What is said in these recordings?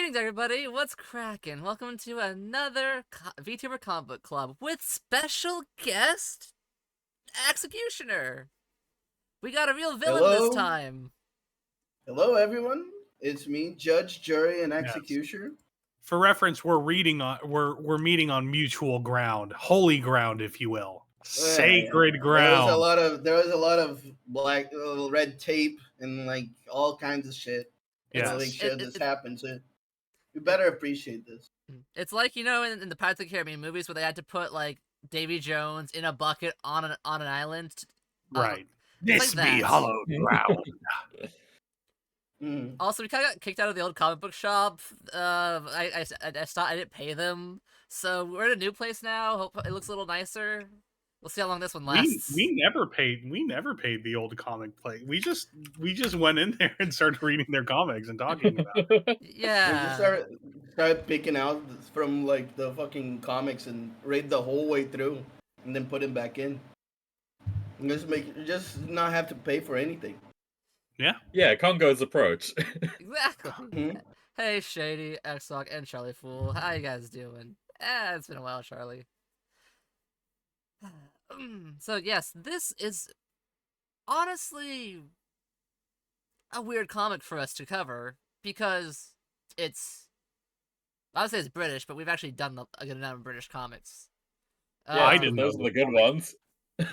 Greetings, everybody. What's cracking? Welcome to another Vtuber comic book club with special guest Executioner. We got a real villain this Hello, time. hello, everyone. It's me, Judge, Jury, and Yes. Executioner. For reference, we're meeting on mutual ground, holy ground, if you will, sacred ground. There was a lot of black, red tape, and like all kinds of shit. Yes. To make sure this happens. So we better appreciate this. It's like, you know, in the Pirates of the Caribbean movies where they had to put like Davy Jones in a bucket on an island. Right. This be hallowed ground. Also, we kind of got kicked out of the old comic book shop. I didn't pay them, so we're in a new place now. Hope it looks a little nicer. We'll see how long this one lasts. We never paid the old comic place. We just went in there and started reading their comics and talking about it. Yeah. We just started picking out from like the fucking comics and read the whole way through, and then put them back in. And just not have to pay for anything. Yeah, Congo's approach. Exactly. Hey, Shady, Xsock, and Charlie Fool. How you guys doing? It's been a while, Charlie. So, yes, this is honestly a weird comic for us to cover because I would say it's British, but we've actually done a good amount of British comics. I didn't know those are the good ones.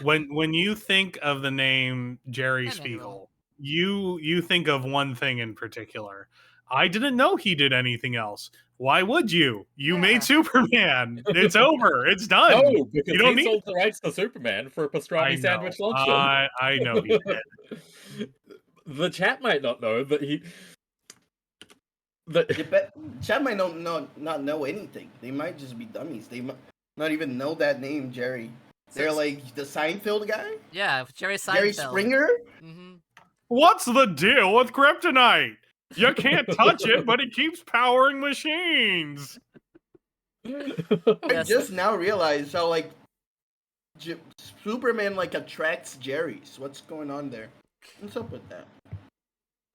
When you think of the name Jerry Spiegel, you think of one thing in particular. I didn't know he did anything else. Why would you? You made Superman. It's over. It's done. Oh, because he sold the rights to Superman for a pastrami sandwich luncheon. I know he did. The chat might not know that he... Chat might not know anything. They might just be dummies. They might not even know that name, Jerry. They're like the Seinfeld guy? Yeah, Jerry Seinfeld. Jerry Springer? Mm-hmm. What's the deal with kryptonite? You can't touch it, but it keeps powering machines. I just now realized how like Superman like attracts Jerry's. What's going on there? What's up with that?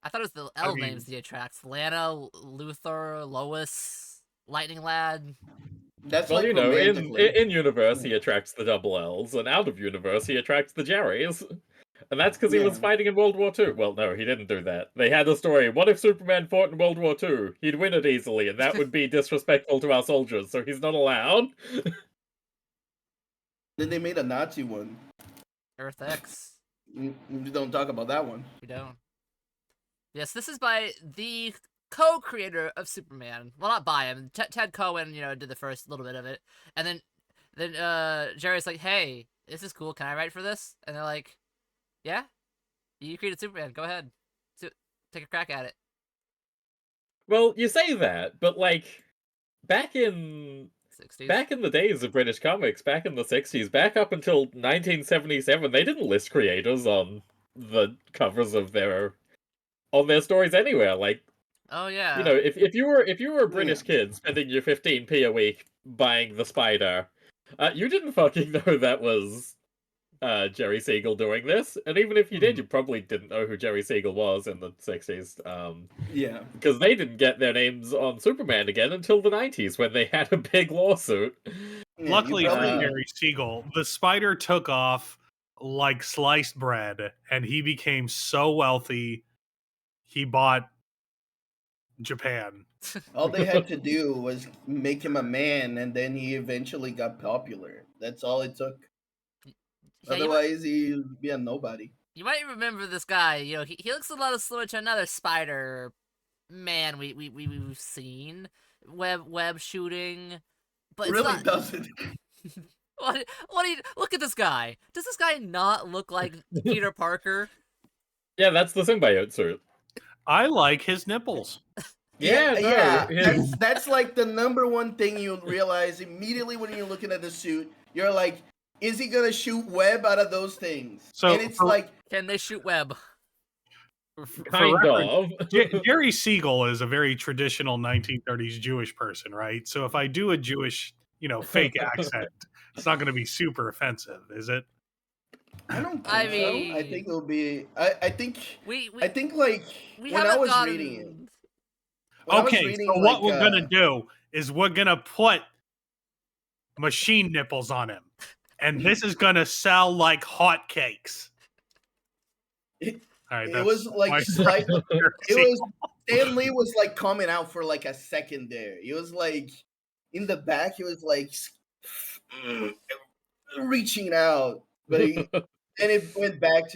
I thought it was the names he attracts. Lana, Luthor, Lois, Lightning Lad. That's well, like, you know, in universe he attracts the double L's, and out of universe he attracts the Jerrys. And that's because he was fighting in World War II. Well, no, he didn't do that. They had a story. What if Superman fought in World War II? He'd win it easily, and that would be disrespectful to our soldiers, so he's not allowed. Then they made a Nazi one. Earth X. We don't talk about that one. We don't. Yes, this is by the co-creator of Superman. Well, not by him. Ted Cohen, did the first little bit of it. And then Jerry's like, hey, this is cool. Can I write for this? And they're like, yeah, you created Superman. Go ahead. Take a crack at it. Well, you say that, but like, back in 60s. Back in the days of British comics, back in the 60s, back up until 1977, they didn't list creators on the covers of their stories anywhere. Like, oh yeah, if you were a British kid spending your 15p a week buying the Spider, you didn't fucking know that was Jerry Siegel doing this, and even if you did, you probably didn't know who Jerry Siegel was in the 60s. Because they didn't get their names on Superman again until the 90s when they had a big lawsuit. Luckily for Jerry Siegel, the Spider took off like sliced bread, and he became so wealthy, he bought Japan. All they had to do was make him a man, and then he eventually got popular. That's all it took. Otherwise, he'd be a nobody. You might remember this guy. He looks a lot similar to another Spider Man we've seen. Web shooting, but really doesn't. What do you look at this guy? Does this guy not look like Peter Parker? Yeah, that's the symbiote suit. I like his nipples. That's like the number one thing you realize immediately when you're looking at the suit. You're like, is he gonna shoot web out of those things? So, and it's like, can they shoot web? Kind of. Jerry Siegel is a very traditional 1930s Jewish person, right? So if I do a Jewish, fake accent, it's not going to be super offensive, is it? I don't think so. I think it'll be. I think. We I think like when I was reading it. when I was Okay, reading so what we're gonna do is we're gonna put machine nipples on him, and this is gonna sell like hotcakes. it, All right, it that's was like my slightly. It sequel. was Stan Lee was like coming out for like a second there. He was like in the back. He was like reaching out, but then it went back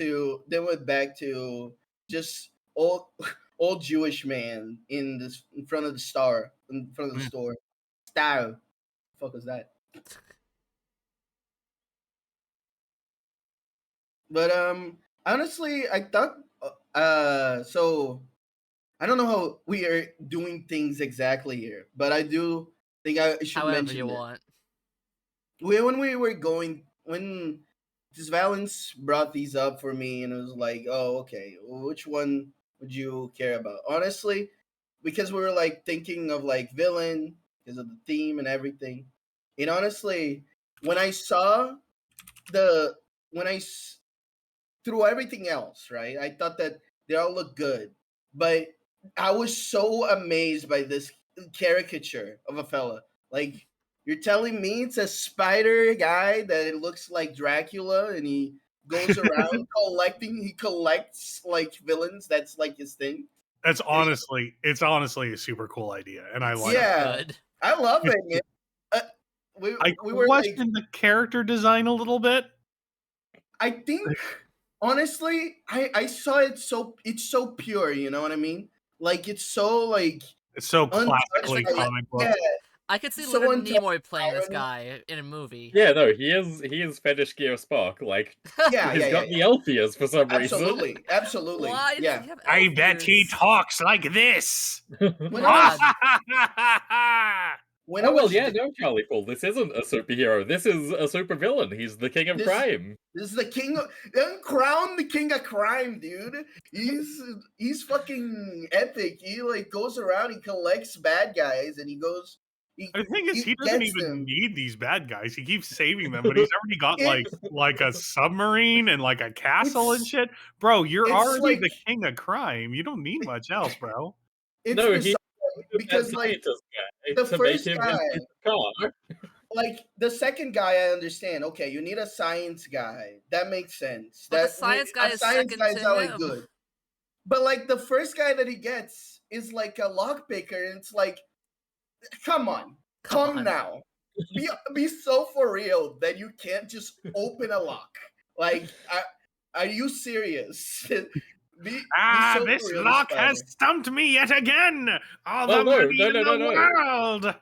to just old Jewish man in front of the store. Star. Fuck was that? But honestly, I thought so I don't know how we are doing things exactly here, but I do think I should However mention you it. want. When we were going when this Valence brought these up for me and it was like, oh, okay, well, which one would you care about? Honestly, because we were like thinking of like villain because of the theme and everything. And honestly, when I saw the when I through everything else, right? I thought that they all looked good, but I was so amazed by this caricature of a fella. Like, you're telling me it's a spider guy that it looks like Dracula, and he goes around collecting. He collects like villains. That's like his thing. It's honestly a super cool idea, and I like it. Yeah, Good. I love it, man. Uh, I we were like, question the character design a little bit. I think honestly, I saw it it's so pure, you know what I mean? Like it's so like It's so untouched classically by comic book. yeah, I could see so Leonard untouched Nimoy playing this irony. guy in a movie. Yeah, no, he is fetish gear Spock. Like Yeah, he's yeah, got yeah, the elf ears for some reason. absolutely, absolutely, Why does yeah. he have I elf bet he ears? talks like this. When Oh I was God. when I Oh well, was yeah, no, Charlie Paul. This isn't a superhero. This is a supervillain. He's the king of this crime. this is the king of crown the king of crime, dude. He's fucking epic. He like goes around, he collects bad guys, and The thing is, he he doesn't gets even them. need these bad guys. He keeps saving them, but he's already got like a submarine and like a castle and It's shit. Bro, you're it's already like the king of crime. You don't need much else, bro. it's No, he beside that because like scientist guy the to make first him guy, his piece of car. like the second guy, I understand. Okay, you need a science guy. That makes sense. But the That science guy a is science second guy to is always him. good. But like the first guy that he gets is like a lockpicker, and it's like, come on, Come come on. now, be so for real that you can't just open a lock. Like, are you serious? Be so This for real, this lock has spider. stumped me yet again. All Well, the no, money no, in no, the no, no. world.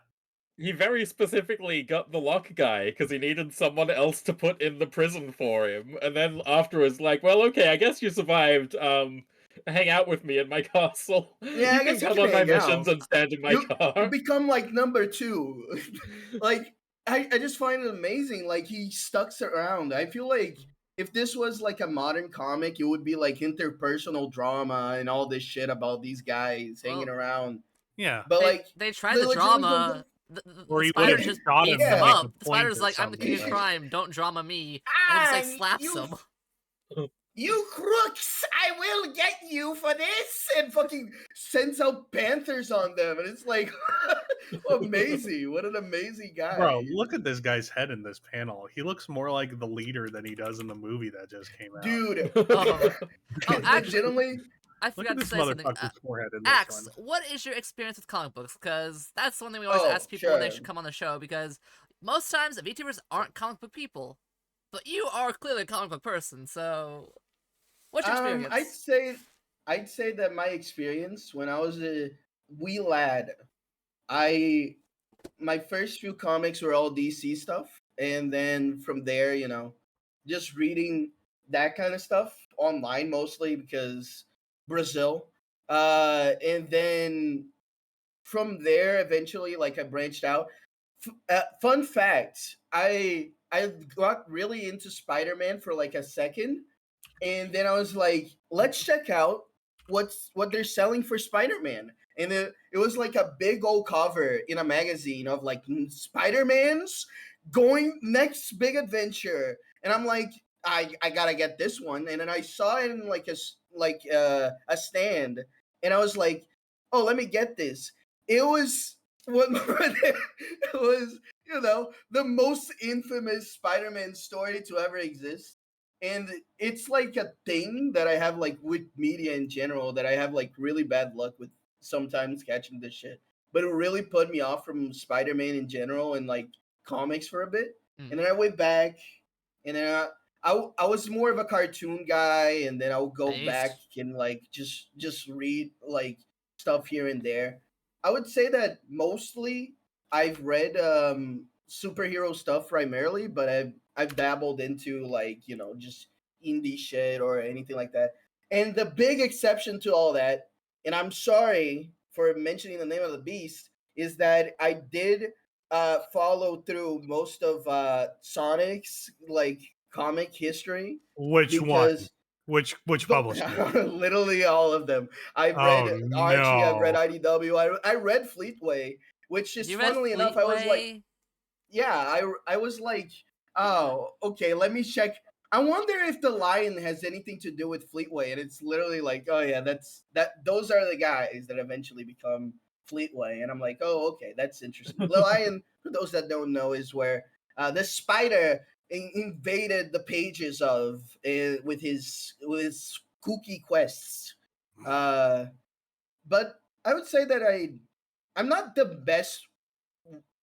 He very specifically got the lock guy because he needed someone else to put in the prison for him, and then afterwards, like, well, okay, I guess you survived. Hang out with me in my castle. Yeah, You I can guess you come can on my hang missions out. and stand in my You car. become like number two. Like I just find it amazing. Like he stucks around. I feel like if this was like a modern comic, it would be like interpersonal drama and all this shit about these guys hanging Well, around. Yeah. But like They tried they the legitimately drama. Or The he would spider have just shot him beats to them Yeah. make a up. The point spider's or like, I'm the king of something. crime. Don't drama me. And just like slaps you him. you crooks, I will get you for this, and fucking sends out panthers on them, and it's like amazing. What an amazing guy. Bro, look at this guy's head in this panel. He looks more like the leader than he does in the movie that just came out. Dude. Oh, actually, Legitimately, I Look forgot at to this say something. motherfucker's forehead in this Axe, one. what is your experience with comic books? Because that's one thing we always Oh, ask people when they sure. should come on the show. Because most times VTubers aren't comic book people, but you are clearly a comic book person. So, what's your experience? I'd say that my experience when I was a wee lad, my first few comics were all DC stuff, and then from there, just reading that kind of stuff online mostly because Brazil, and then from there eventually, like I branched out. Fun fact: I got really into Spider-Man for like a second, and then I was like, let's check out what they're selling for Spider-Man. And it was like a big old cover in a magazine of like Spider-Man's going next big adventure. And I'm like, I gotta get this one. And then I saw it in like a stand, and I was like, oh, let me get this. It was what it was, the most infamous Spider-Man story to ever exist. And it's like a thing that I have like with media in general that I have like really bad luck with sometimes catching this shit. But it really put me off from Spider-Man in general and like comics for a bit. And then I went back and then I was more of a cartoon guy, and then I would go back and like just read like stuff here and there. I would say that mostly I've read superhero stuff primarily, but I've dabbled into like just indie shit or anything like that. And the big exception to all that, and I'm sorry for mentioning the name of the beast, is that I did follow through most of Sonic's like comic history Which one? because Which publisher? literally all of them. I've read Oh Archie, I've read no! IDW, I read Fleetway, which is You read funnily enough, I was like, Fleetway? yeah, I was like, oh, okay, let me check. I wonder if the lion has anything to do with Fleetway, and it's literally like, oh yeah, those are the guys that eventually become Fleetway, and I'm like, oh okay, that's interesting. The lion, for those that don't know, is where the spider invaded the pages of with his kooky quests. But I would say that I'm not the best,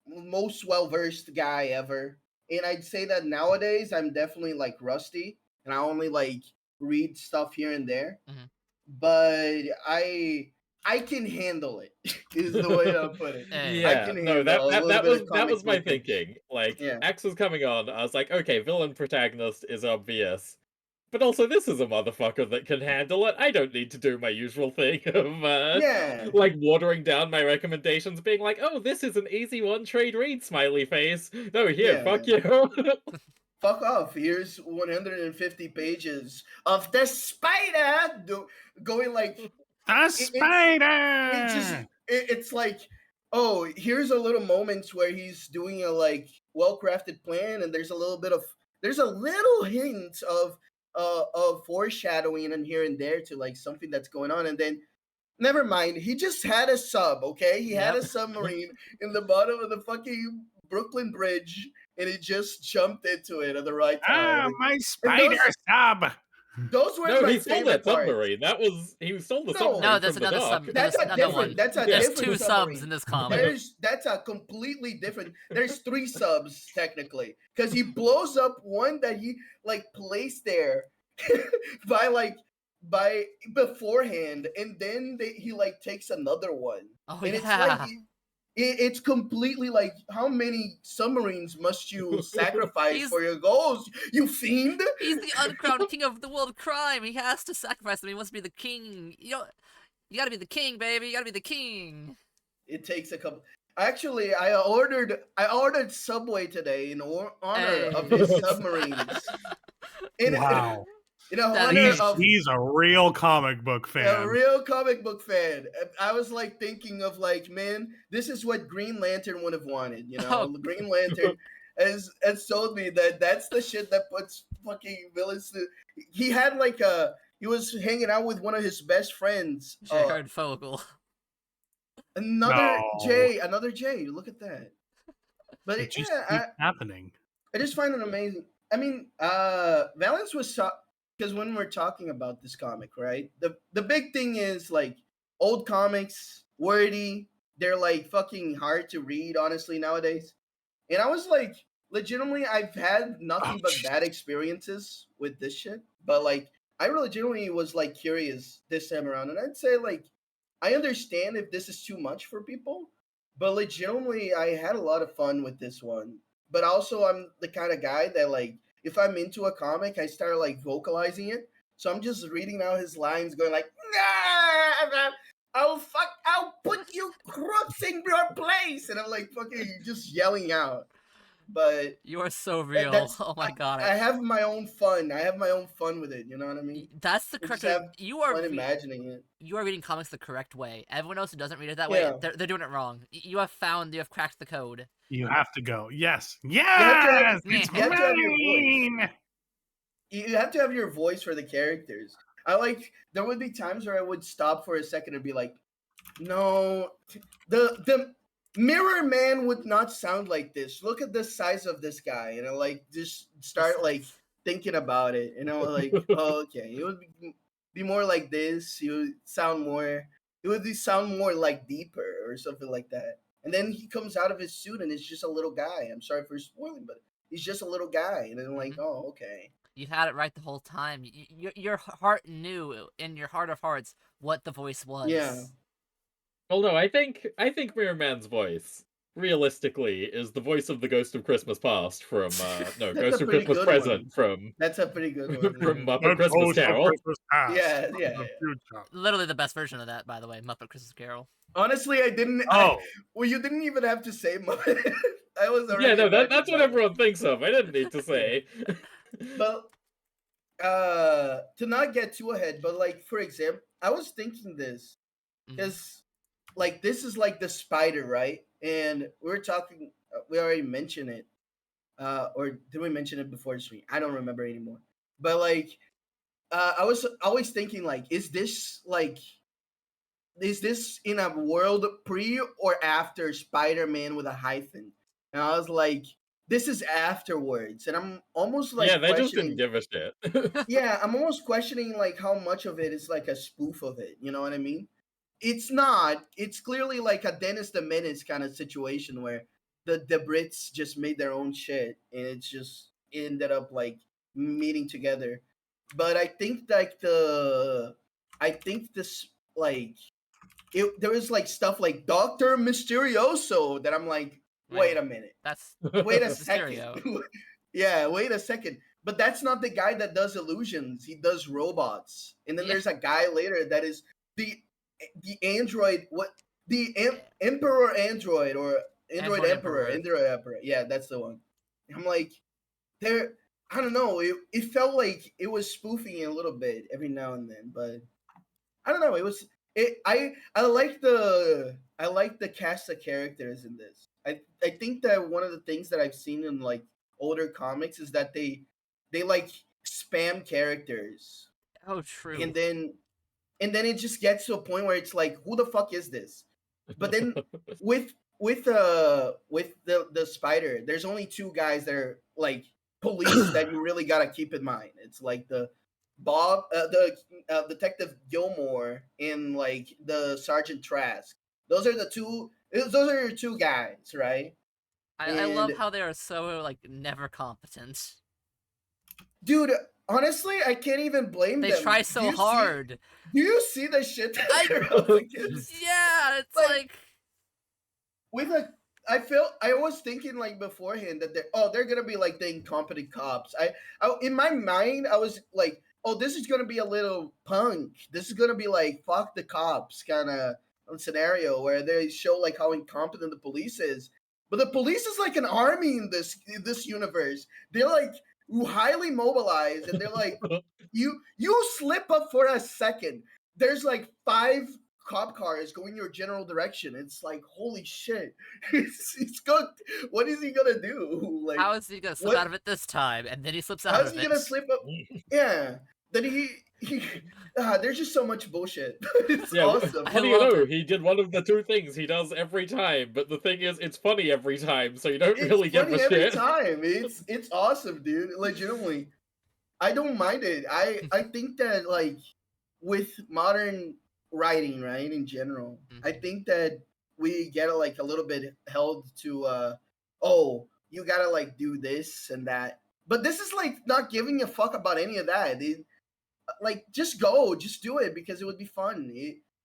most well versed guy ever, and I'd say that nowadays I'm definitely like rusty, and I only like read stuff here and there. Mhm. But I can handle it. Is the way to put it. Hey. I Yeah, can no, handle a little bit of that comic was my bookage. thinking. Like, Yeah. X was coming on, I was like, okay, villain protagonist is obvious. But also, this is a motherfucker that can handle it. I don't need to do my usual thing of, Yeah. like, watering down my recommendations, being like, oh, this is an easy one trade read, smiley face. No, here, Yeah. fuck you. Fuck off. Here's 150 pages of the spider going like The it just spider. it's like, oh, here's a little moments where he's doing a like well-crafted plan, and there's a little hint of foreshadowing in here and there to like something that's going on, and then never mind, he just had a sub, okay? He had a Yep. submarine in the bottom of the fucking Brooklyn Bridge, and he just jumped into it at the right time. My And spider sub. those were No, my he stole favorite that parts. submarine. He stole the No. submarine No, there's from the another dock. sub. That's There's a another different. one. That's a There's different two subs submarine. in this comic. That's a completely different. There's three subs technically, because he blows up one that he like placed there by beforehand, and then he like takes another one, Oh and it's like yeah. it's completely like, how many submarines must you sacrifice He's- for your goals, you fiend? He's the uncrowned king of the world of crime. He has to sacrifice them. He wants to be the king. You gotta be the king, baby. You gotta be the king. It takes a couple. Actually, I ordered Subway today in honor of his Hey. submarines. In, Wow. in honor Dedication. of He's a real comic book a fan. real comic book fan. I was like thinking of like, man, this is what Green Lantern would have wanted. Oh. Green Lantern has told me that that's the shit that puts fucking villains to. He had like he was hanging out with one of his best friends. Jared Fogle. Another No. another J. Look at that. But It just yeah, keeps happening. I just find it amazing. I mean, Valence was because when we're talking about this comic, right? The big thing is like old comics, wordy. They're like fucking hard to read, honestly, nowadays. And I was like, legitimately, I've had nothing but bad experiences with this shit. But like, I legitimately was like curious this time around, and I'd say like, I understand if this is too much for people, but legitimately, I had a lot of fun with this one. But also, I'm the kind of guy that like, if I'm into a comic, I start like vocalizing it. So I'm just reading out his lines, going like, nah, I'll put you crooks in your place, and I'm like fucking just yelling out. But You are so real. Oh my god. I have my own fun. I have my own fun with it. You know what I mean? That's the I just correct way. have You are fun imagining it. you are reading comics the correct way. Everyone else who doesn't read it that way, Yeah. they're doing it wrong. You have cracked the code. You have to go. Yes. have to Yes. have- It's you have to have your voice. mine. You have to have your voice for the characters. I like, there would be times where I would stop for a second and be like, No, the Mirror Man would not sound like this. Look at the size of this guy, like just start like thinking about it, like oh, okay, it would be more like this. It would sound more. It would sound more like deeper or something like that. And then he comes out of his suit and it's just a little guy. I'm sorry for spoiling, but he's just a little guy, and then like, oh, okay. You had it right the whole time. Your heart knew in your heart of hearts what the voice was. Yeah. Well, no, I think Mirror Man's voice, realistically, is the voice of the Ghost of Christmas Past from Ghost of Christmas Present from. That's a pretty good one. From Muppet Christmas Carol. Yeah. Literally the best version of that, by the way, Muppet Christmas Carol. Honestly, I didn't. Well, you didn't even have to say Muppet. I was already. Yeah, no, that's what everyone thinks of. I didn't need to say. But to not get too ahead, but like for example, I was thinking this because like this is like the spider, right? And we're talking. We already mentioned it, or did we mention it before the stream? I don't remember anymore. But like, I was always thinking like, is this in a world pre or after Spider-Man with a hyphen? And I was like, this is afterwards, and I'm almost like, yeah, they just didn't give a shit. Yeah, I'm almost questioning like how much of it is like a spoof of it. You know what I mean? It's not. It's clearly like a Dennis the Menace kind of situation where the Brits just made their own shit, and it ended up like meeting together. But I think like this like there was like stuff like Dr. Mysterioso that I'm like, wait a minute. Wait a second. Yeah, wait a second. But that's not the guy that does illusions. He does robots. And then there's a guy later that is the android, Emperor Android, or Android Emperor. Yeah, that's the one. I'm like, I don't know. It felt like it was spoofing a little bit every now and then, but I don't know. I like the cast of characters in this. I think that one of the things that I've seen in like older comics is that they like spam characters. Oh, true. And then it just gets to a point where it's like, who the fuck is this? But then with the spider, there's only two guys that are like police that you really gotta keep in mind. It's like the Detective Gilmore and like the Sergeant Trask. Those are your two guys, right? I love how they are so like never competent. Dude, honestly, I can't even blame them. They try so hard. Do you see the shit that they're up against? Yeah, it's like I was thinking like beforehand that they're gonna be like the incompetent cops. I in my mind I was like, oh, this is gonna be a little punk. This is gonna be like fuck the cops kind of scenario where they show like how incompetent the police is. But the police is like an army in this universe. They're like highly mobilized, and they're like, you slip up for a second, there's like 5 cop cars going your general direction. It's like, holy shit, it's good. What is he gonna do? Like, how is he gonna slip out of it this time? And then he slips out of it. How is he gonna slip up? Yeah. Then he there's just so much bullshit. It's awesome. How do you know? He did one of the two things he does every time, but the thing is, it's funny every time, so you don't really give a shit. Every time. It's awesome, dude. Legitimately, I don't mind it. I think that like with modern writing, right, in general, I think that we get like a little bit held to oh, you gotta like do this and that. But this is like not giving a fuck about any of that. Like, just do it because it would be fun.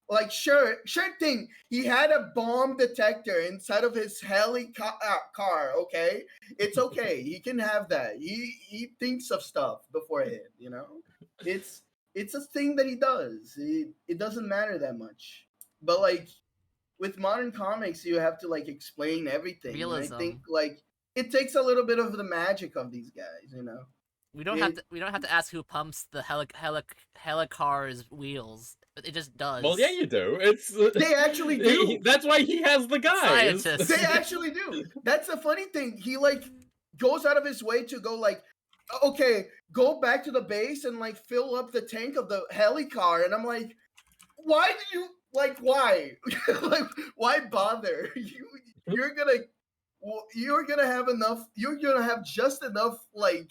Like, sure thing. He had a bomb detector inside of his car. Okay, it's okay. He can have that. He thinks of stuff beforehand. You know, it's a thing that he does. It doesn't matter that much. But like with modern comics, you have to like explain everything. Realism. And I think like it takes a little bit of the magic of these guys. You know. We don't have to ask who pumps the helicar's wheels. It just does. Well, yeah, you do. They actually do. That's why he has the guys. Scientists. They actually do. That's the funny thing. He like goes out of his way to go like, okay, go back to the base and like fill up the tank of the helicar. And I'm like, why do you like why? Like why bother? You're gonna have enough. You're gonna have just enough like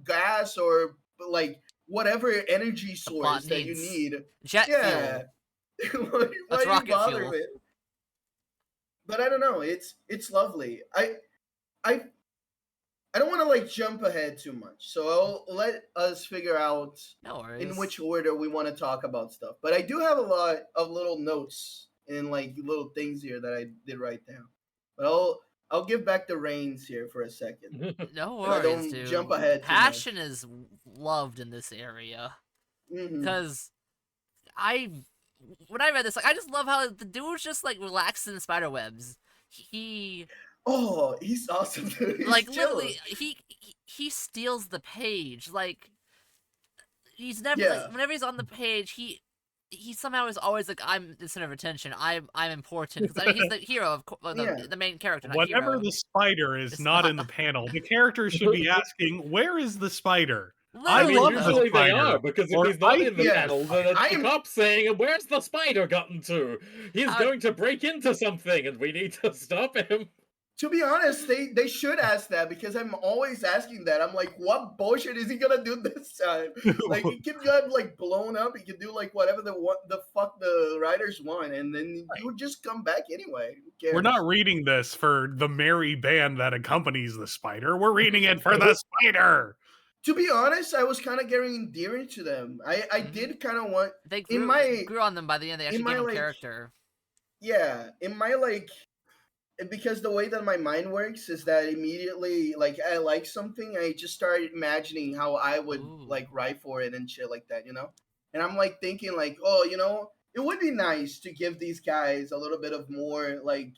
gas or like whatever energy The plot source that you needs need. jet Yeah. fuel. why That's do you rocket bother fuel. with? But I don't know. It's lovely. I I don't want to like jump ahead too much, so I'll let us figure out No worries. in which order we want to talk about stuff. But I do have a lot of little notes and like little things here that I did write down. But I'll give back the reins here for a second, No so I worries, don't dude. jump ahead too Passion much. is loved in this area Hmm. because when I read this, like, I just love how the dude's just like relaxed in the spider webs. He Oh, he's awesome. Dude. He's like chill. literally he steals the page. Like he's never Yeah. like, whenever he's on the page, he somehow is always like, I'm the center of attention. I'm important because he's the hero of Yeah. the main character, not Whenever hero. the spider is It's not not- in the panel, the character should be asking, "Where is the spider?" Literally, I love though. the Usually they spider. are, because if Or he's not I in the think Yeah. panel, then it's I the am- cop saying, "Where's the spider gotten to? He's How- going to break into something, and we need to stop him." To be honest, they should ask that because I'm always asking that. I'm like, what bullshit is he gonna do this time? Like he can get like blown up. He can do like whatever the fuck the writers want, and then you would just come back anyway. Who cares? We're not reading this for the merry band that accompanies the spider. We're reading it for the spider. To be honest, I was kind of getting endearing to them. I Mhm. did kind of want They in grew, my grew on them by the end. They actually my, gave him like, character. yeah in my like because the way that my mind works is that immediately like I like something, I just start imagining how I would Ooh. like write for it and shit like that, and I'm like thinking like, oh, it would be nice to give these guys a little bit of more like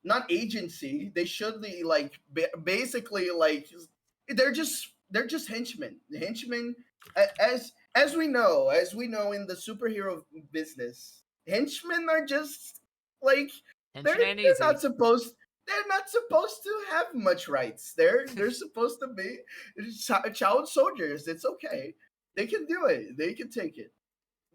not agency. They should be like basically like they're just henchmen. The henchmen, as we know in the superhero business, henchmen are just like Tension they're, ain't they're easy. not supposed they're not supposed to have much rights. They're supposed to be child soldiers. It's okay. They can do it. They can take it.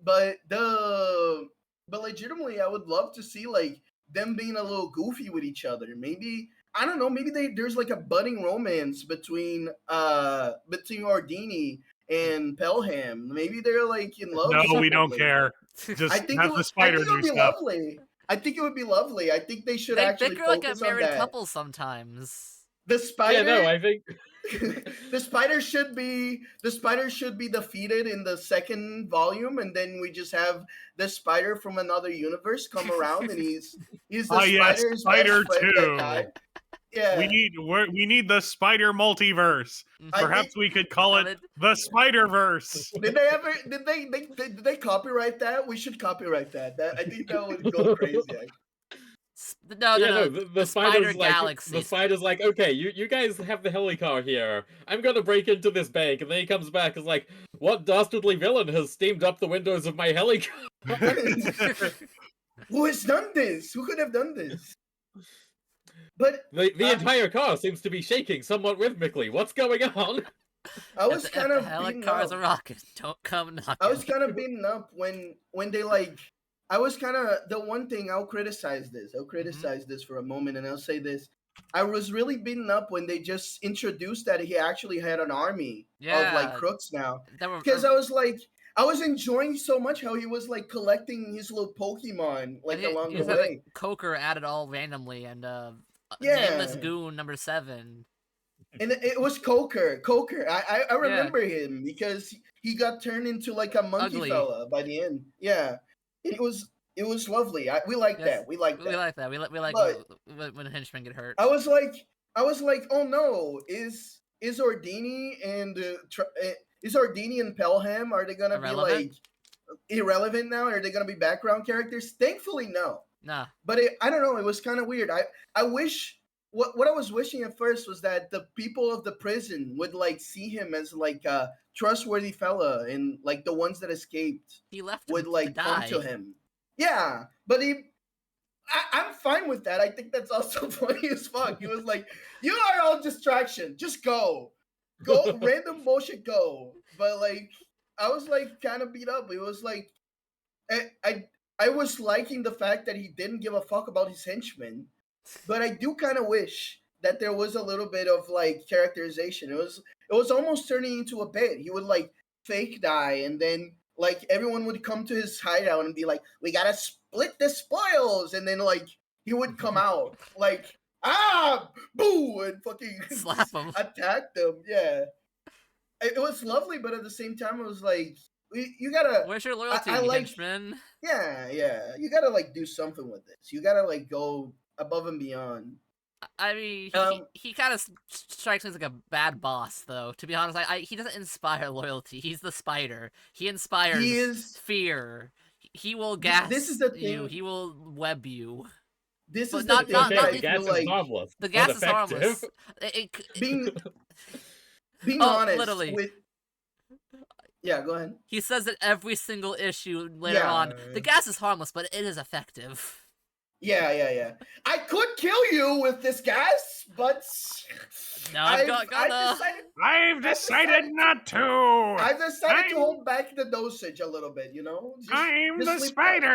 But but legitimately, I would love to see like them being a little goofy with each other. Maybe I don't know. Maybe there's like a budding romance between Ordini and Pelham. Maybe they're like in love. No, we don't secretly. care. I Just think have the spider it would do be stuff. lovely. I think it would be lovely. I think they should they actually grow like a focus on married that. couple sometimes. The Yeah, spider. no, I think The spider should be defeated in the second volume, and then we just have the spider from another universe come around, and he's the Yes, spider's Spider best friend that 2. died. Yeah, We need the spider multiverse. I Perhaps think- we could call Call it it- the Spider Verse. did they copyright that? We should copyright that. I think that would go crazy. Actually. No, yeah, no, no, the Spider like Galaxy. the spider's like, okay, you guys have the helicar here. I'm gonna break into this bank, and then he comes back and is like, what dastardly villain has steamed up the windows of my helicar? Who has done this? Who could have done this? But The entire car seems to be shaking somewhat rhythmically. What's going on? I was If kind the of beaten helicar's up. a rocket, don't come knocking. I was kind of beaten up when they like. I was kind of the one thing I'll criticize this. I'll criticize this for a moment, and I'll say this. I was really beaten up when they just introduced that he actually had an army of like Yeah. crooks now. That were- Because I was like, I was enjoying so much how he was like collecting his little Pokemon like and along he the just had, way. like, Coker added all randomly, and Yeah. nameless goon number 7. And it was Coker. I remember him because he got turned into like a monkey Ugly. fella by the end. Yeah, it was lovely. We like Yes, that. We like that. We like that. We like But- when henchmen get hurt. I was like, oh no, is Ordini and is Ordini and Pelham, are they gonna be Irrelevant? like irrelevant now? Are they gonna be background characters? Thankfully, no. Nah. But I don't know. It was kind of weird. I wish what I was wishing at first was that the people of the prison would like see him as like a trustworthy fella, and like the ones that escaped He left him would like to come die. to him. Yeah, but I'm fine with that. I think that's also funny as fuck. He was like, "You are all distraction. Just go, random bullshit, go." But like, I was like kind of beat up. It was like, I I was liking the fact that he didn't give a fuck about his henchmen, but I do kind of wish that there was a little bit of like characterization. It was almost turning into a bit. He would like fake die, and then like everyone would come to his hideout and be like, "We gotta split the spoils," and then like he would come out like, boo, and fucking Slap him. attack them. Yeah, it was lovely, but at the same time, it was like, you gotta. Where's your loyalty, I like. henchman? Yeah. You gotta like do something with this. You gotta like go above and beyond. I mean, Um, he kind of strikes me as like a bad boss, though. To be honest, he doesn't inspire loyalty. He's the spider. He inspires He is fear. He will gas this is the you. thing. He will web you. This But is not- the not- thing not that I the- gas feel is like harmless. The gas is ineffective. harmless. being being Oh, honest literally. with. Yeah, go ahead. He says it every single issue later Yeah. on. The gas is harmless, but it is effective. Yeah. I could kill you with this gas, but No, I've got I've decided not to. I've decided to I'm- hold back the dosage a little bit. You know, I'm just the leave- spider.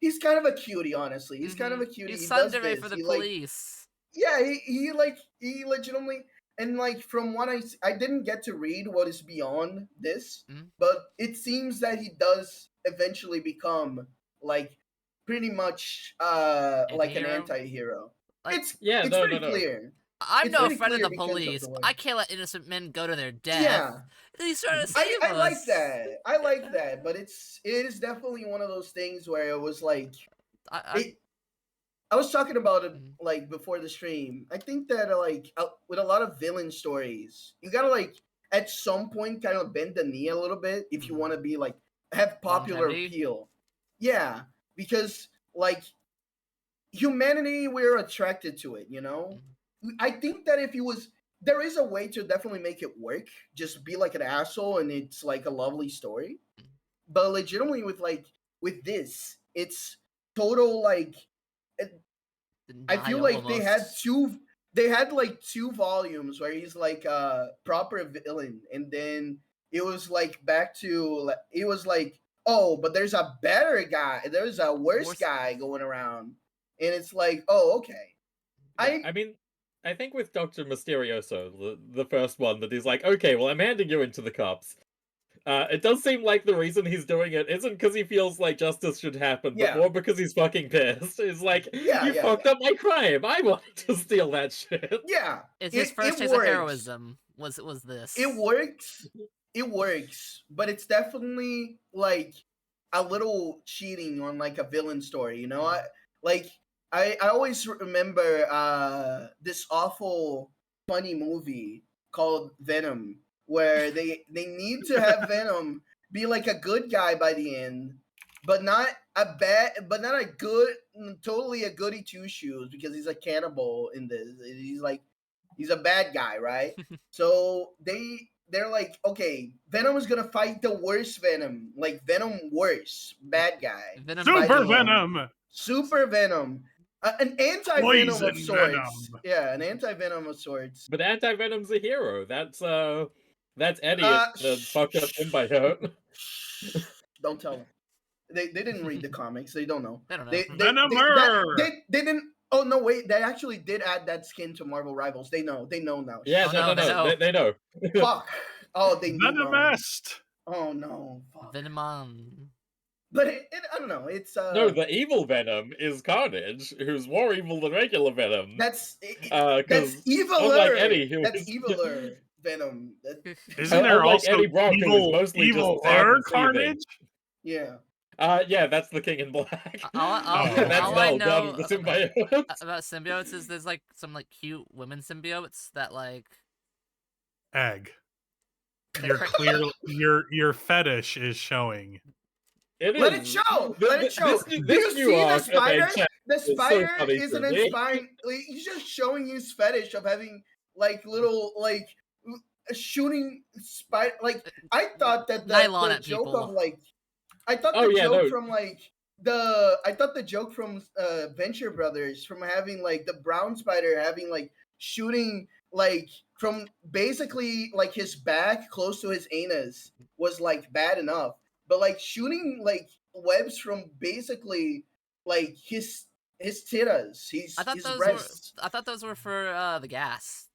He's kind of a cutie, honestly. He's kind of a cutie. He's He does Sunday this. for the He, like, police. yeah, he legitimately, and like from what I didn't get to read what is beyond this, but it seems that he does eventually become like pretty much like an Anti-hero? anti-hero. Like- it's Yeah, it's no, pretty no, no. clear. I'm It's no pretty friend of clear the because of the police. way- I can't let innocent men go to their death. Yeah, He's trying to save I us. like that. I like that, but it is definitely one of those things where it was like I was talking about it like before the stream. I think that like with a lot of villain stories, you gotta like at some point kind of bend the knee a little bit if you want to be like have popular Longevity? appeal. Yeah, because like humanity, we're attracted to it. You know, I think that if there is a way to definitely make it work. Just be like an asshole, and it's like a lovely story. But legitimately, with this, it's total like. I feel Denial like they had like two volumes where he's like a proper villain, and then it was like back to it was like, oh, but there's a better guy, there's a worse guy going around, and it's like, oh, okay. I mean, I think with Dr. Mysterioso, the first one, that he's like, okay, well, I'm handing you into the cops. It does seem like the reason he's doing it isn't because he feels like justice should happen, but more because he's fucking pissed. He's like, you fucked up my crime. I wanted to steal that shit. Yeah. It's his first taste of heroism. Was this? It works, but it's definitely like a little cheating on like a villain story, you know? I always remember this awful funny movie called Venom, where they need to have Venom be like a good guy by the end, but not a good, totally a goody two shoes, because he's a cannibal in this. He's a bad guy, right? So they're like, okay, Venom is gonna fight the worst Venom, like Venom worse, bad guy. Super Venom. An anti-venom of sorts. Venom. Yeah, an anti-venom of sorts. But anti-venom's a hero. That's Eddie, the fucked up symbiote. Don't tell them. They didn't read the comics. They don't know. I don't know. They didn't. Oh no! Wait, they actually did add that skin to Marvel Rivals. They know. They know now. Yeah, they know. Fuck. Oh, they knew. Venomist. Oh no. Fuck. Venomon. But I don't know. It's no, the evil Venom is Carnage, who's more evil than regular Venom. That's eviler. Eddie, that's eviler Venom. Isn't there also Eddie Brock, evil Carnage? Yeah. Yeah, that's the King in Black. That's all I know the symbiote. About symbiotes is there's like some like cute women symbiotes that like egg. Your fetish is showing. Let it show. Let it show. Do you see the spider? The spider isn't inspiring. He's just showing you his fetish of having like little like shooting spider. Like I thought that the joke of like. I thought the joke from like I thought the joke from Venture Brothers from having like the brown spider having like shooting like from basically like his back close to his anus was like bad enough, but like shooting like webs from basically like his titties, his breasts. I thought those were for the gas.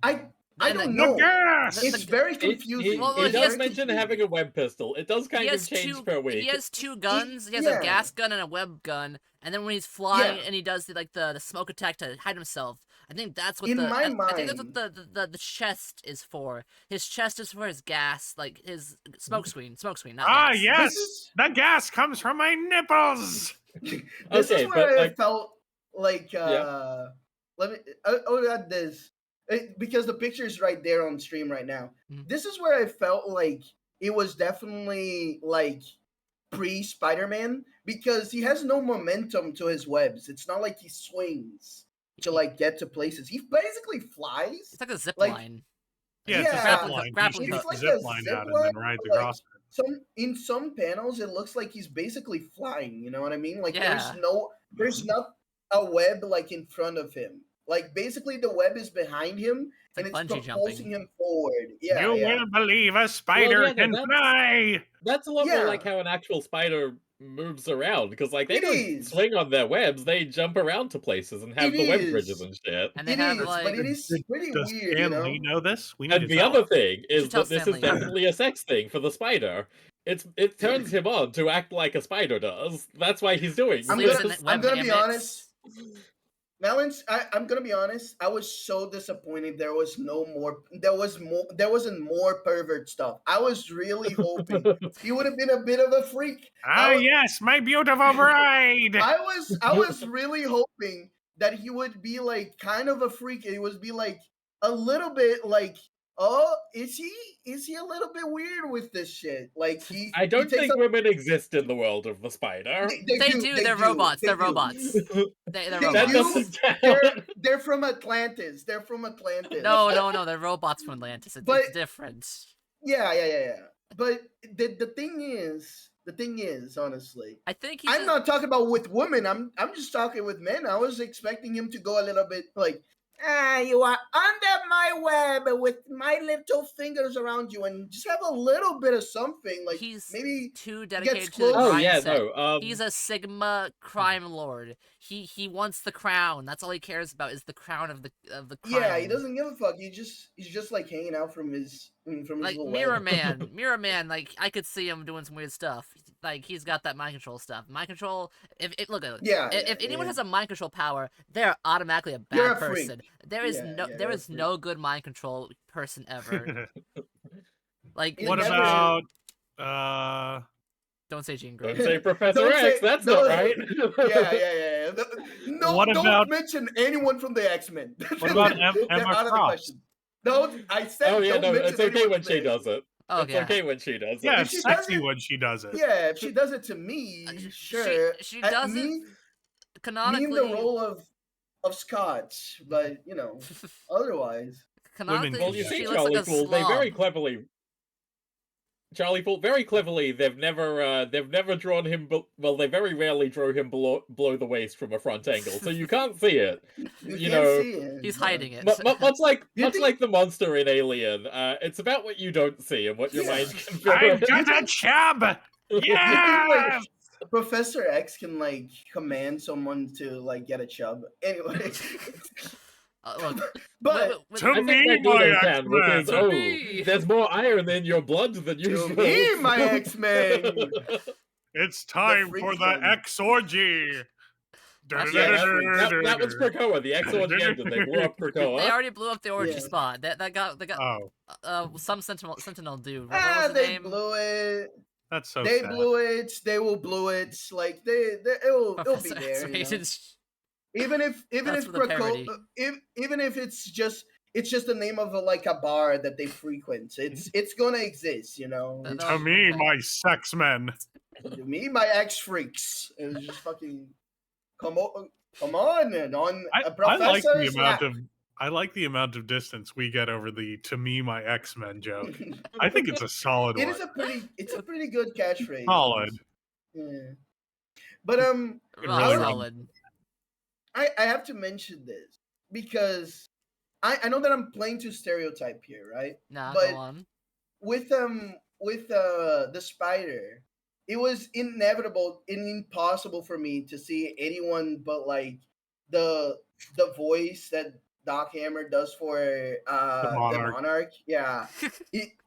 I And don't the- The know. gas! It's very confusing. Well, He he does has- mention having a web pistol. It does He kind of has change two. per week. He has two guns. He has yeah. a gas gun and a web gun. And then when he's flying Yeah. and he does the smoke attack to hide himself, I think that's what In my I think that's what mind- the chest is for. His chest is for his gas, like his smoke screen, not Ah, gas. yes! This is- The gas comes from my nipples! This Okay, is but, where I like- felt like Yeah. let me I'll add this because the picture is right there on stream right now. Mhm. This is where I felt like it was definitely like pre Spider-Man because he has no momentum to his webs. It's not like he swings to like get to places. He basically flies. It's like a zip like- line. Yeah, it's a Yeah. zip line. Grappling He hook. shoots It's the like zip a line zip out and then line, rides like- across it. In some panels it looks like he's basically flying, you know what I mean? Like Yeah. there's not a web like in front of him. Like basically the web is behind him It's like and it's bungee propulsing jumping. him forward. Yeah, You yeah. will believe a spider yeah, can that's- fly! That's a lot Yeah. more like how an actual spider moves around, because like they It don't is. swing on their webs, they jump around to places and have It the web is. bridges and shit. And they It have is, like but it is pretty Does weird, Stan you Lee know? know this? We need And to the tell other him. thing You should is tell that this Stan is Lee. definitely a sex thing for the spider. It turns him on to act like a spider does. That's why he's doing I'm sleeps this. in gonna- web I'm gonna be hammocks. honest. Melons, I'm gonna be honest. I was so disappointed there wasn't more pervert stuff. I was really hoping he would have been a bit of a freak. Ah, yes, my beautiful bride! I was really hoping that he would be like kind of a freak. It would be like a little bit like, oh, is he a little bit weird with this shit? Like I don't he takes think up- women exist in the world of the spider. They do. They're robots. they They're do. robots. They're They That robots. do. doesn't count. They're from Atlantis. They're from Atlantis. No. They're robots from Atlantis. It's But- different. Yeah. But the thing is, honestly, I think he's I'm not talking about with women. I'm just talking with men. I was expecting him to go a little bit like, you are under my web with my little fingers around you, and just have a little bit of something. Like he's maybe too dedicated to the close. Oh grind yeah, set. no. He's a Sigma crime lord. He wants the crown. That's all he cares about is the crown of the crime. yeah, he doesn't give a fuck. He's just like hanging out from his Like little Mirror web. Man, like I could see him doing some weird stuff. Like he's got that mind control stuff. Mind control. If look at it. Yeah, If anyone has a mind control power, they're automatically a You're bad a freak. person. There is Yeah, there you're a is freak. no good mind control person ever. Like It What never about don't say Jean Grey. Don't say Professor Don't X. say- That's don't- not right. yeah. No, What don't about- mention anyone from the X-Men. what about They're Emma out of the Frost? question. Don't. I said. Oh yeah, don't no, mention it's okay anyone when from she the does it. Oh It's yeah. okay when she does it. Yeah, If it's she sexy doesn't- when she does it. Yeah, if she does it to me, sure. She At does it me canonically. in the role of Scotch, but you know, otherwise. Canonically, Well, you she see, looks Charlie like a Fool, they slob. very cleverly. Charlie Fool, very cleverly, they've never drawn him. Well, they very rarely draw him below the waist from a front angle, so you can't see it. You You can't know, see it. He's hiding it. Much like You think- like the monster in Alien, it's about what you don't see and what your Yeah. mind can I've figure. got a chub! You think, Yeah! Professor X can like command someone to like get a chub. Anyway, Look, but To I think me, that my Guido can with his, X-Men. oh, me. there's more iron in your blood than to usual. me, my X-Men. It's time freak for the zone. X orgy! That's- Yeah, that was Krakoa. The X-Orgy ended. They blew up they Krakoa. already blew up the orgy Yeah. spot. That got Oh, some sentinel dude. What was his They name? blew it. that's so They sad. blew it. They will blow it. Like it'll be Professor there. You know? X-rated. Even if That's for the Krakoa, parody. even if it's just the name of like a bar that they frequent, it's gonna exist. You know. No, To me, my sex men. To me, my ex freaks. It was just fucking come on, and on I a like professor. the amount of the amount of distance we get over the "to me, my X Men" joke. I think it's a solid It one. is a pretty good catchphrase. Solid. Yeah. But It Rock really solid. I have to mention this because I know that I'm playing to stereotype here, right? Nah, but- go on. With the spider, it was inevitable and impossible for me to see anyone but like the the voice that Doc Hammer does for The the Monarch. Monarch. Yeah.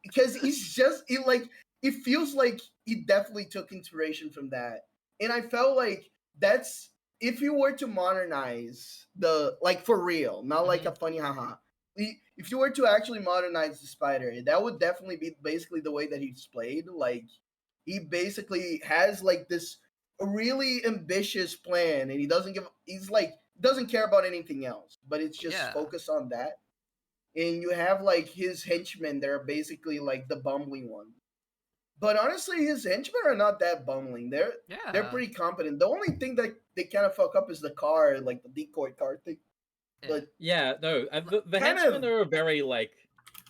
Because he's just it like it feels like he definitely took inspiration from that. And I felt like that's if you were to modernize the like for real, not like a funny haha. If you were to actually modernize the spider, that would definitely be basically the way that he's played. Like he basically has like this really ambitious plan, and he's like doesn't care about anything else, but it's just Yeah. focused on that. And you have like his henchmen, they're basically like the bumbling ones. But honestly, his henchmen are not that bumbling. They're Yeah. pretty competent. The only thing that they kind of fuck up is the car, like the decoy car thing. Yeah. But Yeah, no, the Kind henchmen of- are very like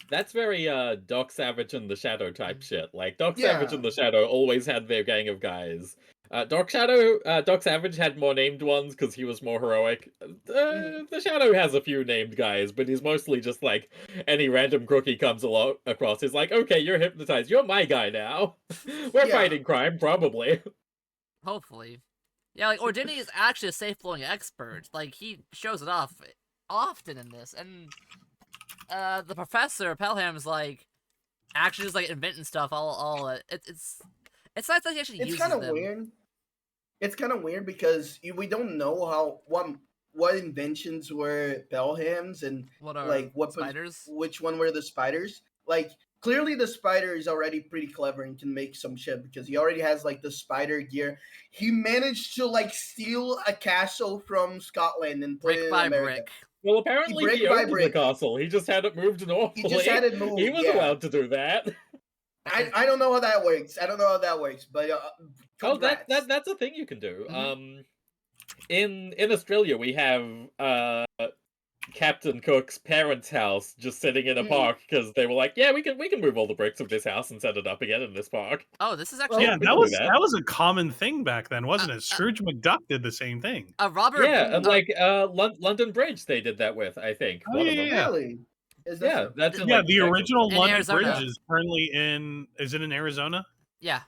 that's very Doc Savage and the Shadow type shit. Like Doc Savage Yeah. and the Shadow always had their gang of guys. Doc Savage had more named ones because he was more heroic. The Shadow has a few named guys, but he's mostly just like any random crook he comes across. He's like, okay, you're hypnotized. You're my guy now. We're Yeah. fighting crime, probably. Hopefully. Yeah, like Ordini is actually a safe blowing expert. Like he shows it off often in this, and the professor Pelham's like actually just like inventing stuff. It's nice that he actually it's uses kind of them. weird. It's kind of weird because we don't know what inventions were Pelham's and What are like spiders? which one were the spiders. Like clearly the spider is already pretty clever and can make some shit because he already has like the spider gear. He managed to like steal a castle from Scotland and put Brick it in by America. brick. Well, apparently Brick he by owned the brick. castle. He just had it moved normally. He just had it moved. He was yeah. allowed to do that. I don't know how that works. I don't know how that works, but Oh, congrats. that's a thing you can do. Mhm. In Australia we have Captain Cook's parents' house just sitting in a park because they were like, yeah, we can move all the bricks of this house and set it up again in this park. Oh, this is actually Yeah, we that can do was that. that was a common thing back then, wasn't it? Scrooge McDuck did the same thing. Robert. Yeah, and like London Bridge they did that with, I think. Oh, One yeah, of them. yeah. Really? Is that Yeah, so? that's in Yeah, like the Texas. original In London Arizona. Bridge is currently is it in Arizona? Yeah.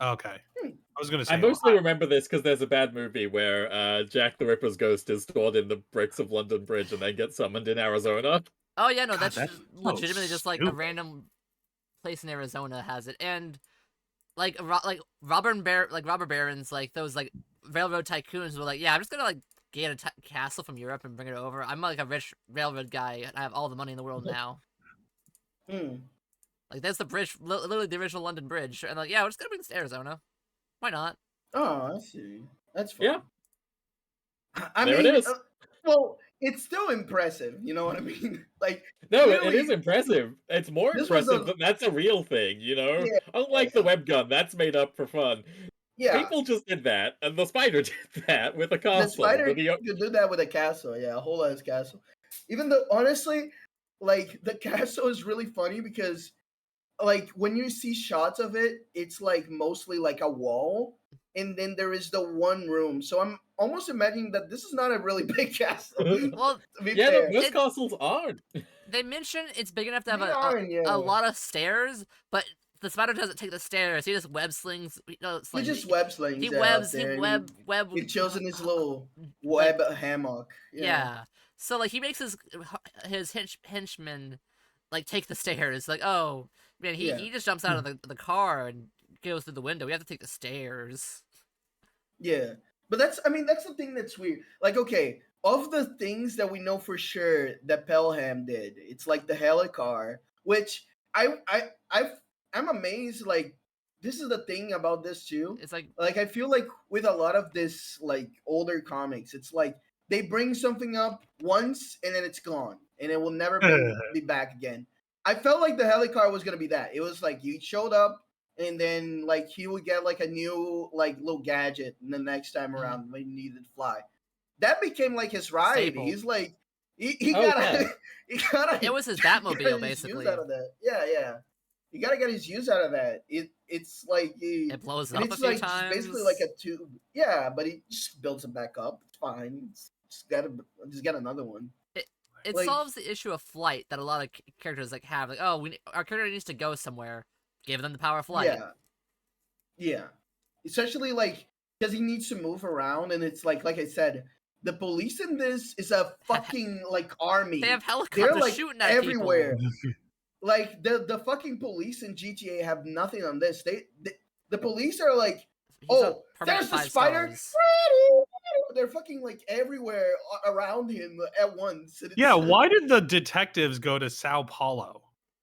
Okay. Hmm. I was gonna say I mostly Ohio. remember this because there's a bad movie where Jack the Ripper's ghost is stored in the bricks of London Bridge and then gets summoned in Arizona. Oh yeah, no, God, that's that's just so legitimately just like a stupid. random place in Arizona has it, and like robber barons, like those like railroad tycoons were like, yeah, I'm just gonna like get a castle from Europe and bring it over. I'm like a rich railroad guy, and I have all the money in the world now. Hmm. Like that's the bridge, literally the original London Bridge, and like, yeah, we're just gonna bring this to Arizona. Why not? Oh, I see. That's fun. Yeah. I There it mean, is. well, it's still impressive. You know what I mean? Like, No, it clearly, is impressive. It's more This was impressive a- that that's a real thing, you know? Yeah, Unlike the web gun, that's made up for fun. yeah. People just did that, and the spider did that with a The castle. spider That he- could do that with a castle. Yeah, a whole ass castle. Even though, honestly, like the castle is really funny because, like, when you see shots of it, it's like mostly like a wall, and then there is the one room. So I'm almost imagining that this is not a really big castle. Well, To be Yeah, no, fair. most castles aren't. they mention it's big enough to have They aren't, yeah. a lot of stairs, but the spider doesn't take the stairs. He just web slings. It's He like, just web slings. he out webs. there, He and web. He chills in his little like- web hammock. Yeah. So like he makes his henchmen like take the stairs. Like, oh man, Yeah. he just jumps out of the car and goes through the window. We have to take the stairs. Yeah. But that's the thing that's weird. Like, okay, of the things that we know for sure that Pelham did, it's like the helicar, which I'm amazed, like, this is the thing about this too. It's like I feel like with a lot of this like older comics, it's like they bring something up once and then it's gone and it will never be back again. I felt like the helicar was gonna be that. It was like he showed up and then like he would get like a new like little gadget the next time around when he needed to fly. That became like his ride. Staple. He's like he Oh, got yeah. he got it was his he got Batmobile his basically. use out of that. Yeah. You gotta get his use out of that. It's like It blows and up a it's few like just times. basically like a tube. Yeah, but he just builds it back up. It's fine. Just get another one. It like- solves the issue of flight that a lot of characters like have. Like, oh, our character needs to go somewhere. Give them the power of flight. Yeah, especially like because he needs to move around, and it's like I said, the police in this is a fucking like army. They have They're helicopters like shooting at everywhere. people. Like the fucking police in GTA have nothing on this. The police are like, He's a oh, permanent there's the 5 spider. stars. They're fucking like everywhere around him at once. And Yeah, it's, why did the detectives go to Sao Paulo?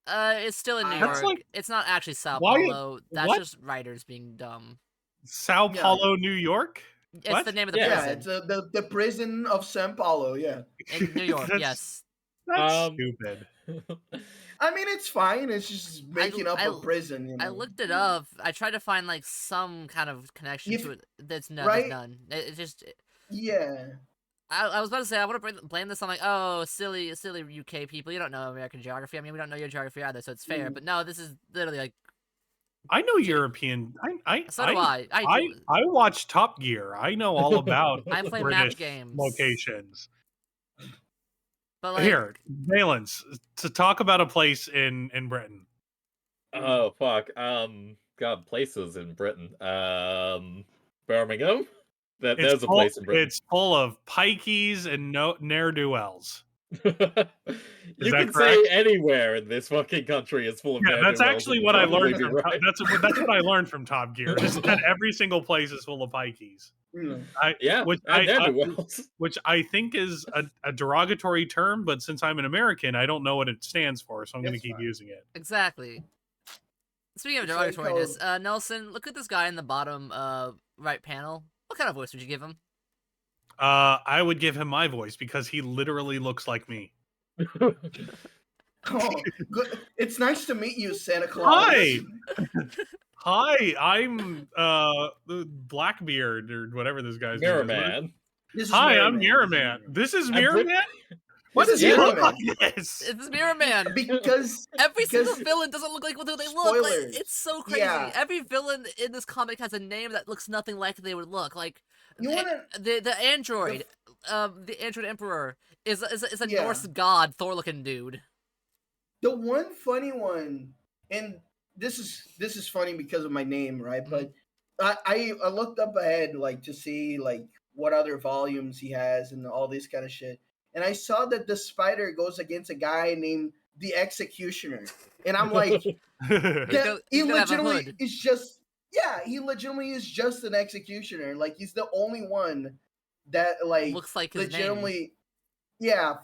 It's still in New That's York. like- It's not actually Sao why- Paulo. That's what? just writers being dumb. Sao Yeah, Paulo, New York? It's What? the name of the yeah, prison. it's the prison of Sao Paulo. Yeah, In New York, That's- yes. That's stupid. I mean it's fine. It's just making up I- a prison. You know? I looked it up. I tried to find like some kind of connection If- to it. There's right? none. It just. Yeah. I was about to say I want to blame this on like, oh, silly UK people. You don't know American geography. I mean, we don't know your geography either, so it's fair. Mm. But no, this is literally like. I know European. So do I. I watch Top Gear. I know all about I play map British games. locations. But like, Here, Valence, to talk about a place in Britain. Oh fuck. God, places in Britain. Birmingham. There's a place in Britain. It's full of pikeys and ne'er-do-wells. You that can correct? say anywhere in this fucking country is full of. Yeah, that's ne'er-do-wells, actually and what I you'll learned probably from. be right. That's what I learned from Top Gear. Is that every single place is full of pikeys. Mm. Yeah, and ne'er-do-wells. Which I think is a derogatory term, but since I'm an American, I don't know what it stands for, so I'm going to That's keep fine. using it. exactly. Speaking of It's like derogatoriness, Nelson, look at this guy in the bottom right panel. What kind of voice would you give him? I would give him my voice because he literally looks like me. Oh, good. It's nice to meet you, Santa Claus. Hi! Hi, I'm Blackbeard or whatever this guy's Mirror name is. Man. This is Hi, Mirror I'm Man. Mirror Man. This is Mirror Brit- Man? What does he Mirror look Man. like this? It's Mirror Man. Because Every single because- villain doesn't look like what they look. Like, Spoilers. it's so crazy. Yeah. Every villain in this comic has a name that looks nothing like they would look. Like You wanna- the android, the android emperor is a Yeah. Norse god, Thor-looking dude. the one funny one, and this is funny because of my name, right? Mhm. But I looked up ahead like to see like what other volumes he has and all this kind of shit, and I saw that the spider goes against a guy named the Executioner, and I'm like, He's that, gonna he have a legitimately hood. is just he legitimately is just an executioner. Like he's the only one that like Looks like his name. legitimately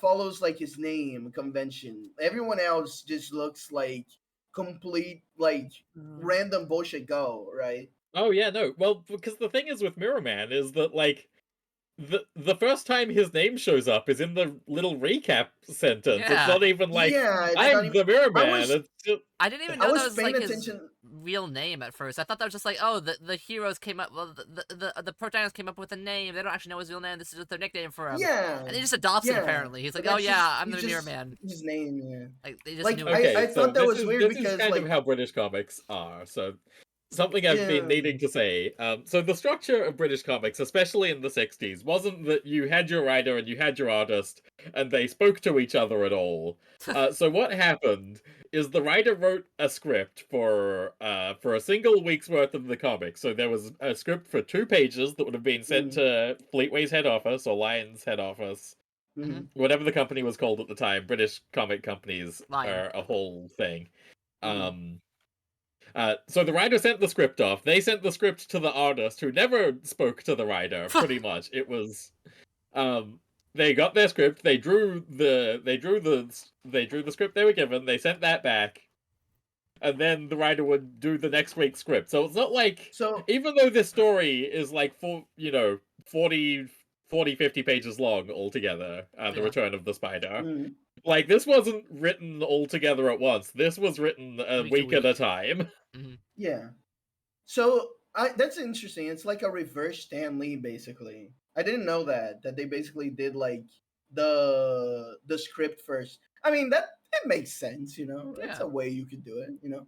follows like his name convention. Everyone else just looks like complete like random bullshit right? Oh yeah, no. Well, because the thing is with Mirror Man is that like the first time his name shows up is in the little recap sentence. Yeah. It's not even like Yeah, it's I'm not even- the Mirror I Man. was- It's just, I didn't even I know was that was paying like his attention- real name at first. I thought that was just like, oh, the heroes came up. Well, the protagonists came up with a name. They don't actually know his real name. This is just their nickname for him. Yeah. And he just adopts it Yeah. apparently. He's like, But oh that's yeah, just- I'm the he's Mirror just- Man. His name, yeah. Like they just Like, knew. okay, I so thought that this was is, weird this because, is kind like- of how British comics are. So something I've been Yeah. needing to say. So the structure of British comics, especially in the 60s, wasn't that you had your writer and you had your artist and they spoke to each other at all. So what happened is the writer wrote a script for a single week's worth of the comic. So there was a script for 2 pages that would have been sent to Fleetway's head office or Lion's head office. Mhm. Whatever the company was called at the time. British comic companies Lion. are a whole thing. Mhm. So the writer sent the script off. They sent the script to the artist, who never spoke to the writer. Pretty much, it was. They got their script. They drew the script they were given. They sent that back, and then the writer would do the next week's script. So it's not like, So even though this story is like 40, 50 pages long altogether, The Yeah. Return of the Spider. mhm. Like, this wasn't written all together at once. This was written a Week week to at a week. time. Yeah. So that's interesting. It's like a reverse Stan Lee, basically. I didn't know that they basically did like the script first. I mean that makes sense, you know. That's Yeah. a way you could do it, you know.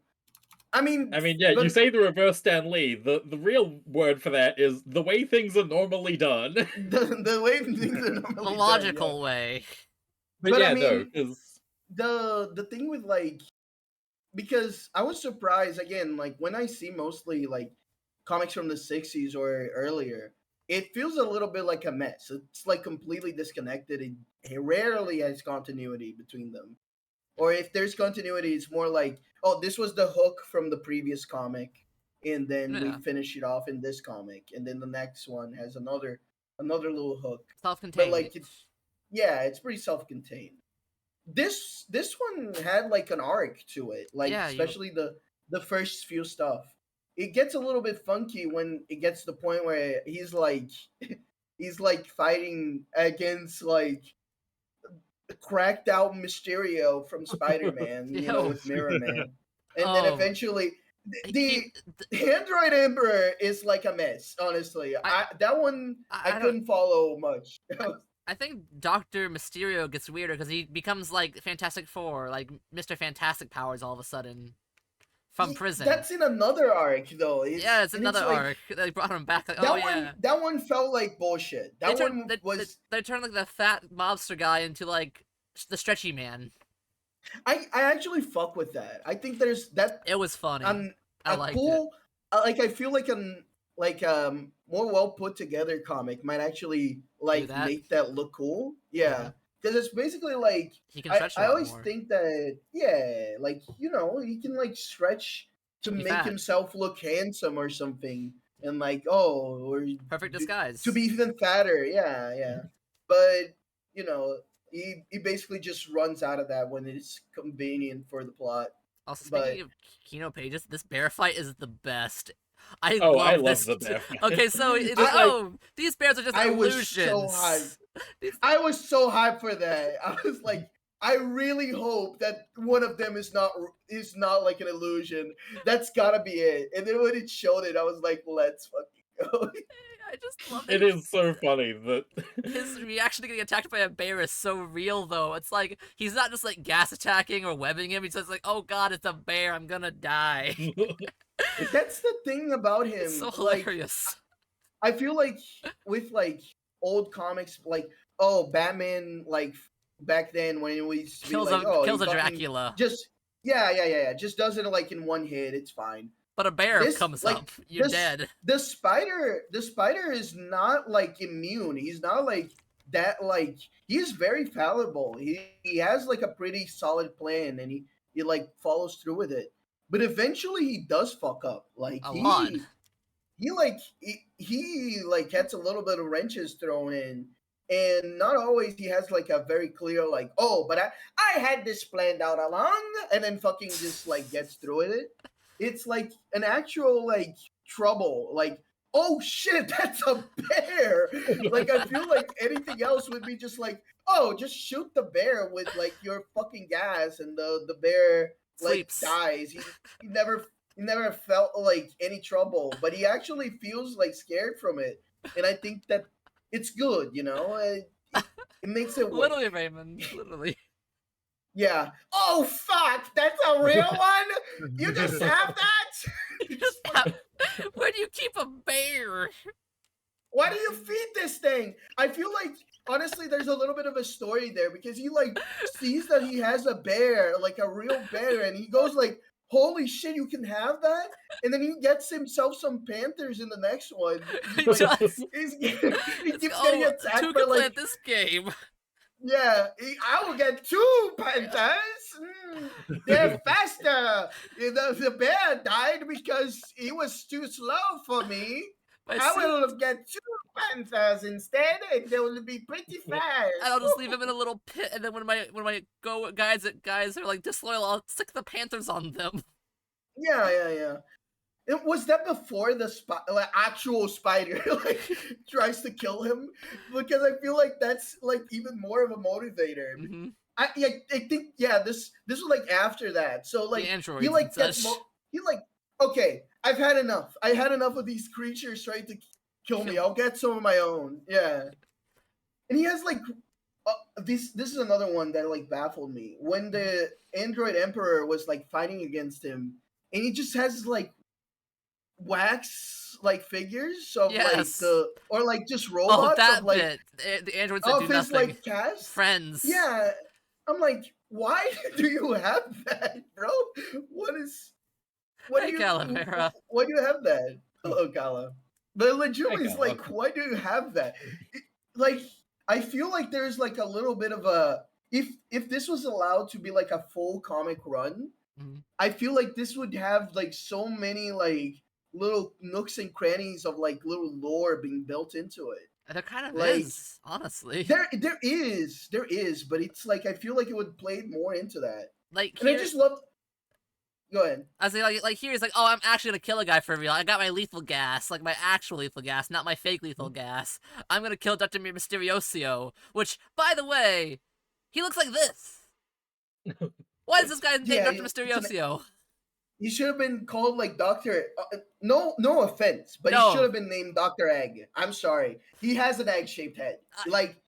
I mean, Yeah, you but- say the reverse Stan Lee. The real word for that is the way things are normally done. the way things are normally The done, logical way. But, But I yeah, no, mean- 'cause the thing with like, because I was surprised again, like when I see mostly like comics from the 60s or earlier, it feels a little bit like a mess. It's like completely disconnected. It rarely has continuity between them. Or if there's continuity, it's more like, oh, this was the hook from the previous comic, and then we Yeah. finish it off in this comic, and then the next one has another little hook. But Self-contained. like it's pretty self-contained. This one had like an arc to it, like Yeah, especially the first few stuff. It gets a little bit funky when it gets to the point where he's like he's like fighting against like cracked out Mysterio from Spider-Man, with Mirror Man. And then eventually the Android Emperor is like a mess, honestly. That one I couldn't follow much. I think Dr. Mysterio gets weirder because he becomes like Fantastic Four, like Mr. Fantastic powers all of a sudden from prison. That's in another arc, though. It's another arc. They brought him back. Like, that one felt like bullshit. They turned like the fat mobster guy into like the stretchy man. I actually fuck with that. I think there's that. It was funny. I liked it. Like I feel like more well put together comic might actually like make that look cool. Yeah. Because it's basically like I always think that like he can like stretch to make himself look handsome or something, and like or perfect disguise to be even fatter. Yeah. But he basically just runs out of that when it's convenient for the plot. Also, speaking of Kino pages, this bear fight is the best. I love the bear fight. Okay, so these bears are just illusions. I was so hyped for that. I was like, I really hope that one of them is not like an illusion. That's gotta be it. And then when it showed it, I was like, let's fucking go. I just love it. It is so funny that his reaction to getting attacked by a bear is so real, though. It's like he's not just like gas attacking or webbing him. He's just like, "Oh God, it's a bear! I'm gonna die." That's the thing about him. It's so hilarious. I feel like with like old comics, like Batman, like back then when it was kills a Dracula. Just just does it like in one hit. It's fine. But a bear comes up, you're dead. The spider is not like immune. He's not like that. Like he's very fallible. He has like a pretty solid plan, and he like follows through with it. But eventually, he does fuck up. Like a lot. He like gets a little bit of wrenches thrown in, and not always he has like a very clear like, but I had this planned out along, and then fucking just like gets through with it. It's like an actual like trouble. Like, oh shit, that's a bear. Like I feel like anything else would be just like, just shoot the bear with like your fucking gas, and the bear like dies. He never felt like any trouble, but he actually feels like scared from it, and I think that it's good. It makes it literally, Raymond, literally. Yeah. Oh fuck! That's a real one. You just have that. Where do you keep a bear? Why do you feed this thing? I feel like honestly, there's a little bit of a story there because he like sees that he has a bear, like a real bear, and he goes like, "Holy shit, you can have that!" And then he gets himself some panthers in the next one. He keeps getting attacked by like this game. Yeah, I will get 2 panthers. They're faster. The bear died because he was too slow for me. I will get 2 panthers instead, and they will be pretty fast. And I'll just leave him in a little pit, and then when my guys are like disloyal, I'll stick the panthers on them. Yeah. Was that before the actual spider like tries to kill him? Because I feel like that's like even more of a motivator. Mm-hmm. I think this was like after that. So like he like gets okay, I've had enough. I had enough of these creatures trying to kill me. I'll get some of my own. Yeah, and he has like this is another one that like baffled me when the Android Emperor was like fighting against him, and he just has like wax like figures of like just robots that of like bit. The androids that do his nothing. like cast Friends. Yeah, I'm like, why do you have that, bro? What do you have that? Hello, Kala. But legitimately, Hi, it's like, Kala. why do you have that? Like, I feel like there's like a little bit of a if this was allowed to be like a full comic run, Mhm. I feel like this would have like so many like little nooks and crannies of like little lore being built into it. There kind of Like is, honestly. there is, but it's like I feel like it would play more into that. Like And I here, just love. Go ahead. I was like here, he's like, oh, I'm actually gonna kill a guy for real. I got my lethal gas, like my actual lethal gas, not my fake lethal gas. I'm gonna kill Dr. Mysterioso, which, by the way, he looks like this. Why is this guy named Yeah, Dr. it's an Mysterioso? He should have been called like Doctor. No offense, but he should No, have been named Doctor Egg. I'm sorry. He has an egg-shaped head. Like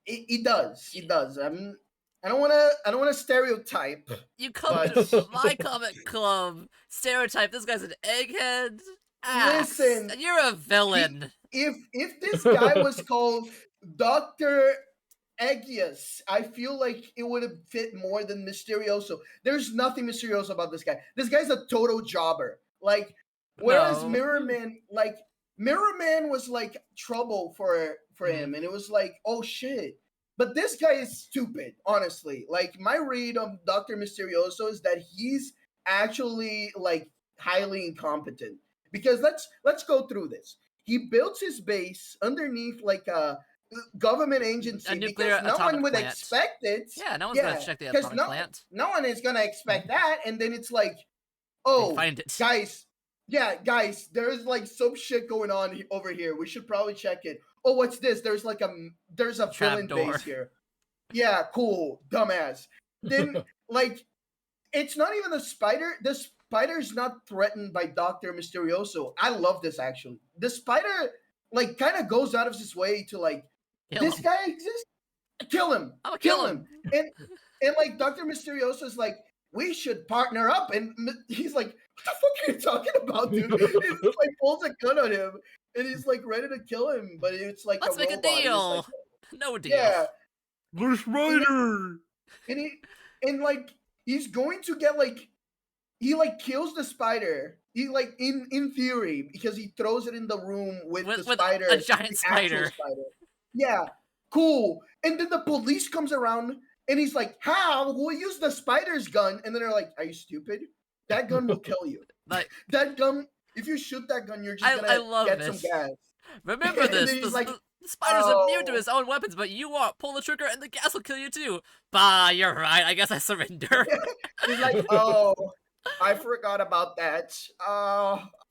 he does. He does. I don't want to. I don't want to stereotype. you come But to my comic club, stereotype. This guy's an egghead ass, listen, and you're a villain. if this guy was called Doctor Eggius, I feel like it would have fit more than Mysterioso. There's nothing Mysterioso about this guy. This guy's a total jobber. Like, whereas No. Mirror Man, like Mirror Man was like trouble for him, and it was like, oh shit. But this guy is stupid, honestly. Like my read on Doctor Mysterioso is that he's actually like highly incompetent. Because let's go through this. He built his base underneath like a government agency A nuclear because no atomic one would plant. expect it. Yeah, no one's gonna check the because atomic plant. no one is gonna expect that, and then it's like, They oh, find it. guys, there's like some shit going on over here. We should probably check it. Oh, what's this? There's a villain Trapdoor. base here. Yeah, cool, dumbass. Then like, it's not even the spider. The spider's not threatened by Doctor Mysterioso. I love this actually. The spider like kind of goes out of his way to like. Kill This him. guy exists. Kill him. I'ma Kill kill him. And like Dr. Mysterioso is like, we should partner up. And he's like, what the fuck are you talking about, dude? He just like pulls a gun on him and he's like ready to kill him. But it's like Let's a make a robot. And it's deal. like, No deal. yeah. The spider. And like he's going to get like he like kills the spider. He like in theory because he throws it in the room with the spider, a giant the spider. actual spider. Yeah, cool. And then the police comes around and he's like, "How? We'll use the spider's gun." And then they're like, "Are you stupid? That gun will kill you. Like That gun. If you shoot that gun, you're just I gonna love get this. some gas." Remember And this. then he's like, The spider's immune to "Oh." his own weapons, but you won't. Pull the trigger and the gas will kill you too. Bah, you're right. I guess I surrender. He's like, "Oh, I forgot about that."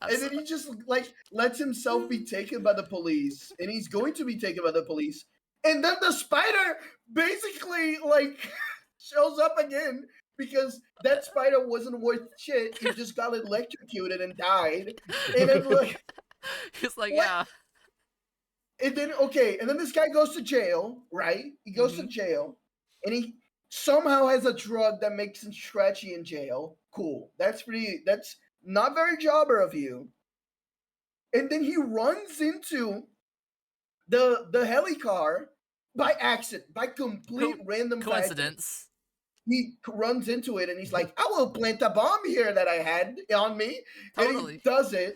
And then he just like lets himself be taken by the police, and he's going to be taken by the police. And then the spider basically like shows up again because that spider wasn't worth shit. He just got electrocuted and died. And then like, He's like, what? yeah. And then and then this guy goes to jail, right? He goes to jail, and he somehow has a drug that makes him stretchy in jail. Cool. That's not very jobber of you. And then he runs into the heli car by accident, by complete random Coincidence. He runs into it and he's like, "I will plant a bomb here that I had on me." Totally. And he does it.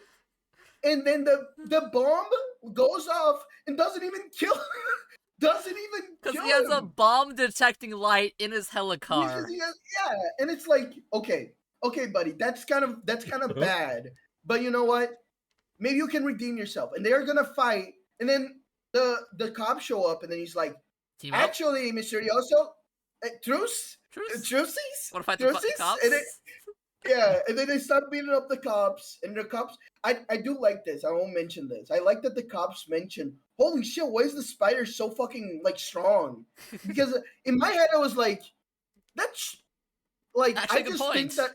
And then the bomb goes off and doesn't even kill doesn't even Because kill he has him. a bomb detecting light in his helicar. Yeah, and it's like, okay, buddy, that's kind of bad. But you know what? Maybe you can redeem yourself. And they're gonna fight. And then the cops show up, and then he's like, Team up. "Actually, Mysterioso, truce, truces, Want to fight the cops? And and then they start beating up the cops, and the cops. I do like this. I won't mention this. I like that the cops mention, "Holy shit, why is the spider so fucking like strong?" Because in my head I was like, "That's like Actually, I good just point. think that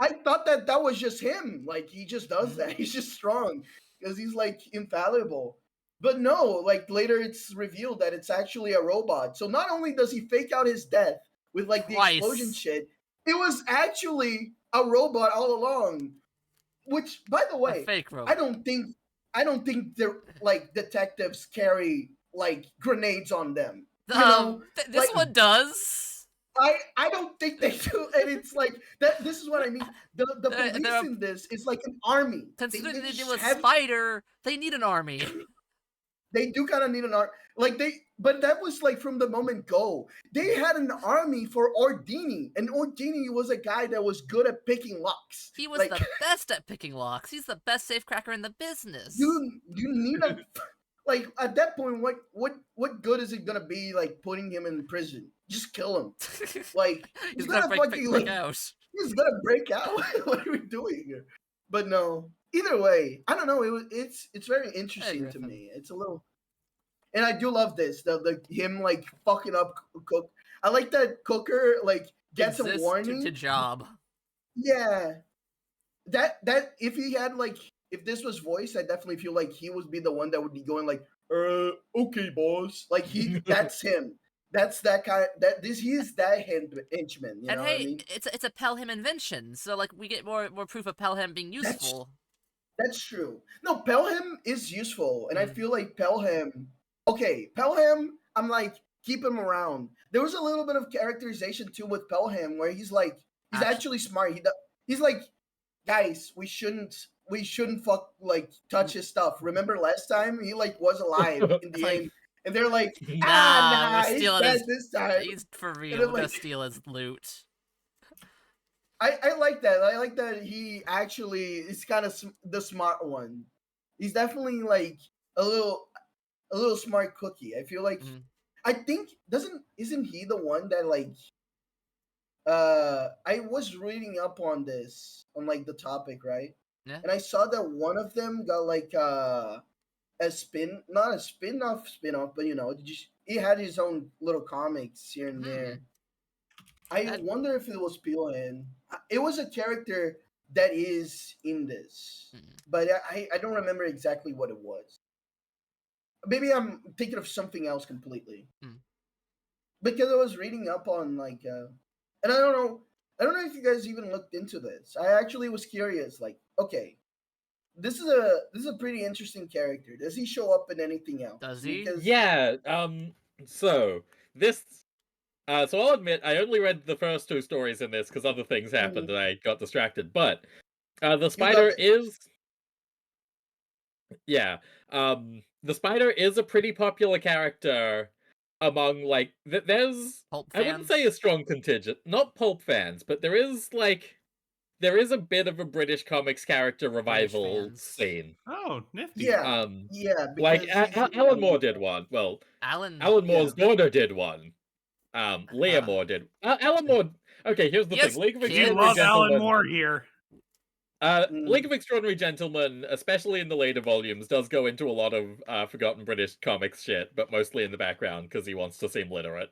I thought that was just him. Like he just does that. He's just strong because he's like infallible." But no, like later it's revealed that it's actually a robot. So not only does he fake out his death with like the explosion shit, it was actually a robot all along. Which, by the way, A fake robot. I don't think they're like detectives carry like grenades on them. You know, This like, one does. I don't think they do, and it's like that. This is what I mean. The They're- police they're- in this is like an army. Considering they deal just with have Spider, they need an army. they do kind of need an army. Like but that was like from the moment go. They had an army for Ordini, and Ordini was a guy that was good at picking locks. He was like the best at picking locks. He's the best safecracker in the business. you need a like at that point. What good is it gonna be like putting him in prison? Just kill him. Like He's gonna break out. He's gonna break out. What are we doing here? But no. Either way, I don't know. It's very interesting to me. It's a little, and I do love this. The him like fucking up Cook. I like that Cooker like gets a warning to job. Yeah, that if he had like if this was voice, I definitely feel like he would be the one that would be going like, okay, boss. Like that's him. That's that kind. He is that henchman. You and know hey, what I mean? it's a Pelham invention, so like we get more proof of Pelham being useful. That's true. No, Pelham is useful, and I feel like Pelham. Okay, Pelham. I'm like keep him around. There was a little bit of characterization too with Pelham, where he's like he's actually smart. He's like, guys, we shouldn't touch his stuff. Remember last time he like was alive in the end, and they're like, nah, he's dead this time. He's for real. We're gonna steal his loot. I like that. I like that he actually is kind of the smart one. He's definitely like a little smart cookie. I feel like I think isn't he the one that like I was reading up on this on like the topic, right? Yeah. And I saw that one of them got like a not a spin-off, but you know, he had his own little comics here and there. I wonder if it was Peelhan. It was a character that is in this, but I don't remember exactly what it was. Maybe I'm thinking of something else completely. Because I was reading up on like, and I don't know if you guys even looked into this. I actually was curious. Like, okay, this is a pretty interesting character. Does he show up in anything else? Does he? Yeah. So this. So I'll admit, I only read the first two stories in this because other things happened and I got distracted. But the spider is, the spider is a pretty popular character among like there's Pulp I fans? wouldn't say a strong contingent, not pulp fans, but there is a bit of a British comics character revival scene. Oh, nifty. Yeah, like Alan Moore did one. Well, Alan Moore's daughter did one. Leah Moore did. Alan Moore. Okay, here's the thing. League of Extraordinary Gentlemen. Alan Moore here. League of Extraordinary Gentlemen, especially in the later volumes, does go into a lot of forgotten British comics shit, but mostly in the background because he wants to seem literate.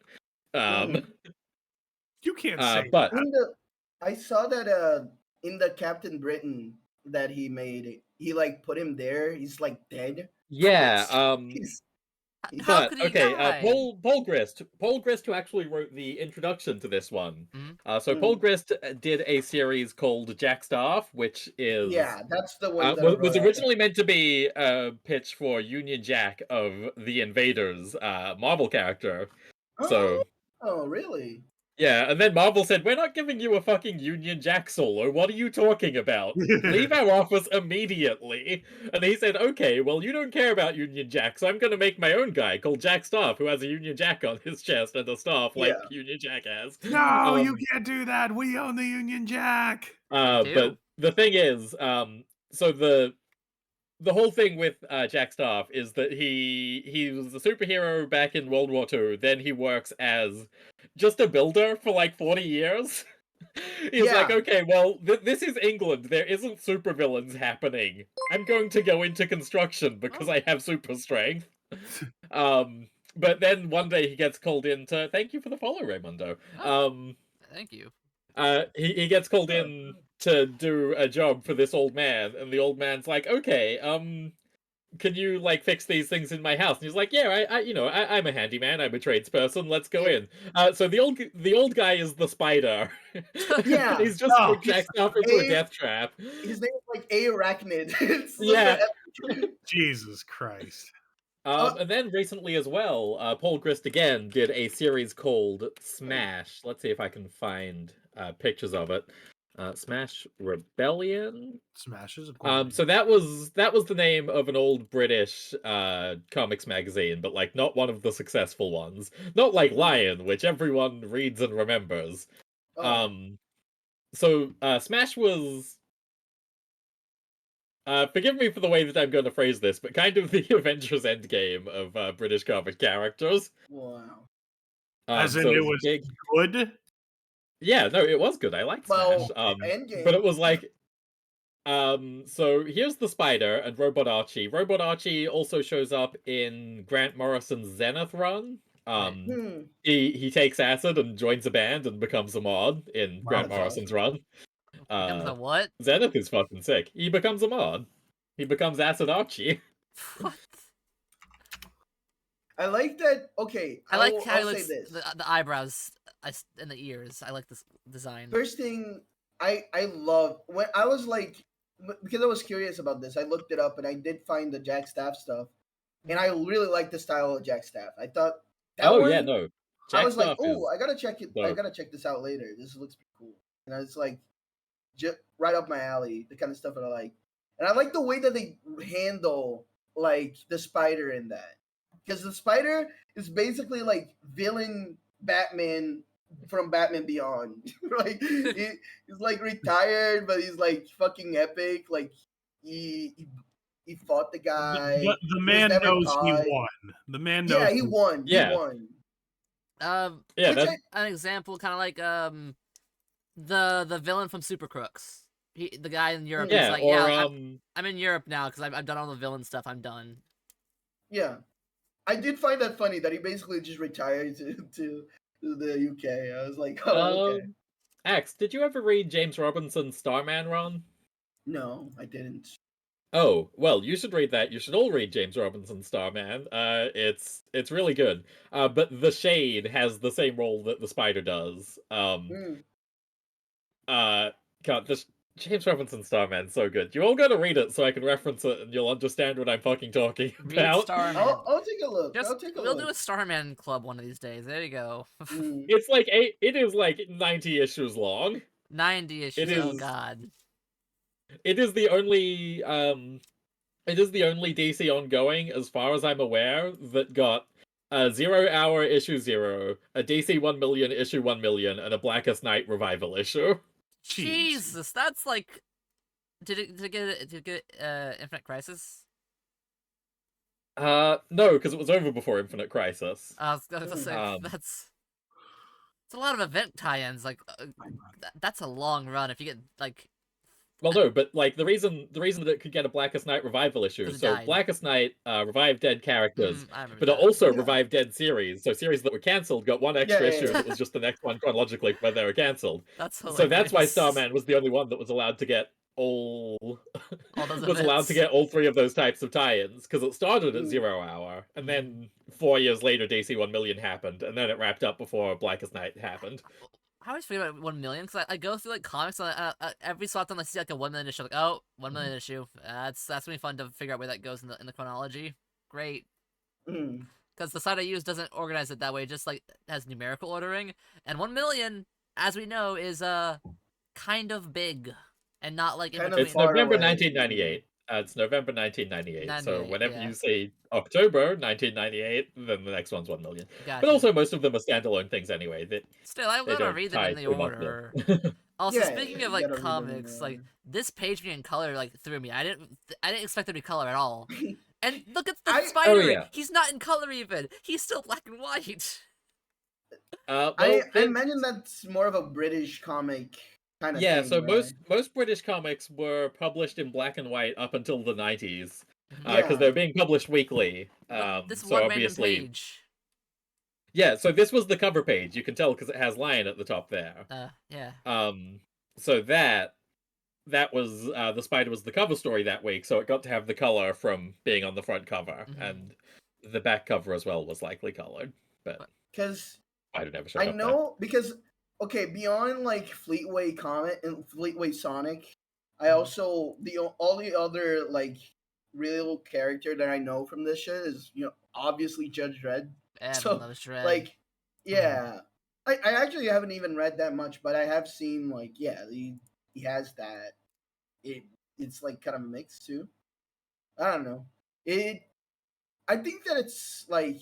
You can't say but that. I saw that in the Captain Britain that he made, he like put him there. He's like dead. Yeah. How could he die? Paul Grist, who actually wrote the introduction to this one. So Paul Grist did a series called Jack Staff, which is that's the one that was originally meant to be a pitch for Union Jack of the Invaders Marvel character. Oh, really? Yeah, and then Marvel said, "We're not giving you a fucking Union Jack solo. What are you talking about? Leave our office immediately." And he said, "Okay, well, you don't care about Union Jack, so I'm going to make my own guy called Jack Staff, who has a Union Jack on his chest and a staff like Union Jack has." No, you can't do that. We own the Union Jack. But the thing is, so the whole thing with Jack Staff is that he was a superhero back in World War II. Then he works as just a builder for like 40 years. He's like, okay, well, this is England. There isn't supervillains happening. I'm going to go into construction because I have super strength. But then one day he gets called in to... Thank you for the follow, Raymundo. Thank you. He gets called in to do a job for this old man, and the old man's like, okay, can you like fix these things in my house? And he's like, yeah, I'm a handyman, I'm a tradesperson, let's go in. So the old guy is the spider. Yeah. He's just jacked off into a death trap. His name is like Arachnid. Yeah. Jesus Christ. And then recently as well, Paul Grist again did a series called Smash. Let's see if I can find pictures of it. Smash Rebellion. Smash is a cool name. So that was the name of an old British comics magazine, but like not one of the successful ones. Not like Lion, which everyone reads and remembers. Oh. So Smash was. Forgive me for the way that I'm going to phrase this, but kind of the Avengers Endgame of British comic characters. Wow. As in, So it was big. good. Yeah, no, it was good. I liked Well, Smash. Endgame. But it was like, so here's the Spider and Robot Archie. Robot Archie also shows up in Grant Morrison's Zenith run. He takes acid and joins a band and becomes a mod in Grant that's Morrison's run. Becomes a what? Zenith is fucking sick. He becomes a mod. He becomes Acid Archie. What? I like that. Okay, I like how he I'll say looks, this. the eyebrows and the ears. I like this design. First thing I love when I was like, because I was curious about this, I looked it up and I did find the Jack Staff stuff, and I really like the style of Jack Staff. I thought that one. Yeah, no. I was like, Staff oh, is I gotta check it. I dope. gotta check this out later. This looks pretty cool, and I was like, right up my alley, the kind of stuff that I like. And I like the way that they handle like the Spider in that, because the Spider is basically like villain Batman from Batman Beyond. Like he's like retired, but he's like fucking epic. Like he fought the guy. The man never knows caught. he won. The man knows. Yeah, he won. Yeah. He won. Yeah, that's an example, kind of like the villain from Super Crooks. The guy in Europe. yeah, He's like, or yeah, I'm in Europe now because I've done all the villain stuff. I'm done. Yeah, I did find that funny that he basically just retired to the UK. I was like, oh, okay. Axe, did you ever read James Robinson's Starman run? No, I didn't. Oh, well, you should read that. You should all read James Robinson's Starman. It's really good. But the Shade has the same role that the Spider does. God, this James Robinson's Starman's so good. You all gotta read it so I can reference it and you'll understand what I'm fucking talking Read about. Starman. I'll take a look. We'll do a Starman club one of these days. There you go. It's like it is like 90 issues long. 90 issues. Oh god. It is the only DC ongoing, as far as I'm aware, that got a 0 Hour issue 0, a DC 1 million issue 1 million, and a Blackest Night revival issue. Jesus, that's like. Did it get Infinite Crisis? No, because it was over before Infinite Crisis. I was gonna say that's. It's a lot of event tie-ins. Like, that's a long run. If you get like. Well, no, but like the reason that it could get a Blackest Night revival issue. So Blackest Night revived dead characters, but it also revived dead series. So series that were cancelled got one extra issue that was just the next one chronologically when they were cancelled. That's hilarious. So that's why Starman was the only one that was allowed to get all three of those types of tie-ins, because it started at 0 Hour, and then 4 years later DC 1 million happened, and then it wrapped up before Blackest Night happened. I always forget about 1 million because I go through like comics and every so often I see like a 1 million issue. Like, oh, 1 million issue. That's gonna be fun to figure out where that goes in the chronology. Great. Because the site I use doesn't organize it that way. It just like has numerical ordering, and 1 million, as we know, is kind of big and not like in between. It's November 1998. It's November 1998. So whenever you say October 1998, then the next one's 1 million. Gotcha. But also, most of them are standalone things anyway. Still, I'm gonna read them in the order. Also, speaking of like comics, like this page being in color like threw me. I didn't expect there to be color at all. And look at the Spider. Oh, yeah. He's not in color even. He's still black and white. I imagine that's more of a British comic. Kind of thing, so right? most British comics were published in black and white up until the 90s, because they were being published weekly. This so obviously, page. Yeah, so this was the cover page. You can tell because it has Lion at the top there. Yeah. So that was the Spider was the cover story that week, so it got to have the color from being on the front cover, and the back cover as well was likely colored, but because Spider never showed I up know there. Because. Okay, beyond like Fleetway Comet and Fleetway Sonic, I also all the other like real character that I know from this shit is obviously Judge Dredd. Everyone So loves Shred. like yeah, I actually haven't even read that much, but I have seen like he has that. It's like kind of mixed too. I don't know. I think that it's like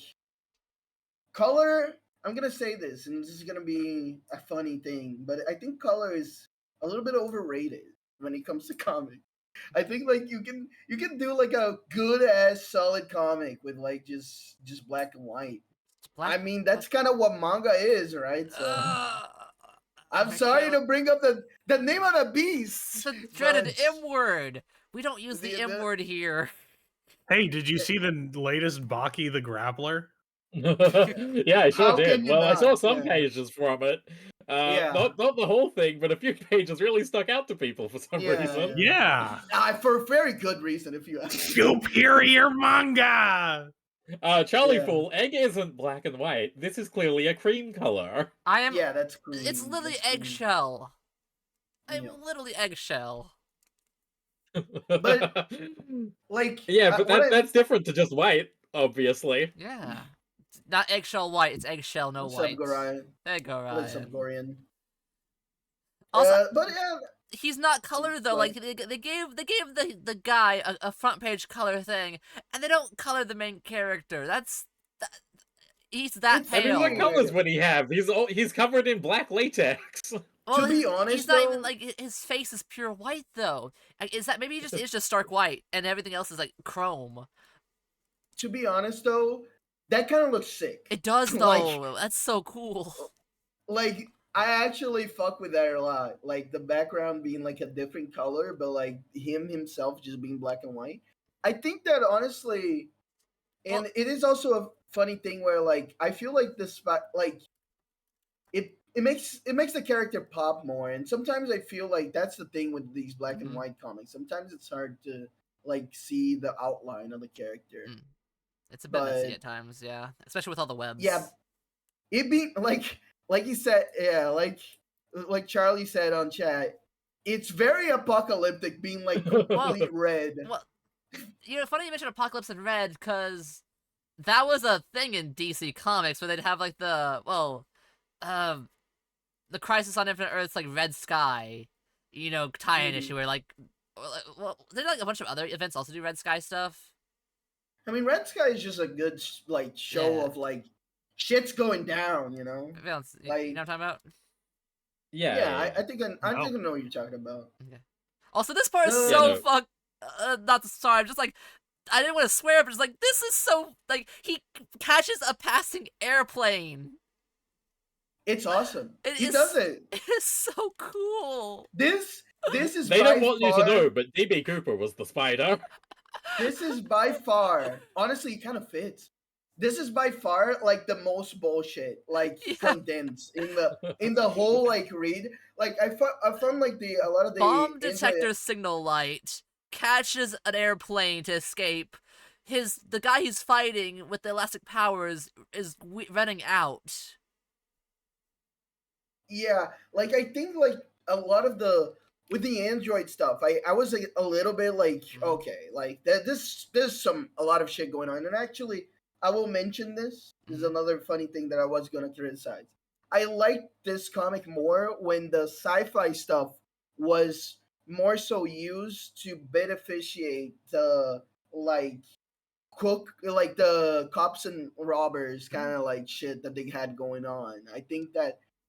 color. I'm gonna say this, and this is gonna be a funny thing, but I think color is a little bit overrated when it comes to comics. I think like you can do like a good ass solid comic with like just black and white. It's black. I mean that's kind of what manga is, right? So I'm sorry to bring up the name of the beast. The dreaded but- M word. We don't use the M word here. Hey, did you see the latest Baki the Grappler? Yeah, I sure How did. can you Well, I saw not? some Yeah. pages from it. Yeah. Not the whole thing, but a few pages really stuck out to people for some Yeah, reason. Yeah. For a very good reason, if you ask. Superior manga. Charlie Yeah. Fool, egg isn't black and white. This is clearly a cream color. I am. Yeah, that's green. It's literally That's green. eggshell. I'm Yeah. literally eggshell. But like yeah, but what that's different to just white, obviously. Yeah. It's not eggshell white. It's eggshell no What's white. up, Gorian? There go What's up, Ryan. Gorian? Also, But yeah, he's not colored though. Like they gave the guy a front page color thing, and they don't color the main character. He's that It's- I mean, pale. what colors would he have? He's covered in black latex. Well, To be honest, he's not even though- like his face is pure white though. Like, is that maybe he just is just stark white and everything else is like chrome? to be honest though, that kind of looks sick. It does though. Like- That's so cool. Like I actually fuck with that a lot. Like the background being like a different color, but like him himself just being black and white. I think that honestly, and Well- it is also a funny thing where like I feel like like it makes the character pop more, and sometimes I feel like that's the thing with these black and Mhm. white comics. Sometimes it's hard to like see the outline of the character. Mm. It's a bit messy But- at times, yeah. Especially with all the webs. Yeah, it be like you said, yeah, like Charlie said on chat. It's very apocalyptic, being like complete red. Well, funny you mentioned Apocalypse in Red, because that was a thing in DC Comics where they'd have like the Crisis on Infinite Earths like Red Sky, tie-in issue where like, well, there's like a bunch of other events also do Red Sky stuff. I mean, Red Sky is just a good like show Yeah. of like shit's going down. You know. Maybe else, you Like- know what I'm talking about? Yeah. I think I No. think I know what you're talking about. Also, this part is No. so Yeah, no. not sorry, I'm just like, I didn't want to swear, but it's like, this is so, like, he catches a passing airplane. It's awesome. It He is- does it. It is so cool. This is They by don't want you far, to know, but DB Cooper was the spider. This is by far, honestly, it kind of fits. This is by far like the most bullshit, like Yeah. condensed in the whole like read. Like I found like a lot of the Bomb detector signal light catches an airplane to escape. The guy he's fighting with the elastic powers is running out. Yeah, like I think like a lot of with the Android stuff, I was like, a little bit like okay, like there's a lot of shit going on, and actually I will mention this. This is another funny thing that I was gonna criticize. I liked this comic more when the sci-fi stuff was more so used to beneficiate the like the cops and robbers kind of like shit that they had going on. I think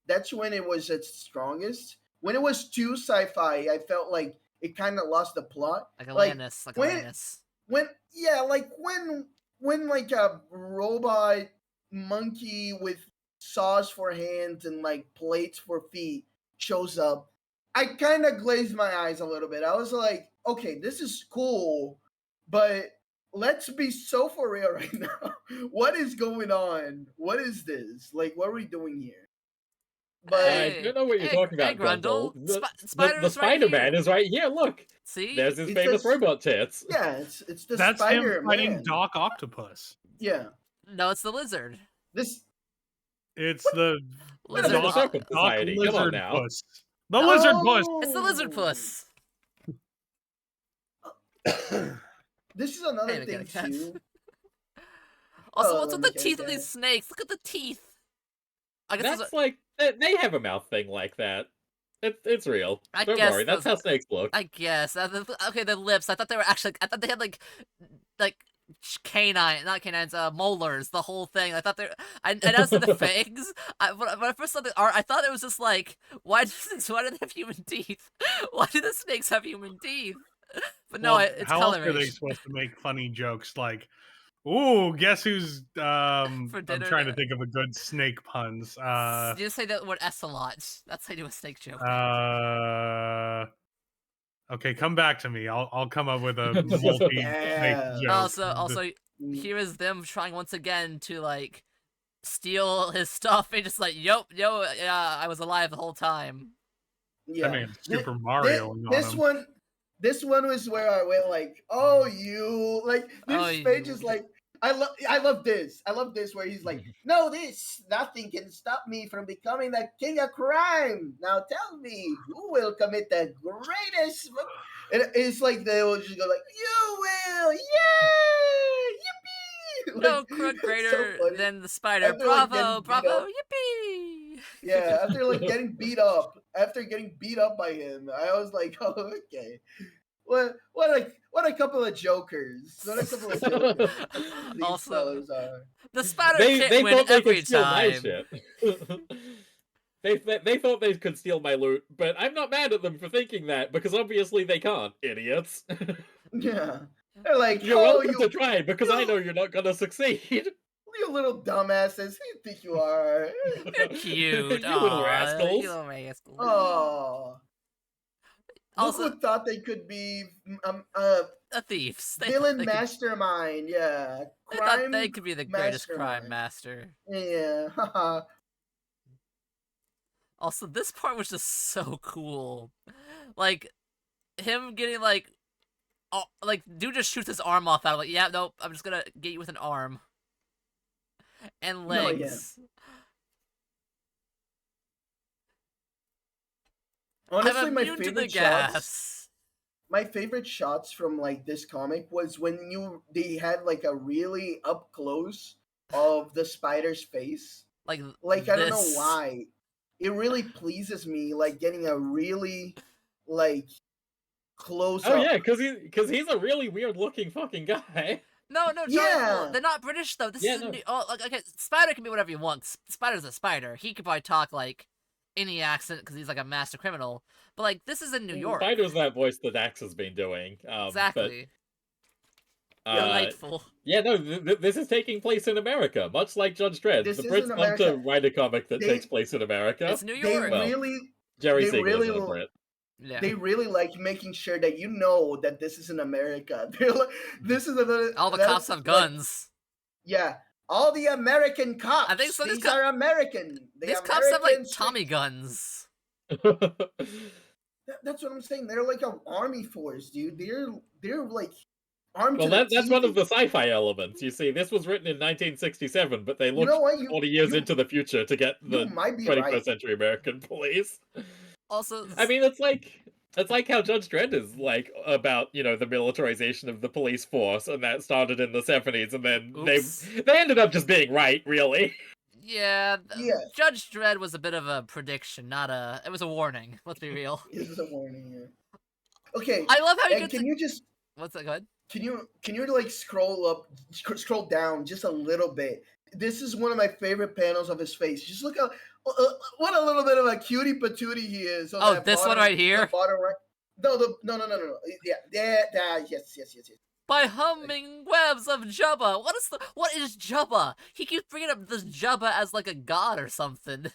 that's when it was its strongest. When it was too sci-fi, I felt like it kind of lost the plot. Like Atlantis. When like a robot monkey with saws for hands and like plates for feet shows up, I kind of glazed my eyes a little bit. I was like, okay, this is cool, but let's be so for real right now. What is going on? What is this? Like, what are we doing here? But I don't know what you're talking about, Grundle. Grundle. The Spider's right Spider-Man here. is right here. Look, See? there's his It's famous this- robot tits. yeah, it's the That's Spider him fighting Man. Doc Octopus. Yeah, No, it's the lizard. this. It's the Lizard. Doc- Doc, Circle Doc Society. Come on Lizard now. Puss. The Lizard Puss. It's the lizard puss. this is another Hey, thing mechanic cat. too. Also, Oh, what's with the the teeth of mechanic these cat. snakes? Look at the teeth. I guess those That's are, like they have a mouth thing like that. It's real. I Don't guess worry. That's those. how snakes look. I guess. Okay, the lips. I thought they were actually. I thought they had like canine, not canines, molars. The whole thing. I thought they. I noticed the fangs. When I first saw the art, I thought it was just like, why do they have human teeth? Why do the snakes have human teeth? But no, Well, it's how else are they coloration supposed to make funny jokes like, "Ooh, guess who's?" for I'm dinner. trying to think of a good snake puns. You just say that word S a lot. That's how you do a snake joke. Okay, come back to me. I'll come up with a multi-snake Yeah. joke. Also, Mm, here is them trying once again to like steal his stuff and just like, yo, yeah, I was alive the whole time. That yeah. man's Thi- Super Mario on This him. one, this one was where I went like, oh you, like Oh, this page you. is like, I love this. I love this where he's like, no, nothing can stop me from becoming the king of crime. Now tell me, who will commit the greatest? And it's like they will just go like, you will, yay, yippee! No Like crook it's so greater funny. than the spider. After like Bravo, getting beat bravo, up, yippee! yeah, after getting beat up by him, I was like, oh, okay. What a couple of jokers. What a couple of jokers. These Also, fellows are. the spider they can't they win thought they could every steal my time. shit. They thought they could steal my loot, but I'm not mad at them for thinking that because obviously they can't, idiots. Yeah. They're like, You're oh, welcome to try because I you know you're not gonna succeed. you little dumbasses. Who you think you are? You're cute. You little Aw, you rascals. little rascal. Oh. Look Also, who thought they could be the thieves. They thought villain they could. mastermind. Yeah. They thought they Crime could be the greatest crime mastermind. master. Yeah. Haha. Also, this part was just so cool. Like, him getting like, oh, like, dude just shoots his arm off out. Like, yeah, nope, I'm just gonna get you with an arm and No, yeah. legs. Honestly, I'm my immune to the favorite shots. gas. My favorite shots from like this comic was when they had like a really up close of the spider's face. Like Like I don't know this. why. It really pleases me like getting a really like close Oh up. yeah, because he's a really weird looking fucking guy. No, joyful. Yeah. They're not British though. This Yeah, is no. oh, like okay. Spider can be whatever he wants. Spider's a spider. He could probably talk like any accent because he's like a master criminal. But like this is in New York. Spider's that voice that Dax has been doing. Exactly. But, Delightful. yeah, no, this is taking place in America, much like Judge Dredd. This The is Brits in love to America. write a comic that They- takes place in America. It's New They York. Well, really Jerry they Siegel really isn't a Brit. Yeah. they really like making sure that you know that this is in America. They're like, this is another. All the that's, cops have like, guns. yeah, all the American cops. I think so, These are American. The These cops have like American Tommy guns. That's what I'm saying. They're like an army force, dude. They're like armed Well, to the that's one of teeth. the sci-fi elements. You see, this was written in 1967, but they You looked know what? 40 years into the future to get You the might be 21st right. century American police. Also, I mean, it's like how Judge Dredd is like about the militarization of the police force, and that started in the 70s, and then Oops. they ended up just being right, really. yeah, Yeah. Judge Dredd was a bit of a prediction, not a. It was a warning. Let's be real. This is a warning here. Okay. I love how he And gets. can you just What's that? Go ahead. can you like scroll down just a little bit? This is one of my favorite panels of his face. Just look at what a little bit of a cutie patootie he is. on Oh, that this one right here? The bottom right. No. Yeah. Yes. By humming webs of Jubba. What is Jubba? He keeps bringing up this Jubba as like a god or something.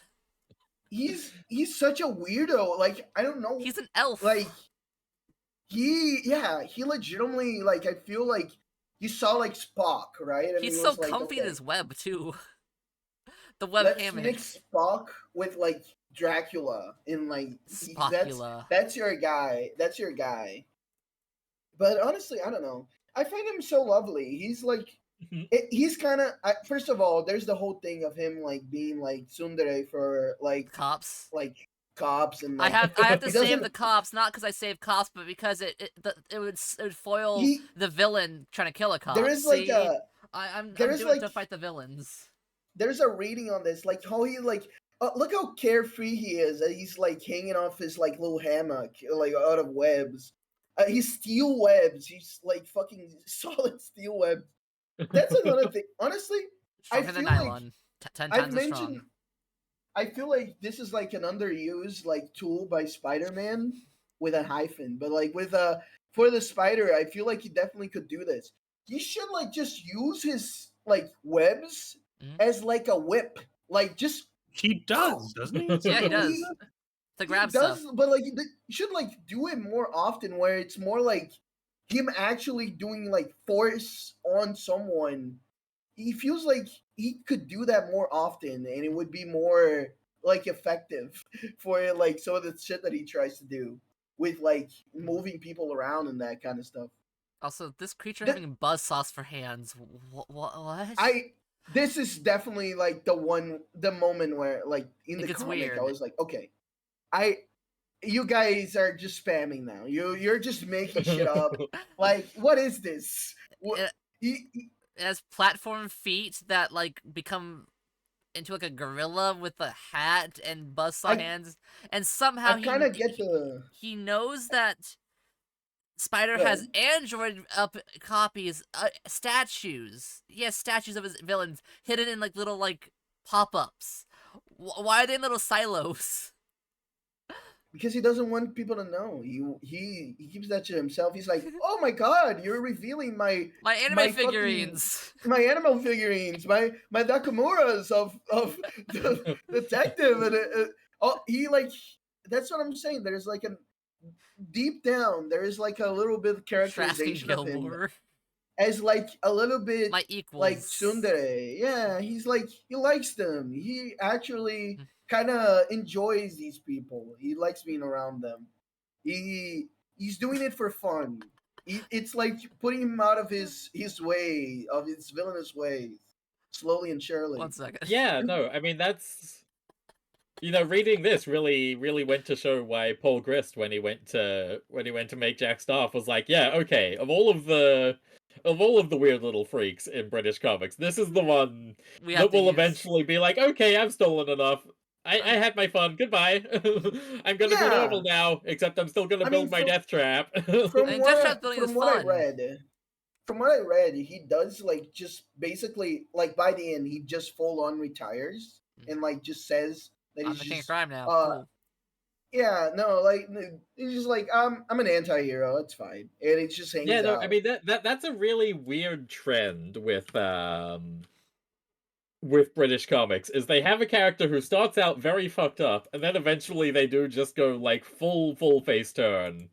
He's such a weirdo. Like I don't know. He's an elf. Like he legitimately like I feel like he saw like Spock, right? And He's he so was like, comfy in okay, his web too. The web let's hammock. mix Spock with like Dracula in like Spockula. that's your guy. That's your guy. But honestly, I don't know. I find him so lovely. He's like he's kind of first of all, there's the whole thing of him like being like tsundere for like Cops. like cops and I like have to he save doesn't. the cops, not because I save cops, but because it would foil He the villain trying to kill a cop. there is like See, a I'm there is doing it like to fight the villains. there's a reading on this, like how he like look how carefree he is. He's like hanging off his like little hammock, like out of webs. He's steel webs. He's like fucking solid steel webs. That's another thing. Honestly, I Stronger than feel like nylon. 10 I've times as mentioned. strong. I feel like this is like an underused like tool by Spider-Man with a hyphen, but like with for the spider, I feel like he definitely could do this. He should like just use his like webs Mhm. as like a whip, like just He does, doesn't he? Yeah, he does. he, To he grab does, stuff. but like he should like do it more often, where it's more like him actually doing like force on someone. He feels like he could do that more often, and it would be more like effective for like some of the shit that he tries to do with like moving people around and that kind of stuff. Also, this creature Th- having buzzsaws for hands. What? This is definitely like the moment where like in It the gets comic I weird. was like, okay, I you guys are just spamming now. You're just making shit up. Like, what is this? What It, he it has platform feet that like become into like a gorilla with a hat and buzzsaw I hands, and I somehow kind of get the he knows that Spider Go has ahead. Android up copies, statues. He has statues of his villains hidden in like little like pop-ups. Why are they in little silos? because he doesn't want people to know. He keeps that to himself. He's like, "Oh my god, you're revealing My anime my figurines. my animal figurines, my Nakamuras of the detective." And he like that's what I'm saying. There's like a deep down, there is like a little bit of Trask and characterization of him Gilmore. as like a little bit My like equals. tsundere. Yeah, he's like he likes them. He actually kind of enjoys these people. He likes being around them. He's doing it for fun. It's like putting him out of his way, of his villainous ways, slowly and surely. 1 second. Yeah, no, I mean that's reading this really went to show why Paul Grist when he went to make Jack Staff was like, yeah, okay, of all of the weird little freaks in British comics, this is the one We have that to will use. eventually be like, okay, I've stolen enough. I had my fun. Goodbye. I'm gonna be Yeah, normal now, except I'm still gonna I mean, build my death trap. from And what Death I, Trap building is from what I fun. read, from what I read, he does like just basically like by the end he just full on retires and like just says that I'm he's the king of just crime now. Cool. yeah, no, like he's just like I'm an anti-hero, it's fine. And he just Yeah, hangs no, I out. mean that's a really weird trend with British comics is they have a character who starts out very fucked up and then eventually they do just go like full face turn.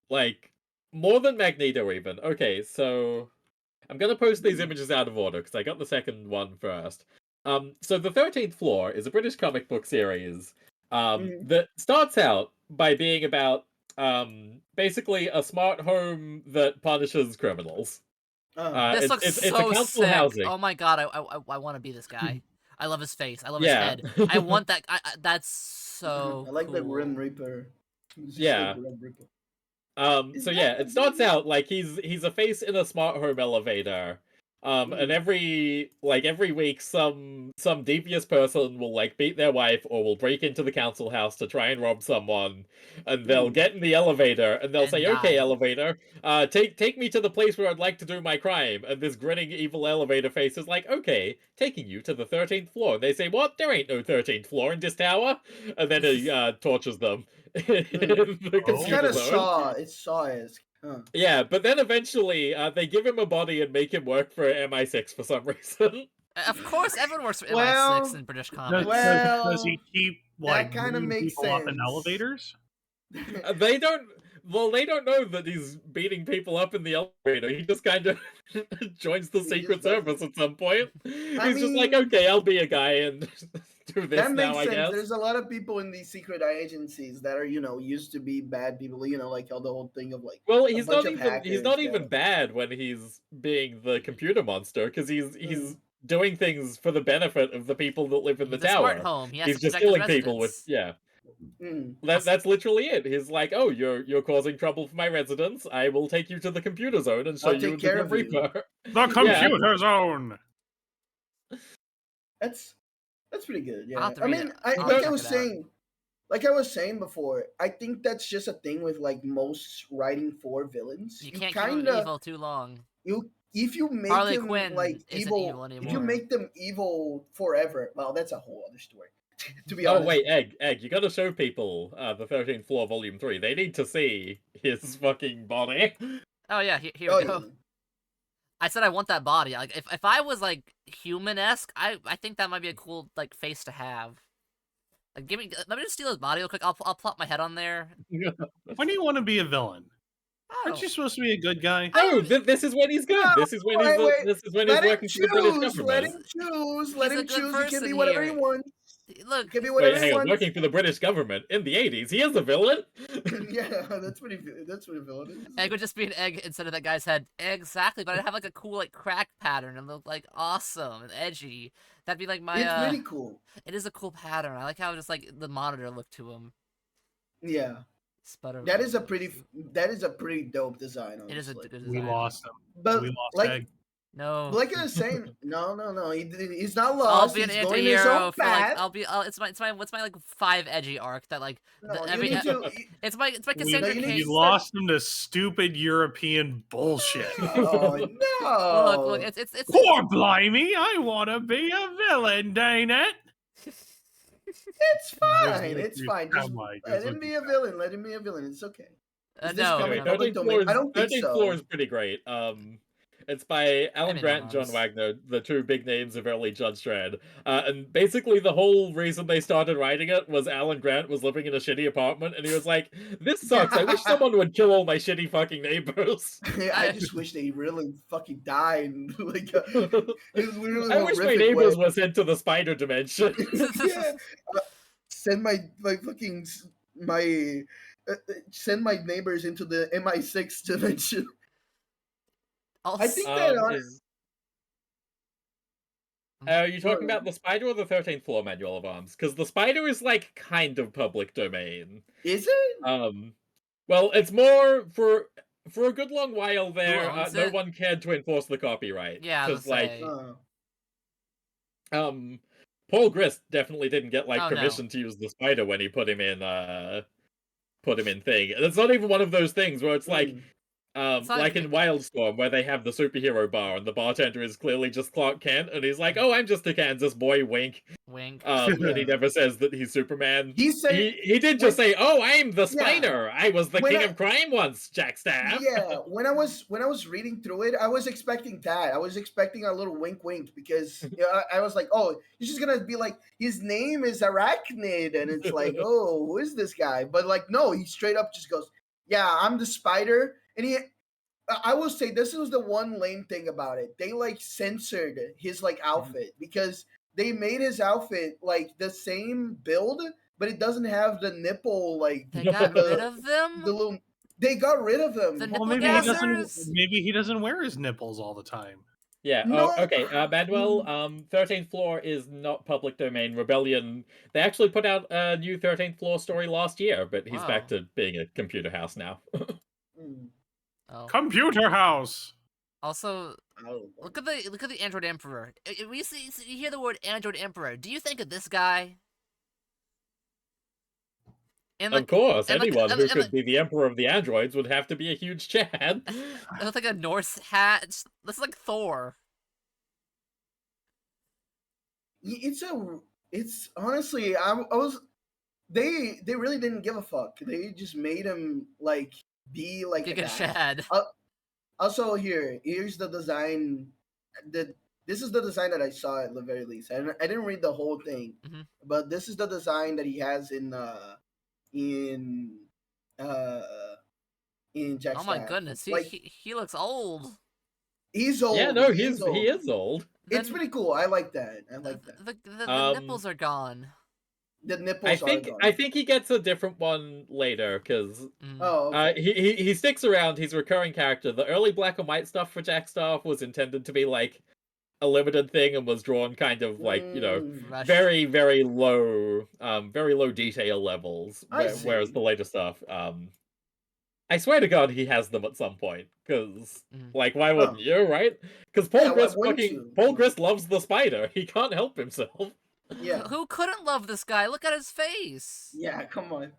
Like more than Magneto even. Okay, so I'm gonna post these images out of order because I got the second one first. So the 13th Floor is a British comic book series Mhm. that starts out by being about basically a smart home that punishes criminals. This It's looks it's a so council sick. housing. Oh my god, I want to be this guy. I love his face. I love his Yeah. head. I want that. That's so I like the Grim cool. Reaper. It's just like Yeah. Grim Reaper. So yeah, it starts out like he's a face in a smart home elevator. And every week some devious person will like beat their wife or will break into the council house to try and rob someone, and they'll get in the elevator and they'll And say, die. "Okay, elevator, take me to the place where I'd like to do my crime." And this grinning evil elevator face is like, "Okay, taking you to the 13th floor." And they say, "What? There ain't no 13th floor in this tower." And then he tortures them in the It's kind computer of zone. It's Saw-esque. Huh. Yeah, but then eventually they give him a body and make him work for MI6 for some reason. Of course, everyone works for MI6 Well, in British Does, comics. does he well, keep that like kind of moving makes people up in sense. elevators? They don't. Well, they don't know that he's beating people up in the elevator. He just kind of joins the He Secret just does it. Service at some point. I He's just like, mean, okay, I'll be a guy and do this that now, makes I sense. guess. There's a lot of people in these secret agencies that are, used to be bad people. Like how the whole thing of like Well, a he's bunch not of even he's hackers not that. even bad when he's being the computer monster because he's doing things for the benefit of the people that live in the He's a smart tower. home. He has He's to just protect his killing people with residents. yeah. That's literally it. He's like, "Oh, you're causing trouble for my residents. I will take you to the computer zone and show I'll you take the care Grim of you." Reaper." The Yeah. computer zone. That's pretty good. I'll Yeah. have to I read mean, it. I I'll like I check was it out. saying, like I was saying before, I think that's just a thing with like most writing for villains. You You can't keep him kind of evil too long. if you make Harley him Quinn like isn't evil if you anymore. make them evil forever, well, that's a whole other story. To be Oh honest. wait, Egg, you gotta show people the 13th Floor Volume 3. They need to see his fucking body. Oh yeah, here Oh we go. yeah. I said I want that body. Like if I was like human-esque, I think that might be a cool like face to have. Like let me just steal his body real quick. I'll plop my head on there. When do you want to be a villain? Oh, Aren't you supposed to be a good guy? No, this is when he's good. No, this is when he's wait. this is when he's Let him working for the British choose. Let government. him choose. He's Let a him good choose. He can person be whatever he here. wants. Look, He can be Wait, whatever he hang on, wants. working for the British government in the 80s. He is a villain. Yeah, that's what a villain is. egg would just be an egg instead of that guy's head. Exactly, but I'd have like a cool like crack pattern and look like awesome and edgy. That'd be like my. It's really cool. It is a cool pattern. I like how just like the monitor looked to him. Yeah. Sputter. That is a pretty dope design. Honestly. It is a good design. We lost him. But We lost like Egg. No. like I was saying, no. He's not I'll lost. be an He's going his anti-hero own for like path. it's my what's my like 5 edgy arc that like No, the, you every need to. it's my No, Cassandra you need Cain. to We lost him to stupid European bullshit. Oh no! Look, it's Poor blimey, I want to be a villain, ain't it? It's fine. There's It's no fine. Just sound like let this him would be be a villain. Let him be a villain. It's okay. Is this no, coming Anyway, no. public 13th domain? Floor is, I don't think 13th so. Floor is pretty great. It's by Alan in Grant my and John mom's. Wagner, the two big names of early Judge Dredd. And basically the whole reason they started writing it was Alan Grant was living in a shitty apartment and he was like, "This sucks. I wish someone would kill all my shitty fucking neighbors." I just wish they really fucking died. Like it was really I wish my horrific neighbors way. were sent to the spider dimension. Yeah. Send my send my neighbors into the MI6 dimension. Also, I think that Are you talking about the spider or the 13th Floor Manual of Arms? Because the spider is like kind of public domain. Is it? Well, it's more for a good long while there. owns No it? one cared to enforce the copyright. Yeah, I was because gonna like say. Paul Grist definitely didn't get like Oh, no. permission to use the spider when he put him in thing. And it's not even one of those things where it's like It's not like even- in Wildstorm where they have the superhero bar and the bartender is clearly just Clark Kent and he's like, "Oh, I'm just a Kansas boy, wink." Wink. And he never says that he's Superman. He said he did just say, "Oh, I'm the Yeah. spider. I was the When king I- of crime once, Jack Staff." Yeah, when I was reading through it, I was expecting that. I was expecting a little wink, wink, because I was like, oh, he's just gonna be like, his name is Arachnid, and it's like, oh, who is this guy? But like, no, he straight up just goes, yeah, I'm the spider, and I will say this was the one lame thing about it. They like censored his like outfit because they made his outfit like the same build, but it doesn't have the nipple like They got rid of them. the little. They got rid of them. The Well, nipple gassers? maybe he doesn't wear his nipples all the time. Yeah. No. Oh, okay. Manuel, 13th Floor is not public domain. Rebellion. They actually put out a new 13th Floor story last year, but he's back to being a computer house now. Oh. Computer house. Also, look at the Android Emperor. You hear the word Android Emperor. Do you think of this guy? And Of course, and anyone and who could be the emperor of the androids would have to be a huge Chad. It looks like a Norse hat. This is like Thor. It's honestly, I was. They really didn't give a fuck. They just made him like be like a Giga guy. Chad. Also, here's the design. This is the design that I saw at the very least. I didn't read the whole thing, but this is the design that he has in Jack. Oh my Staff. goodness, he looks old. He's old. Yeah, no, he is old. It's pretty cool. I like that. The nipples are gone. The nipples are gone. I think he gets a different one later because okay. he sticks around. He's a recurring character. The early black and white stuff for Jack Staff was intended to be like a limited thing and was drawn kind of like, Rush. very very low detail levels. I Whereas see. the later stuff, I swear to God, he has them at some point. Because, like, why wouldn't you, right? Because Yeah, why wouldn't you? Paul Grist loves the spider. He can't help himself. Yeah. Who couldn't love this guy? Look at his face. Yeah, come on.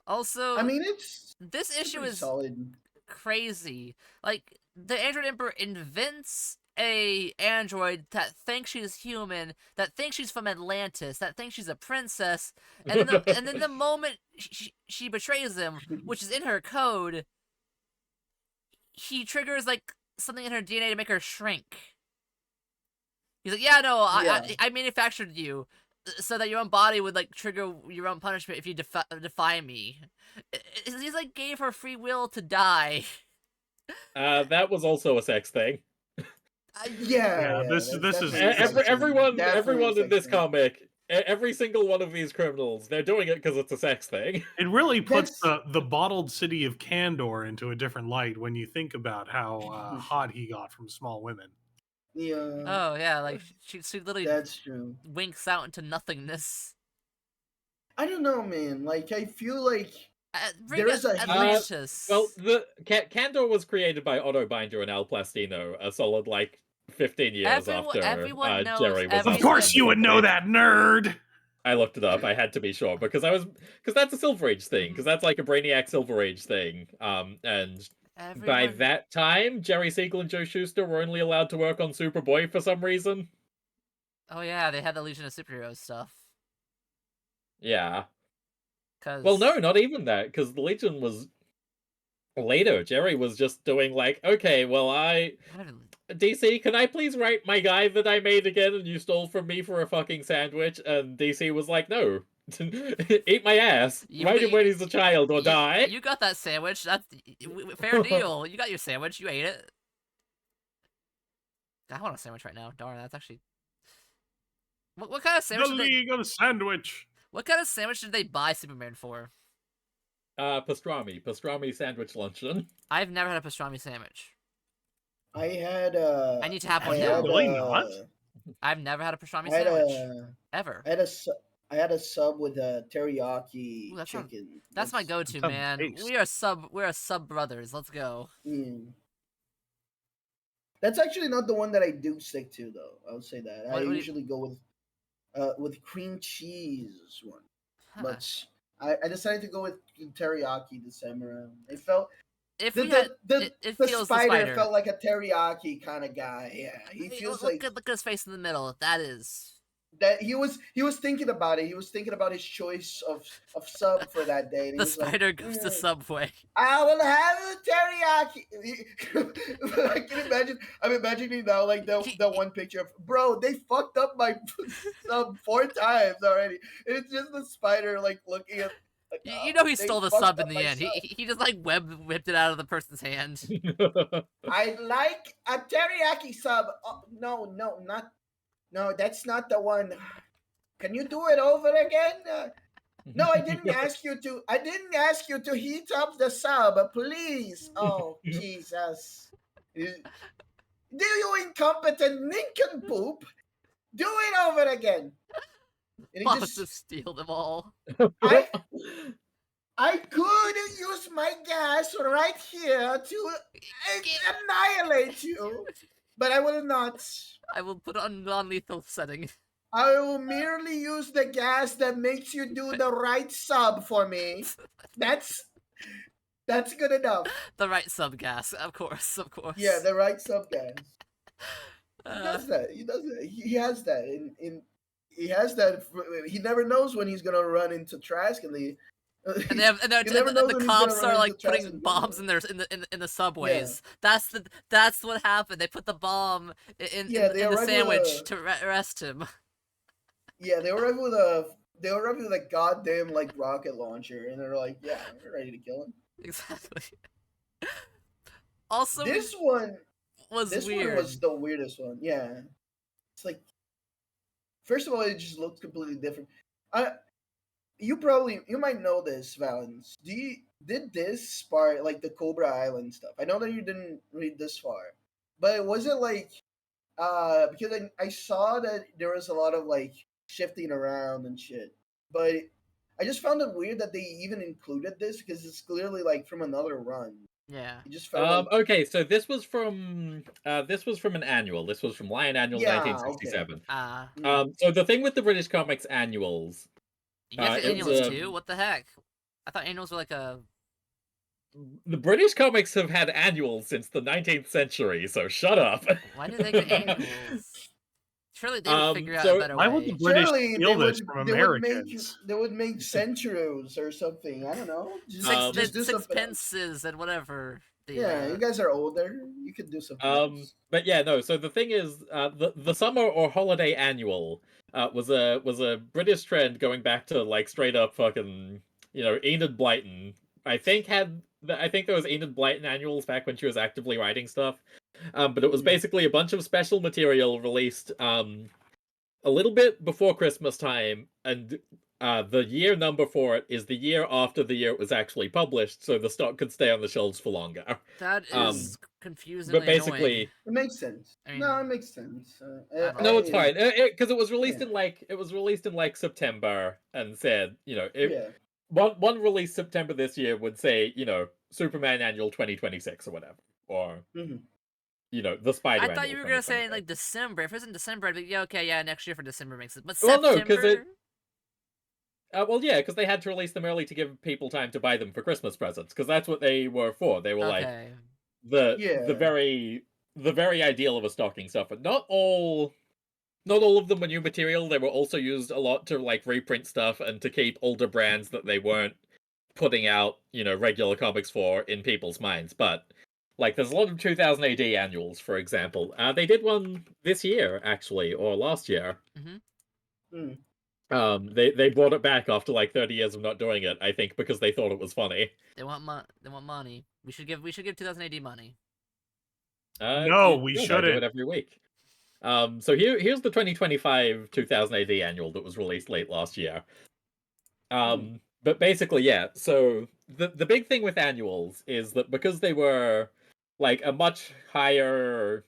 Also, I mean, it's this issue pretty is solid. crazy. Like, the Android Emperor invents a android that thinks she's human, that thinks she's from Atlantis, that thinks she's a princess, and then the moment she betrays him, which is in her code, he triggers like something in her DNA to make her shrink. He's like, yeah, no, I manufactured you so that your own body would like trigger your own punishment if you defy me. He's like gave her free will to die. That was also a sex thing. Yeah, this is Everyone in this thing. comic, every single one of these criminals, they're doing it because it's a sex thing. It really puts the bottled city of Kandor into a different light when you think about how hot he got from small women. Yeah. Oh yeah, like she literally That's true. winks out into nothingness. I don't know, man. Like, I feel like Bring there is a Atlantis. Well, the Kandor was created by Otto Binder and Al Plastino a solid like 15 years after everyone knows Jerry was everything. Of course you would know that, nerd! I looked it up. I had to be sure because that's a Silver Age thing, because that's like a Brainiac Silver Age thing. And by that time, Jerry Siegel and Joe Shuster were only allowed to work on Superboy for some reason. Oh yeah, they had the Legion of Superheroes stuff. Yeah. Cause... Well, no, not even that, because the Legion was later. Jerry was just doing like, okay, well, DC, can I please write my guy that I made again and you stole from me for a fucking sandwich? And DC was like, no. Eat my ass. Write him when he's a child or die. You got that sandwich. That's fair deal. You got your sandwich. You ate it. I want a sandwich right now. Darn, that's actually... What kind of sandwich? The League of Sandwich. What kind of sandwich did they buy Superman for? Pastrami sandwich luncheon. I've never had a pastrami sandwich. I had I need to have one now. Really not? I've never had a pastrami sandwich. Ever. I had a sub with a teriyaki chicken. That's my go-to, man. We're sub brothers. Let's go. That's actually not the one that I do stick to, though. I would say that I usually go with cream cheese one, but I decided to go with teriyaki this time around. It felt the spider felt like a teriyaki kind of guy. Yeah, he feels look at his face in the middle. That is. That he was thinking about it. He was thinking about his choice of sub for that day. And the spider goes to Subway. I will have a teriyaki. I can imagine. I'm imagining now, like the one picture of bro. They fucked up my sub 4 times already. It's just the spider like looking at. Like, you know he stole the sub in the end. He just like whipped it out of the person's hand. I'd like a teriyaki sub. Oh, no, that's not the one. Can you do it over again? No, I didn't ask you to. I didn't ask you to heat up the sub, please. Oh, Jesus. Do you incompetent nincompoop? Do it over again. And he just steal them all. I could use my gas right here to annihilate you, but I will not. I will put on non-lethal setting. I will merely use the gas that makes you do the right sub for me. That's good enough. The right sub gas, of course. Yeah, the right sub gas. He does that. He has that. He has that. He never knows when he's gonna run into Trask, and the cops are like putting bombs in the subways. Yeah. That's what happened. They put the bomb in the sandwich to arrest him. Yeah, they arrived with a goddamn like rocket launcher, and they're like, "Yeah, we're ready to kill him." Exactly. Also, this one was weird. One was the weirdest one. Yeah, it's like, first of all, it just looked completely different. You might know this, Valens. did this part, like the Cobra Island stuff? I know that you didn't read this far, but was it like because I saw that there was a lot of like shifting around and shit, but I just found it weird that they even included this because it's clearly like from another run. Yeah. It just felt like Okay, so this was from an annual. This was from Lion Annual yeah, okay. 1967. Mm. So the thing with the British Comics annuals, You guys get it was annuals too? What the heck? I thought annuals were like a. the British comics have had annuals since the 19th century, so shut up. Why do they get annuals? Surely they would figure out a So better Why would the way. British Surely steal this from Americans? they would make centuries or something. I don't know. Just do Six something else. pences and whatever. Yeah, you guys are older. You could do something else. But yeah, no. So the thing is, the summer or holiday annual was a British trend going back to like straight up fucking Enid Blyton. I think there was Enid Blyton annuals back when she was actively writing stuff. But it was basically a bunch of special material released a little bit before Christmas time, and the year number for it is the year after the year it was actually published, so the stock could stay on the shelves for longer. That is confusingly But basically, annoying. It makes sense. I mean, No, it makes sense. no, it's fine because it was released Yeah. in like September and said Yeah. one release September this year would say Superman Annual 2026 or whatever, or Mhm. the Spider. I thought Annual you were gonna say 2025. like December. If it's in December, I'd be yeah, okay, yeah, next year for December makes it. But Well, no, September. 'cause it- well, yeah, because they had to release them early to give people time to buy them for Christmas presents, because that's what they were for. They were like Okay. the Yeah. very ideal of a stocking stuffer. Not all of them were new material. They were also used a lot to like reprint stuff and to keep older brands that they weren't putting out, regular comics for in people's minds. But like, there's a lot of 2000 AD annuals, for example. They did one this year, actually, or last year. Mm-hmm. They brought it back after like 30 years of not doing it. I think because they thought it was funny. They want money. We should give 2000 AD money. No, we I do shouldn't. it every week. So here's the 2025 2000 AD annual that was released late last year. But basically, yeah. So the big thing with annuals is that because they were like a much higher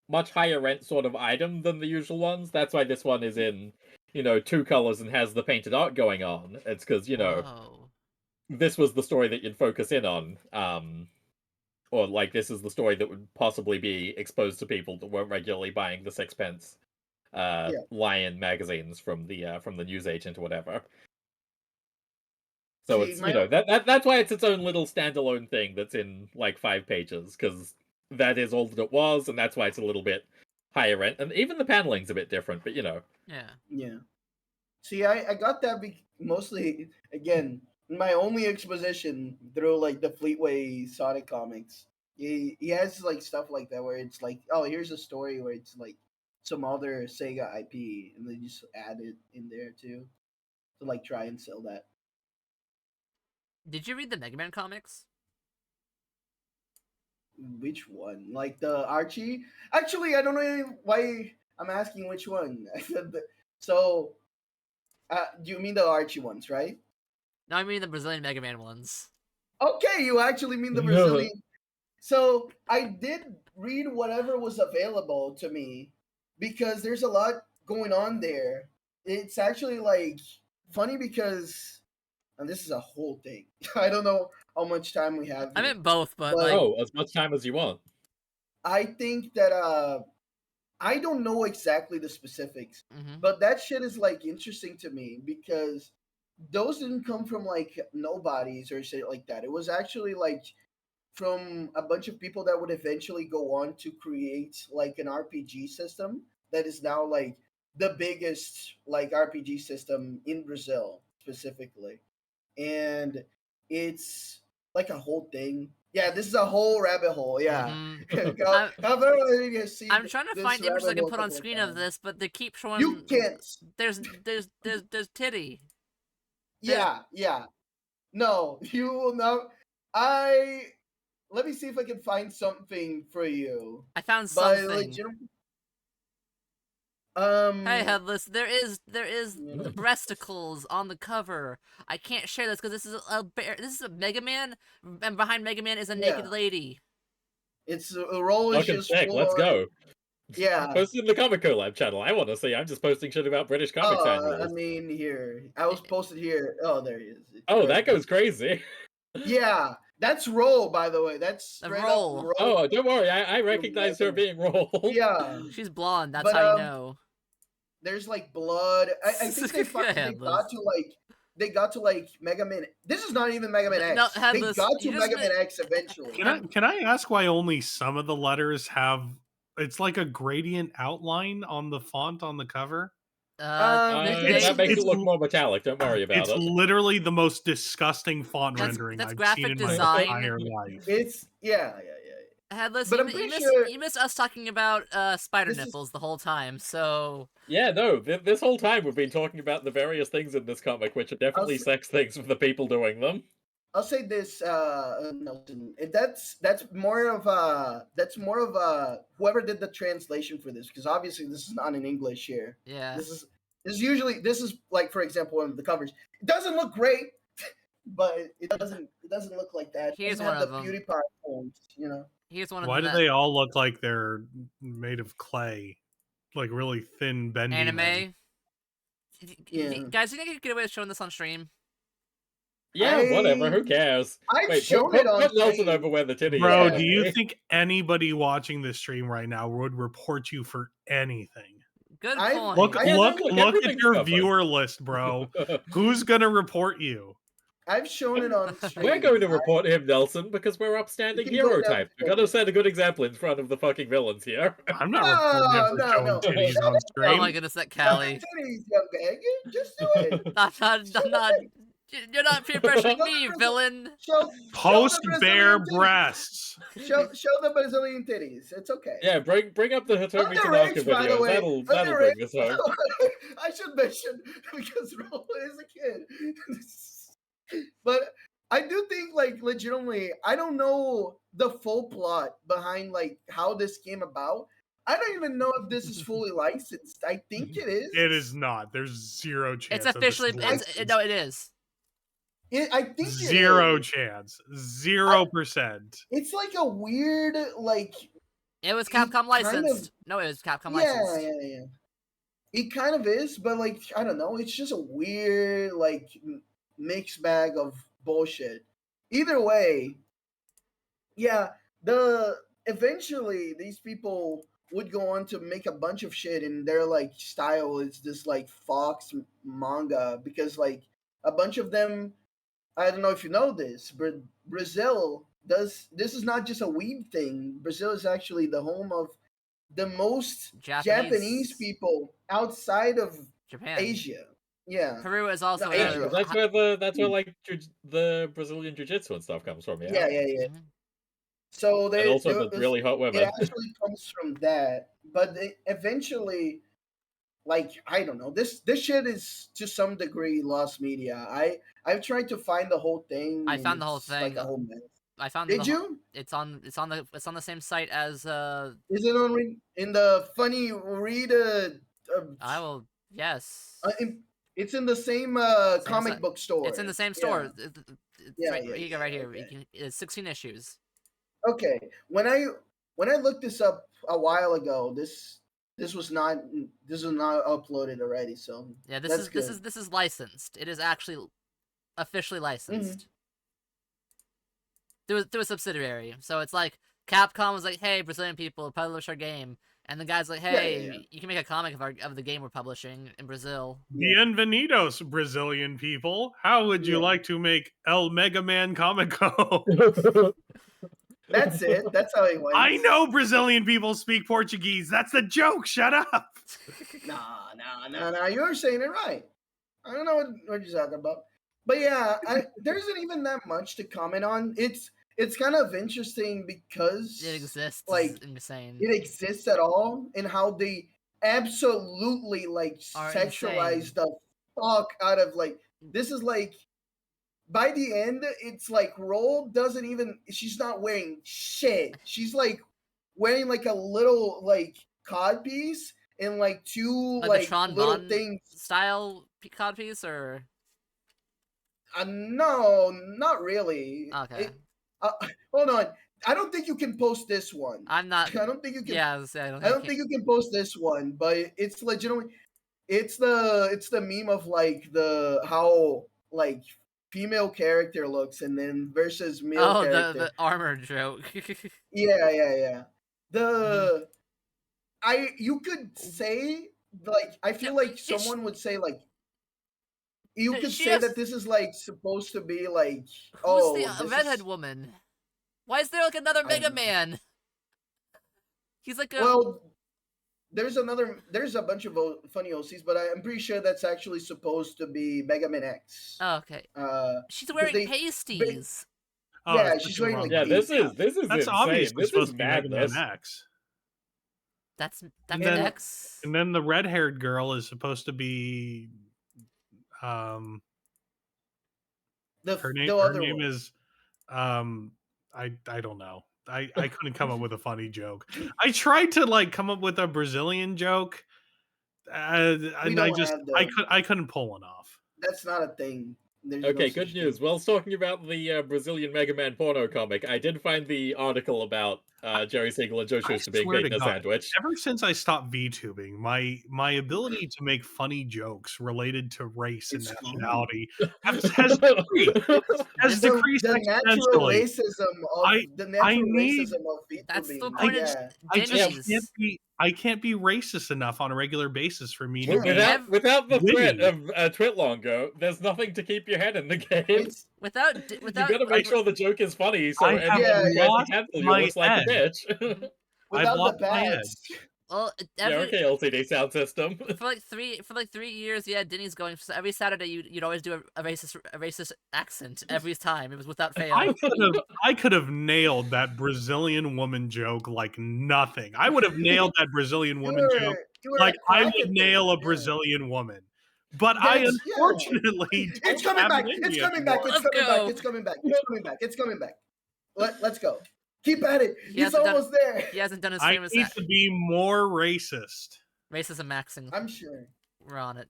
rent sort of item than the usual ones. That's why this one is in, two colors and has the painted art going on. It's because, Whoa. this was the story that you'd focus in on. Or like this is the story that would possibly be exposed to people that weren't regularly buying the sixpence Yeah. Lion magazines from the newsagent or whatever. So See, it's that's why it's its own little standalone thing that's in like 5 pages, because that is all that it was, and that's why it's a little bit higher rent, and even the paneling's a bit different. But Yeah. Yeah. See, I got that mostly again my only exposition through like the Fleetway Sonic comics. He has like stuff like that where it's like, oh, here's a story where it's like some other Sega IP, and they just add it in there too to like try and sell that. Did you read the Mega Man comics? Which one? Like the Archie? Actually, I don't know why I'm asking which one. So, do you mean the Archie ones, right? No, I mean the Brazilian Mega Man ones. Okay, you actually mean the Brazilian. So I did read whatever was available to me because there's a lot going on there. It's actually like funny because, and this is a whole thing. I don't know how much time we have. I Here, meant both, but but like as much time as you want. I think that I don't know exactly the specifics, but that shit is like interesting to me because those didn't come from like nobodies or shit like that. It was actually like from a bunch of people that would eventually go on to create like an RPG system that is now like the biggest like RPG system in Brazil specifically. And it's like a whole thing. Yeah, this is a whole rabbit hole. Yeah. I'm trying to this find images I rabbit can hole put on couple of screen of times. this, but they keep showing. You can't. There's titty. Yeah. No, you will not. Let me see if I can find something for you. I found But something. Hey, Headless, there is Yeah. breasticles on the cover. I can't share this because this is a Mega Man, and behind Mega Man is a naked lady. It's a role is Fucking just sick. full Let's on. go. Yeah. Post it in the Comic Collab channel. I want to see. I'm just posting shit about British comics annuals. I mean, here I was posted here. Oh, there he is. It's Oh, right that there. goes crazy. Yeah, that's Roll, by the way. That's straight up Roll. Roll. Oh, don't worry. I recognize her being rolled. Yeah, She's blonde. That's But, how you know. there's like blood. I think they Headless. got to like Mega Man. This is not even Mega Man X. No, They Headless, got you to just Mega Man X eventually. Can I ask why only some of the letters have? It's like a gradient outline on the font on the cover. That makes it look more metallic. Don't worry about It's it. literally the most disgusting font rendering that's I've graphic seen in my design. entire life. It's yeah. Headless, But I'm pretty sure you missed us talking about spider this is- nipples the whole time. So Yeah, no. This whole time we've been talking about the various things in this comic, which are definitely sex things for the people doing them. I'll say this, Nelson. That's more of a whoever did the translation for this, because obviously this is not in English here. yeah, This is like, for example, one of the covers. It doesn't look great, but it doesn't look like that. It Here's doesn't one have of the them. beauty pie forms, you know. Here's one of Why them. do they all look like they're made of clay, like really thin, bendy? Anime. Yeah. Guys, you think you could get away with showing this on stream? Yeah, whatever. Who cares? I've shown it on put Nelson stream. over where the titty Bro, is. do you think anybody watching this stream right now would report you for anything? Good I- point. Look at everything's your covered. viewer list, bro. Who's gonna report you? I've shown it on stream. We're going to report him, Nelson, because we're upstanding You can go hero down types. to We gotta set a good example in front of the fucking villains here. I'm not reporting him for showing no. titties Show on them stream. Oh my goodness, that Show them Callie. titties, young man. Just do it. Not. You're not peer pressuring me, villain. Show Post the bare Brazilian titties. breasts. Show the Brazilian titties. It's okay. Yeah, bring up the Hitomi Underage, Tanaka by the videos. way. That'll Underage. bring this home. I should mention because Roll is a kid. But I do think, like, legitimately, I don't know the full plot behind like how this came about. I don't even know if this is fully licensed. I think it is. It is not. There's zero chance. It's officially. That this is No, it is. I think zero it is. chance. 0%. It's like a weird, like. It was Capcom licensed. No, it was Capcom licensed. Yeah. It kind of is, but like, I don't know. It's just a weird, like, mixed bag of bullshit. Either way, yeah. Eventually these people would go on to make a bunch of shit, and their like style is this like Fox manga, because like a bunch of them. I don't know if you know this, but Brazil does. This is not just a weeb thing. Brazil is actually the home of the most Japanese people outside of Japan. Asia. Yeah. Peru is also. Asia. That's where like the Brazilian jiu-jitsu and stuff comes from. Yeah. Mhm. So And also the really hot women. It actually comes from that, but eventually, like, I don't know, this shit is to some degree lost media. I've tried to find the whole thing. I and found the whole it's like thing. a whole mess. I found. Did you? It's on the same site as. Is it on in the funny read? I will. Yes. It's in the same comic book store. It's in the same store. Yeah. It's you go right here. Okay. It's 16 issues. Okay. When I looked this up a while ago, this was not uploaded already. So Yeah, that's good. this is licensed. It is actually officially licensed. Through a subsidiary. So it's like Capcom was like, "Hey, Brazilian people, publish our game," and the guy's like, "Hey, you can make a comic of the game we're publishing in Brazil." Bienvenidos, Brazilian people. How would you like to make El Mega Man Comico? That's it. That's how it went. I know Brazilian people speak Portuguese. That's the joke. Shut up. Nah. You're saying it right. I don't know what you're talking about. But yeah, there isn't even that much to comment on. It's kind of interesting because It exists. Like, it's insane. it exists at all, and how they absolutely like Are sexualize insane. the fuck out of like this is like by the end it's like Roll doesn't even she's not wearing shit. She's like wearing like a little like cod piece, in like two Like like the Tron little Bond things. style cod piece, or No, not really. okay. Hold on. I don't think you can post this one. I'm not. I don't think you can. Yeah, I was saying, I don't think you can post this one, but it's legitimately. It's the meme of like the how like female character looks and then versus male Oh, character. the armor joke. Yeah. The you could say like I feel like someone would say like you could She say has- that this is like supposed to be like Who's the this redhead is, woman? Why is there like another I Mega don't know. Man? He's like a. well there's a bunch of funny OCs, but I'm pretty sure that's actually supposed to be Mega Man X. Oh, okay. She's 'cause wearing they- pasties. Oh, Yeah, it's she's such a wearing, wrong like, Yeah, one. this is That's insane. obviously This supposed is to be Mega Man madness. X. That's And then- X. And then the red-haired girl is supposed to be her name. the Her other name one. is I don't know. I couldn't come up with a funny joke. I tried to like come up with a Brazilian joke, and don't have them. I couldn't pull one off. That's not a thing. There's no Okay, such good news. thing. While talking about the Brazilian Mega Man porno comic, I did find the article about Jerry Siegel and Joe I Shuster being swear to bacon God, sandwich. ever since I stopped VTubing, my ability to make funny jokes related to race and It's gone. nationality has decreased The natural exponentially. racism of I need- racism of VTubing. That's the point of Yeah. I just Denny's. can't be racist enough on a regular basis for me to Yeah. be Without the threat witty. of Twitlongo, there's nothing to keep your head in the game. It's Without You gotta make sure the joke is funny, so I everyone have who tries lost to cancel you my looks like a edge. bitch. without the lost my bats. well, Yeah, okay, LCD sound system. for like 3 years, yeah, Denny's going. So every Saturday, you'd always do a racist accent every time. It was without fail. I could have nailed that Brazilian woman joke like nothing. I would have nailed that Brazilian woman joke You were like a I crack would at nail a this, yeah. Brazilian woman. But I That's- yeah. unfortunately It's don't coming have back. it in It's me coming back. anymore. It's Let's coming go. back. It's coming back. It's coming back. It's coming back. Let's go. Keep at it. He He's hasn't done- almost there. He hasn't done his I famous need to be more racist. racism accent. I'm sure. We're on it.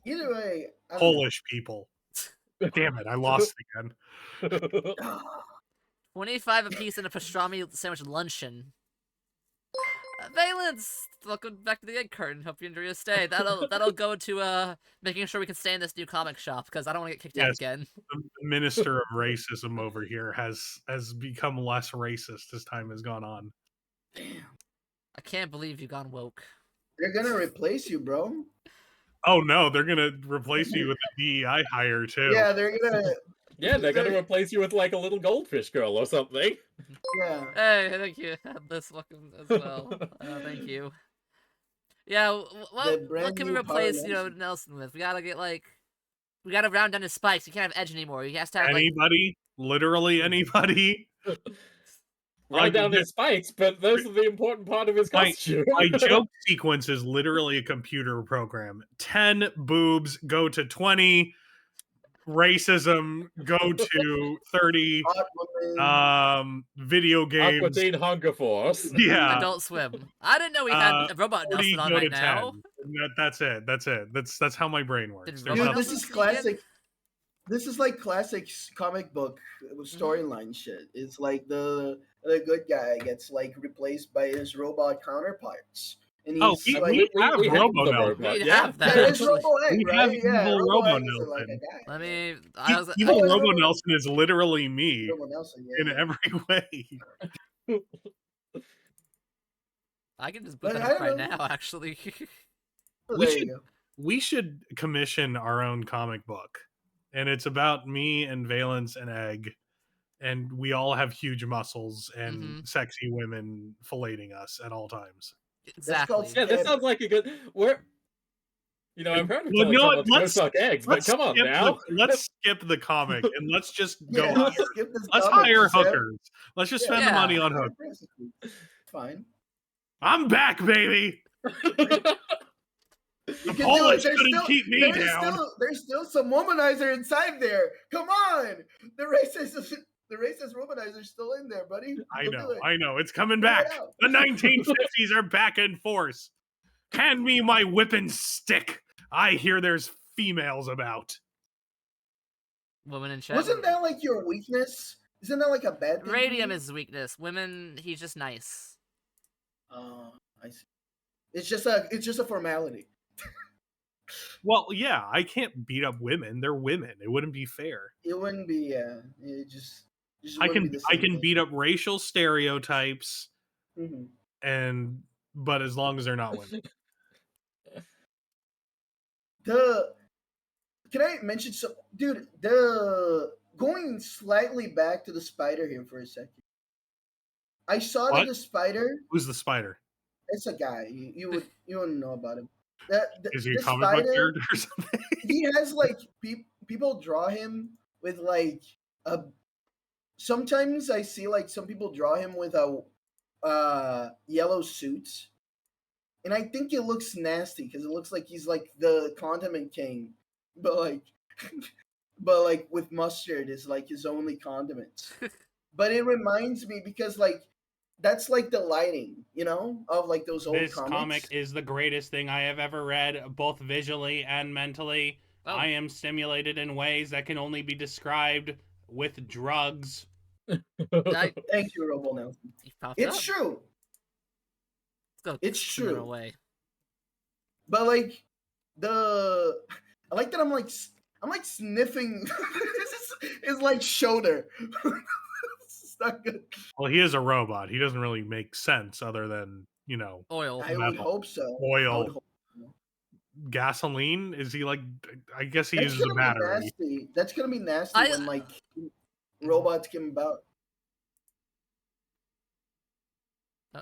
Either way, I don't know. Polish people. Damn it, I lost again. 25 apiece in a pastrami sandwich luncheon. Valence, welcome back to the egg curtain. Hope you enjoy your stay. That'll go to making sure we can stay in this new comic shop because I don't want to get kicked out Yes. again. The minister of racism over here has become less racist as time has gone on. I can't believe you've gone woke. They're gonna replace you, bro. Oh no, they're gonna replace you with a DEI hire too. Yeah, they're gonna. Yeah, they're gonna replace you with like a little goldfish girl or something. Yeah. Hey, thank you. This welcome as well. Thank you. Yeah, what brand can we new replace Power Nelson with? We gotta round down his spikes. You can't have edge anymore. You have to have like Anybody, literally anybody. Right down his spikes, but those are the important part of his costume. My joke sequence is literally a computer program. 10 boobs go to 20. Racism go to 30. Hot woman. Video games. Aqua Teen Hunger Force. Yeah. Adult Swim. I didn't know we had a robot 40 Nelson on go to right now. 10. That's it. That's how my brain works. Did There's Robot Dude, nothing- this is classic. This is like classic comic book storyline shit. It's like the good guy gets like replaced by his robot counterparts. And he's Oh, like, we have we Robo the Nelson. robot, We yeah. have that. yeah, it's actually. Robo Egg, We right? have Yeah, evil Robo Robo Egg is like a Nelson. guy. Let me. I was. Evil Oh, Robo Robo- Nelson is literally me Robo Nelson, yeah. in every way. I can just boot But that I up right don't know. now. Actually. Oh, we there should- you go. We should commission our own comic book, and it's about me and Valence and Egg, and we all have huge muscles and sexy women filleting us at all times. Exactly. Yeah, this sounds like a good. I've heard of Well, telling no, someone to go let's- suck eggs, but come on now. Let's skip the comic and let's just go. Yeah, hire. skip this Let's comic, hire Sam. hookers. Let's just spend the Yeah. money on hookers. Fine. I'm back, baby. You The can do Polish it. There's couldn't still, keep me down. There's still some womanizer inside there. Come on, the racist. The racist Romanizer's still in there, buddy. I Go do it. know. It's coming Figure it back. out. The 1950s are back in force. Hand me my whipping stick. I hear there's females about. Women in chat. Wasn't that like your weakness? Isn't that like a bad thing? Radium is his weakness. Women, he's just nice. I see. It's just a formality. Well, yeah, I can't beat up women. They're women. It wouldn't be fair. It wouldn't be. It just I wouldn't can be the I same can thing. beat up racial stereotypes, Mhm. but as long as they're not women. Can I mention some, dude? The going slightly back to the spider here for a second. I saw What? that the spider. Who's the spider? It's a guy. You wouldn't know about him. Is he a The comic book spider, character or something? he has like people draw him with like a. Sometimes I see like some people draw him with a yellow suit, and I think it looks nasty because it looks like he's like the condiment king, but like with mustard is like his only condiment. But it reminds me because like that's like the lighting, of like those old This comics. comic is the greatest thing I have ever read, both visually and mentally. Oh. I am stimulated in ways that can only be described with drugs. Thank you, Robo Nelson. He popped It's up. true. Let's go It's swim it true. away. But like I like that I'm like sniffing his like shoulder. It's not good. Well, he is a robot. He doesn't really make sense other than, Oil. I would Metal. hope so. I oil, would hope so. gasoline. Is he like? I guess he That's uses a gonna be battery. nasty. That's gonna be nasty I- when like robots come about.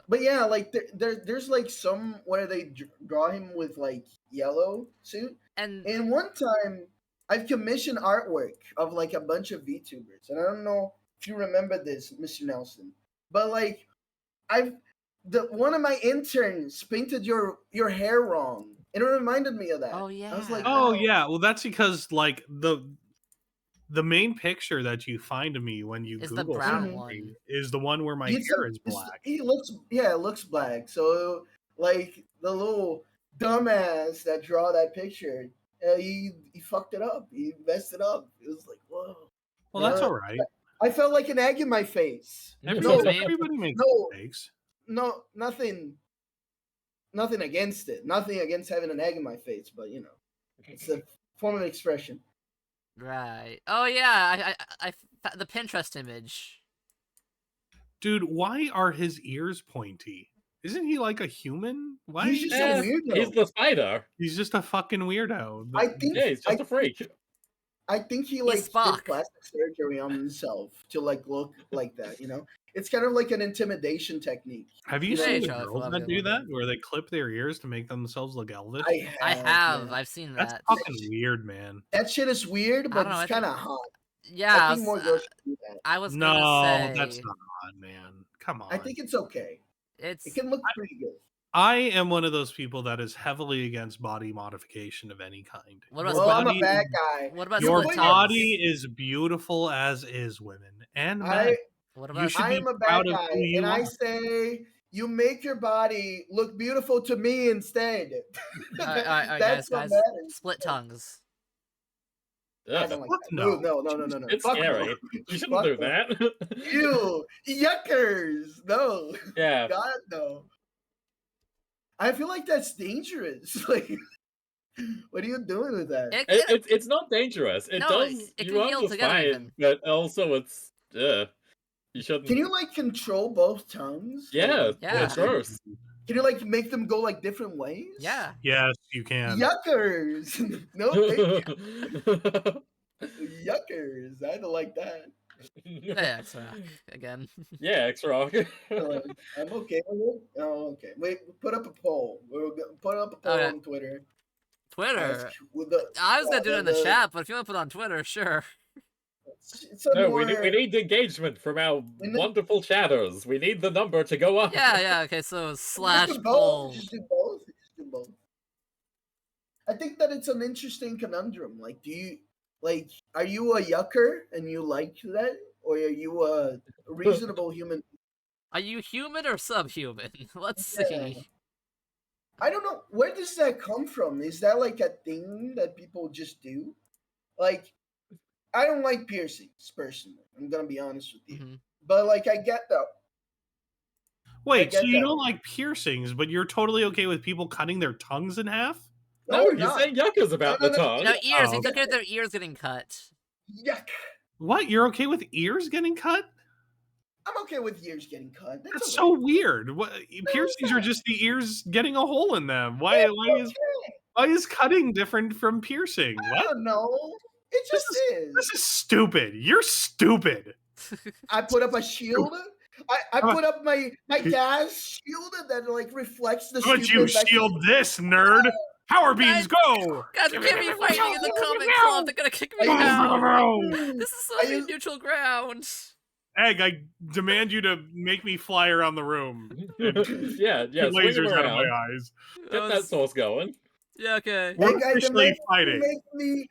But yeah, like there's like some where they draw him with like yellow suit. And And one time, I've commissioned artwork of like a bunch of VTubers, and I don't know if you remember this, Mr. Nelson, but like one of my interns painted your hair wrong, and it reminded me of that. Oh, I was like, yeah. Oh wow. yeah, well that's because like the main picture that you find of me when you Is the Google brown something one. is the one where my It's hair a- is it's- black. it looks black. So like the little dumbass that draw that picture, he fucked it up. He messed it up. It was like, whoa. Well, that's Uh, all right. I felt like an egg in my face. Everybody makes No. mistakes. No, nothing against it. Nothing against having an egg in my face, but it's a form of expression. right. Oh yeah. I the Pinterest image. Dude, why are his ears pointy? Isn't he like a human? Why? He's just Yeah, a weirdo. he's the spider. He's just a fucking weirdo. I think Yeah, he's just a freak. I think he like Spock. did plastic surgery on himself to like look like that. It's kind of like an intimidation technique. Have you Hey, seen the Charlie, girls love that it, do love that, it. where they clip their ears to make themselves look elvish? I have. man. I've seen That's that. fucking weird, man. That shit is weird, I but don't know, I it's kind of hot. Yeah. I I think more was, girls should do that. I was No, gonna say that's not odd, man. Come on. I think it's okay. it's It can look pretty good. I am one of those people that is heavily against body modification of any kind. What about Well, I'm a body- bad guy. what about Your split body tongues? is beautiful as is, women and men. I What You about should I be am a proud bad of guy, who you and I are. say you make your body look beautiful to me instead. all right, That's guys. what matters. Split tongues. I Ugh, don't like Fuck that. no. No. it's Fuck no. scary. You shouldn't Fuck do no. that. Ew, yuckers. No, Yeah. God no. I feel like that's dangerous. Like, what are you doing with that? It's not dangerous. It No, does. it You can are heal just together fine, even. but also it's. You shouldn't. Can you like control both tongues? Yeah, Yeah. it's gross. Can you like make them go like different ways? Yeah. Yes, you can. Yuckers. No, thank you. Yuckers. I don't like that. Yeah, it's again. Yeah, X-Rock. I'm okay with it. Oh, okay. Wait, put up a poll. Put up a poll Okay. on Twitter. Twitter. With the, I was gonna do it in the the- chat, but if you want to put it on Twitter, sure. It's a No, more, we need engagement from our We need- wonderful chatters. We need the number to go up. Yeah. Okay, so slash Just do poll. both. Just do both. Just do both. I think that it's an interesting conundrum. Like, are you a yucker and you like that, or are you a reasonable human? Are you human or subhuman? Let's Yeah. see. I don't know. Where does that come from? Is that like a thing that people just do? Like, I don't like piercings personally. I'm gonna be honest with you. Mhm. But like, I get that. Wait, so get you that. don't like piercings, but you're totally okay with people cutting their tongues in half? No, I'm he's not. saying yuccas about No, the no, tongue. You know, ears. Oh, He's okay. okay with their ears getting cut. Yuck. What? You're okay with ears getting cut? I'm okay with ears getting cut. That's That's so okay. weird. What, piercings are not. just the ears getting a hole in them. Why is cutting different from piercing? I What? don't know. It This just is. This is stupid. You're stupid. I put up a shield. I put up my gas shield that like reflects the How about you stupid. shield this, nerd? Power beams, go! Guys, we can't be fighting in the comic club. They're gonna kick me out. This is I so use- neutral ground. Egg, I demand you to make me fly around the room. yeah, Shoot swing him lasers out of around. my eyes. Get that sauce going. Yeah, okay. We're Hey, guys, officially demand fighting. Make me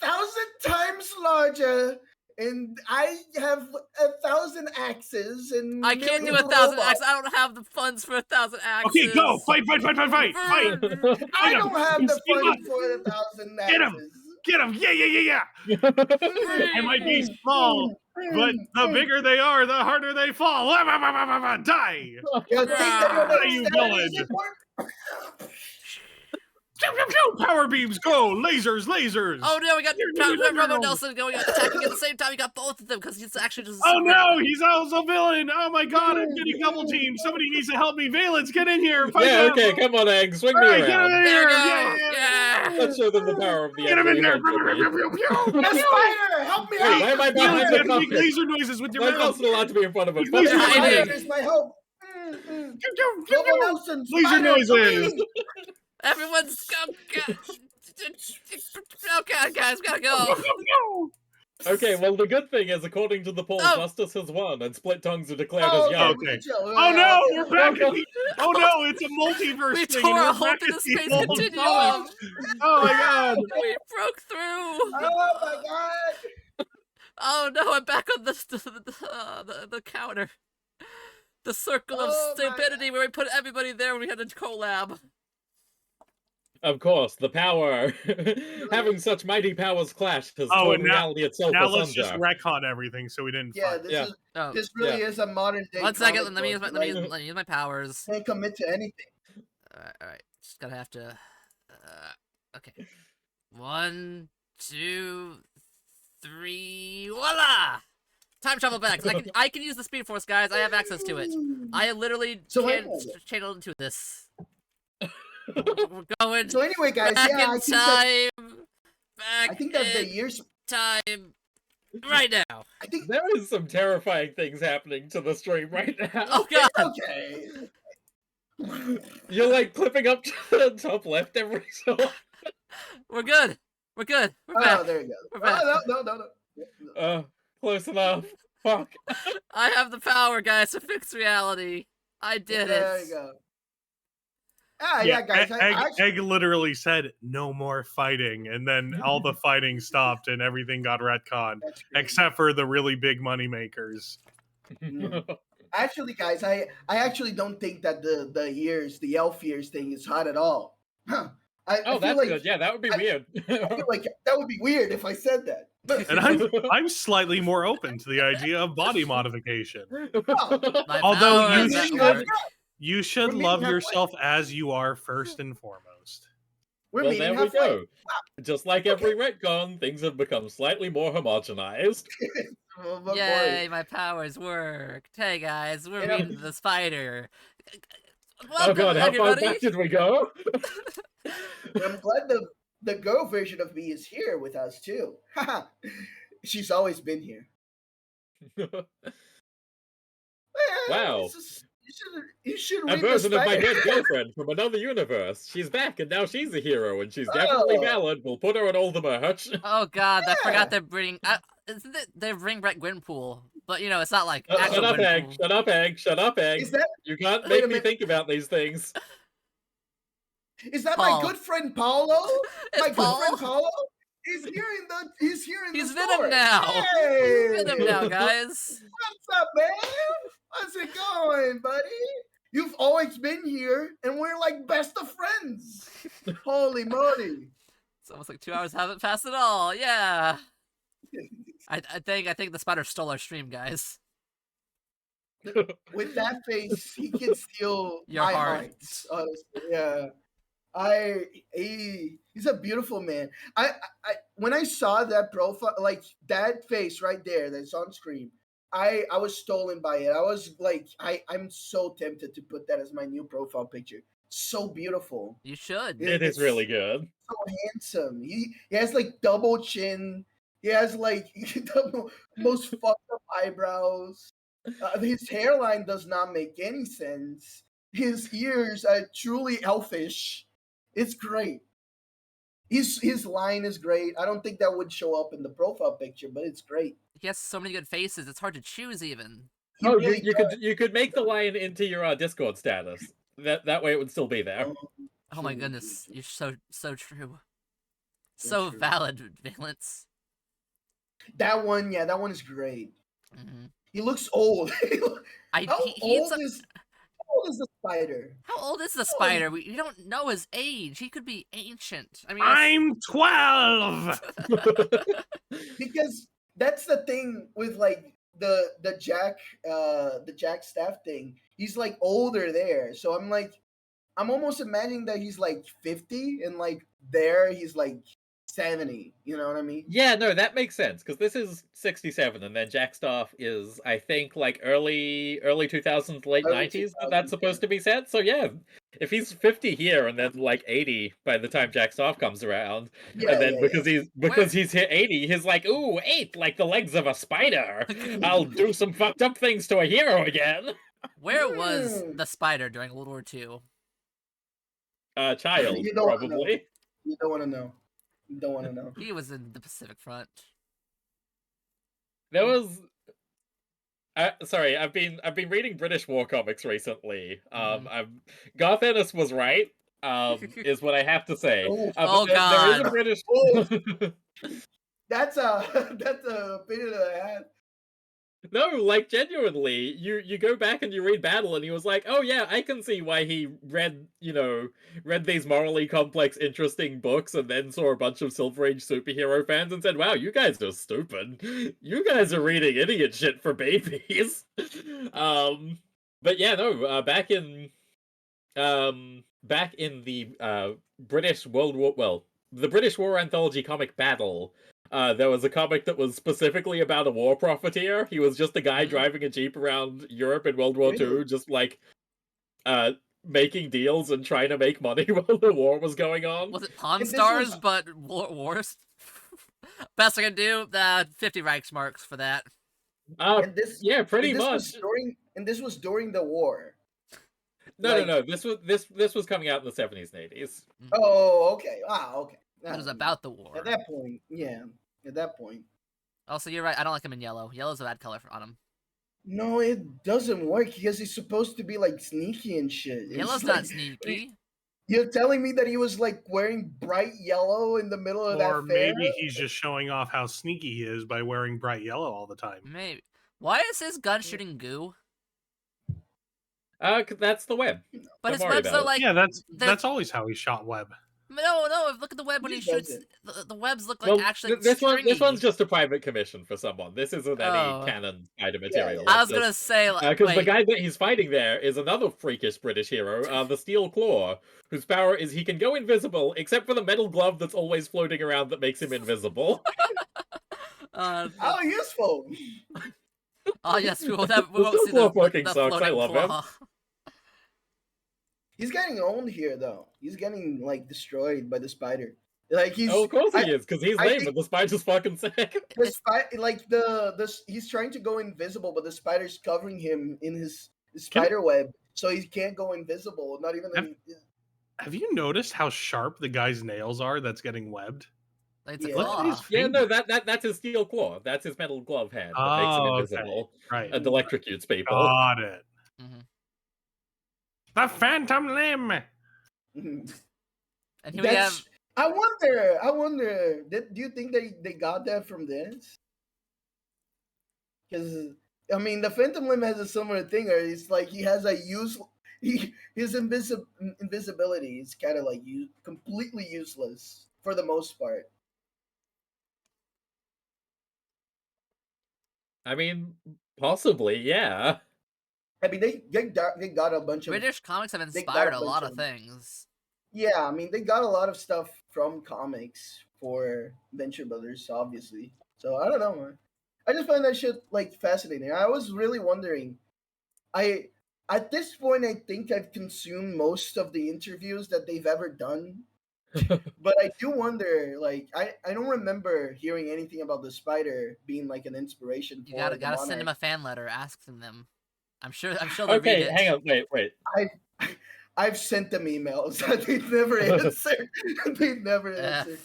1,000 times larger, and I have 1,000 axes and I can't do millions 1,000 of robots. axes. I don't have the funds for 1,000 axes. Okay, go! Fight! I Fight don't have the Speed funds up. for 1,000 Get 'em. axes. Get him! Yeah! I might be small, but the bigger they are, the harder they fall. Die! You think they don't What are you understand villain? anymore? Power beams, go! Lasers! Oh no, we got No. Robo Nelson going attacking at the same time. We got both of them because he's actually just. Oh no, he's also a villain! Oh my god, I'm getting double teamed. Somebody needs to help me. Valence, get in here. Fight Yeah, them. okay, come on, Egg, swing me Alright, get him around. in There we here. go. Yeah. Let's show them the power of the Get him in there. The spider, help me Wait, out! why am I Valence, behind you the have to make pumpkin? laser noises with your My mouth. mouth's not allowed to be in front of him. He's Fuck laser you. hiding. Spider is my hope. Robo Nelson, Laser spider, noises. please. Everyone's okay, guys, gotta go. Okay, well, the good thing is, according to the poll, Oh. justice has won, and split tongues are declared Oh, as okay, young. we can chill. Oh no, we're back at the... Oh no, it's a multiverse We thing. tore and a we're hole back through at the space old continuum. times. Oh my god. We broke through. Oh my god. Oh no, I'm back on the counter. The circle of Oh, my stupidity where we put everybody there when we had a collab. Of course, the power. Having such mighty powers clash has Oh, torn and now- reality itself Now asunder. let's just retcon everything so we didn't Yeah, fight. this Yeah. is Oh, this really is a modern day. one second. comic Let me use book, my let me like, let me use my powers. can't commit to anything. All right. Just gotta have to. Okay. 1, 2, 3. Voila! Time travel back. I can use the Speed Force, guys. I have access to it. I literally So can anyway. channel into this. We're going So anyway, guys, back yeah, in time. Back I think that the in years. time. Right now. I think There is some terrifying things happening to the stream right now. Oh god. okay. You're like clipping up to the top left every so often. We're good. We're good. We're Oh, back. there you go. We're back. Oh, no. Close enough. Fuck. I have the power, guys, to fix reality. I did There it. you go. Yeah, guys. Egg literally said no more fighting, and then all the fighting stopped and everything got retconned, That's great. except for the really big money makers. Actually, guys, I actually don't think that the elf ears thing is hot at all. Huh. I Oh, feel that's like, good. Yeah, that would be weird. I feel like that would be weird if I said that. And I'm slightly more open to the idea of body modification. My Although power you is at should- work. You should We're love meeting yourself as you are first and foremost. We're Well, meeting there we halfway. go. Just like every retcon, things have become slightly more homogenized. Oh, my boy. Yay, my powers worked. Hey guys, we're You know- meeting the spider. Oh Welcome, god, how far everybody. back did we go? I'm glad the girl version of me is here with us too. She's always been here. Wow. This is- you should A read the version of my spider. dead girlfriend from another universe. She's back and now she's a hero and she's definitely Oh. valid. We'll put her on all the merch. Oh god, I Yeah. forgot they're bringing. Isn't it? They bring Brett Gwynpool, but you know it's not like Shut actual up, Egg. Gwynpool. Shut up, Egg. Shut up, Egg. Is that You can't Wait make a me minute. think about these things. my Paul. good friend Paulo? It's My good Paul. friend Paulo? He's here in the He's store. Venom now. Hey! He's Venom now, guys. What's up, man? How's it going, buddy? You've always been here, and we're like best of friends. Holy moly! It's almost like 2 hours haven't passed at all. Yeah. I think the spider stole our stream, guys. With that face, he can steal Your my heart. heart. Honestly, yeah. He's a beautiful man. I when I saw that profile, like that face right there that's on screen, I was stolen by it. I was like, I'm so tempted to put that as my new profile picture. So beautiful. You should. It is It's really good. so handsome. He has like double chin. He has like the most fucked up eyebrows. His hairline does not make any sense. His ears are truly elfish. It's great. His line is great. I don't think that would show up in the profile picture, but it's great. He has so many good faces. It's hard to choose even. He Oh, really you could make the line into your Discord status. That way it would still be there. Oh my True, goodness, true, you're so true. So So true. valid, Valence. That one, yeah, that one is great. Mm-hmm. He looks old. How He's old is the spider? how old is the spider? We don't know his age. He could be ancient. I mean, I'm 12. Because that's the thing with like the Jack Staff thing. He's like older there, so I'm almost imagining that he's like 50 and like there he's like 70. You know what I mean? Yeah, no, that makes sense because this is 67, and then Jackstaff is, I think, like early 2000s, late Early 90s. 2000s, That's supposed to be set. So yeah, if he's 50 here and then like 80 by the time Jackstaff comes around, Yeah, and then yeah, because he's hit 80, he's like, ooh, 8, like the legs of a spider. I'll do some fucked up things to a hero again. where was the spider during World War II? Child, You don't wanna know. probably. You don't want to know. You don't want to know. He was in the Pacific Front. There was. Sorry, I've been reading British war comics recently. Garth Ennis was right. Is what I have to say. Oh, Oh, there is a God. British. that's a opinion that I had. No, like genuinely, you go back and you read Battle, and he was like, "Oh yeah, I can see why he read these morally complex, interesting books, and then saw a bunch of Silver Age superhero fans and said, wow, you guys are stupid. You guys are reading idiot shit for babies." But yeah, no, back in the British World War, the British War Anthology comic Battle. There was a comic that was specifically about a war profiteer. He was just a guy driving a jeep around Europe in World War II, just like making deals and trying to make money while the war was going on. Was it Pawn And this Stars, was- but wars? Best I can do, 50 Reichsmarks for that. And this, Yeah, pretty and this much. was during the war. No. This was coming out in the 70s and 80s. Oh, okay. Okay. It was about the war. At that point, yeah. At that point. Also, you're right. I don't like him in yellow. Yellow's a bad color on him. No, it doesn't work because he's supposed to be like sneaky and shit. It's Yellow's like- not sneaky. You're telling me that he was like wearing bright yellow in the middle of Or that fair? maybe he's just showing off how sneaky he is by wearing bright yellow all the time. Maybe. Why is his gun shooting goo? That's the web. But Don't his worry webs about are it. like Yeah, they're- that's always how he shot web. no. Look at the web when he He does shoots. it. The webs look like Well, actually this stringy. one's just a private commission for someone. This isn't Oh. any canon spider material. yeah. I was It's gonna just- say like, Because the wait, guy that he's fighting there is another freakish British hero, the Steel Claw, whose power is he can go invisible, except for the metal glove that's always floating around that makes him invisible. How useful! oh yes, we won't have. We The won't see Steel the, Claw fucking the sucks. I floating love him. claw. He's getting owned here, though. He's getting like destroyed by the spider. Like he's Oh, of course he I- is, because he's I lame, think- but the spider's fucking sick. the spider. Like he's trying to go invisible, but the spider's covering him in his spider web, so he can't go invisible. Not even. Have you noticed how sharp the guy's nails are that's getting webbed? Like, it's a Yeah. Look claw. at his Yeah, no, fingers. that's his Steel Claw. That's his metal glove hand that makes him Oh, okay. invisible Right. and electrocutes people. Got it. Mhm. The phantom limb. And here we have I wonder. Do you think they got that from this? Because I mean, the Phantom Limb has a similar thing, or it's like he has a his invisibility is kind of like completely useless for the most part. I mean, possibly, yeah. I mean, they got a bunch of British comics have they got inspired a a bunch lot of of things. yeah. I mean, they got a lot of stuff from comics for Venture Brothers, obviously. So I don't know, man. I just find that shit like fascinating. I was really wondering. I at this point, I think I've consumed most of the interviews that they've ever done. But I do wonder, like, I don't remember hearing anything about the spider being like an inspiration You for the gotta send monarch. them a fan letter asking them. I'm sure they'll read Okay, it. hang on, wait. I've sent them emails. They've never answered. They've never answered.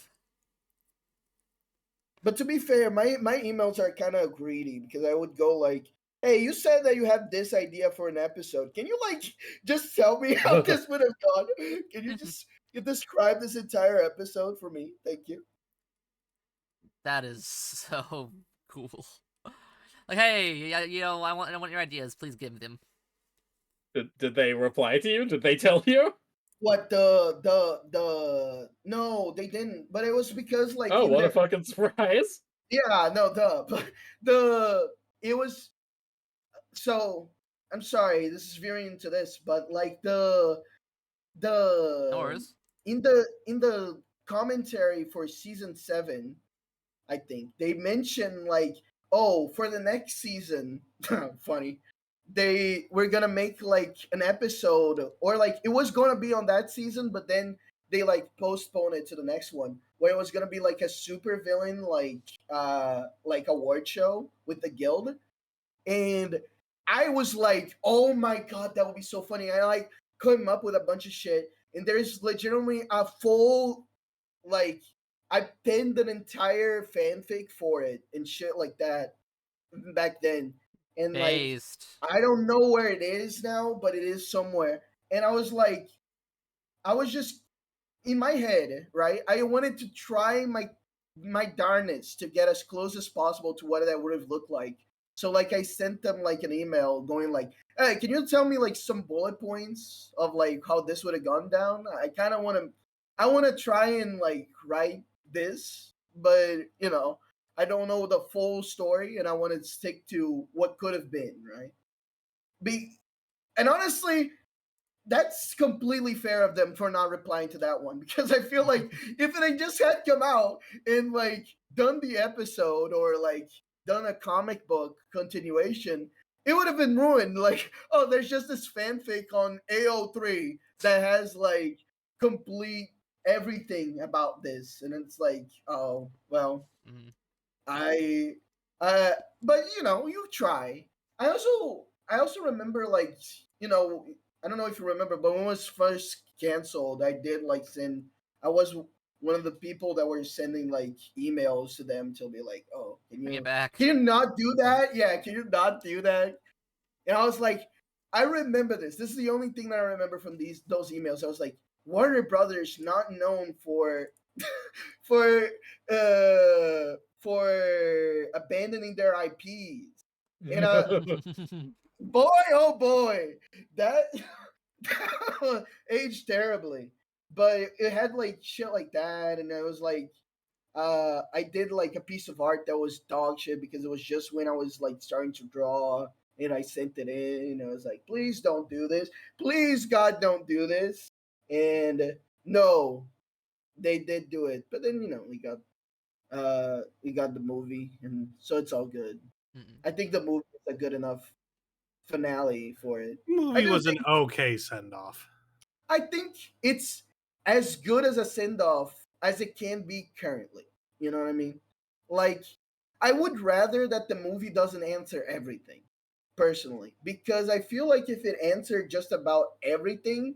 But to be fair, my emails are kind of greedy because I would go like, "Hey, you said that you have this idea for an episode. Can you like just tell me how this would have gone? Can you just describe this entire episode for me? Thank you." That is so cool. Like, hey, you know, I want your ideas. Please give them. Did they reply to you? Did they tell you? What no, they didn't. But it was because like Oh, in what a their fucking surprise! yeah, no, but the it was so I'm sorry, this is veering into this, but like No the worries. in the commentary for season 7, I think they mentioned like, oh, for the next season, funny, they were gonna make like an episode, or like it was gonna be on that season, but then they like postponed it to the next one, where it was gonna be like a super villain like award show with the guild. And I was like, oh my god, that would be so funny. I like came up with a bunch of shit, and there's legitimately a full like I penned an entire fanfic for it and shit like that back then. And like Based. I don't know where it is now, but it is somewhere. And I was like, I was just in my head, right? I wanted to try my darnest to get as close as possible to what that would have looked like. So like I sent them like an email going like, "Hey, can you tell me like some bullet points of like how this would have gone down? I kind of I want to try and like write this, but you know, I don't know the full story and I want to stick to what could have been, right? Be and honestly, that's completely fair of them for not replying to that one because I feel like if it had just had come out and like done the episode or like done a comic book continuation, it would have been ruined. Like, oh, there's just this fanfic on AO3 that has like complete everything about this, and it's like, oh well, Mm-hmm. I uh but you know, you try. I also remember like, you know, I don't know if you remember, but when it was first canceled, I did like send I was one of the people that were sending like emails to them to be like, "Oh, Bring it back. can you not do that? Yeah, can you not do that?" And I was like, I remember this. This is the only thing that I remember from those emails. I was like, Warner Brothers not known for for for abandoning their IPs. And boy, oh boy, that aged terribly. But it had like shit like that, and it was like I did like a piece of art that was dog shit because it was just when I was like starting to draw, and I sent it in and I was like, please don't do this. Please God don't do this. And no, they did do it. But then, you know, we got the movie, and so it's all good. Mm-mm. I think the movie is a good enough finale for it. I Movie do was an think okay send off. I think it's as good as a send off as it can be currently. You know what I mean? Like, I would rather that the movie doesn't answer everything, personally, because I feel like if it answered just about everything,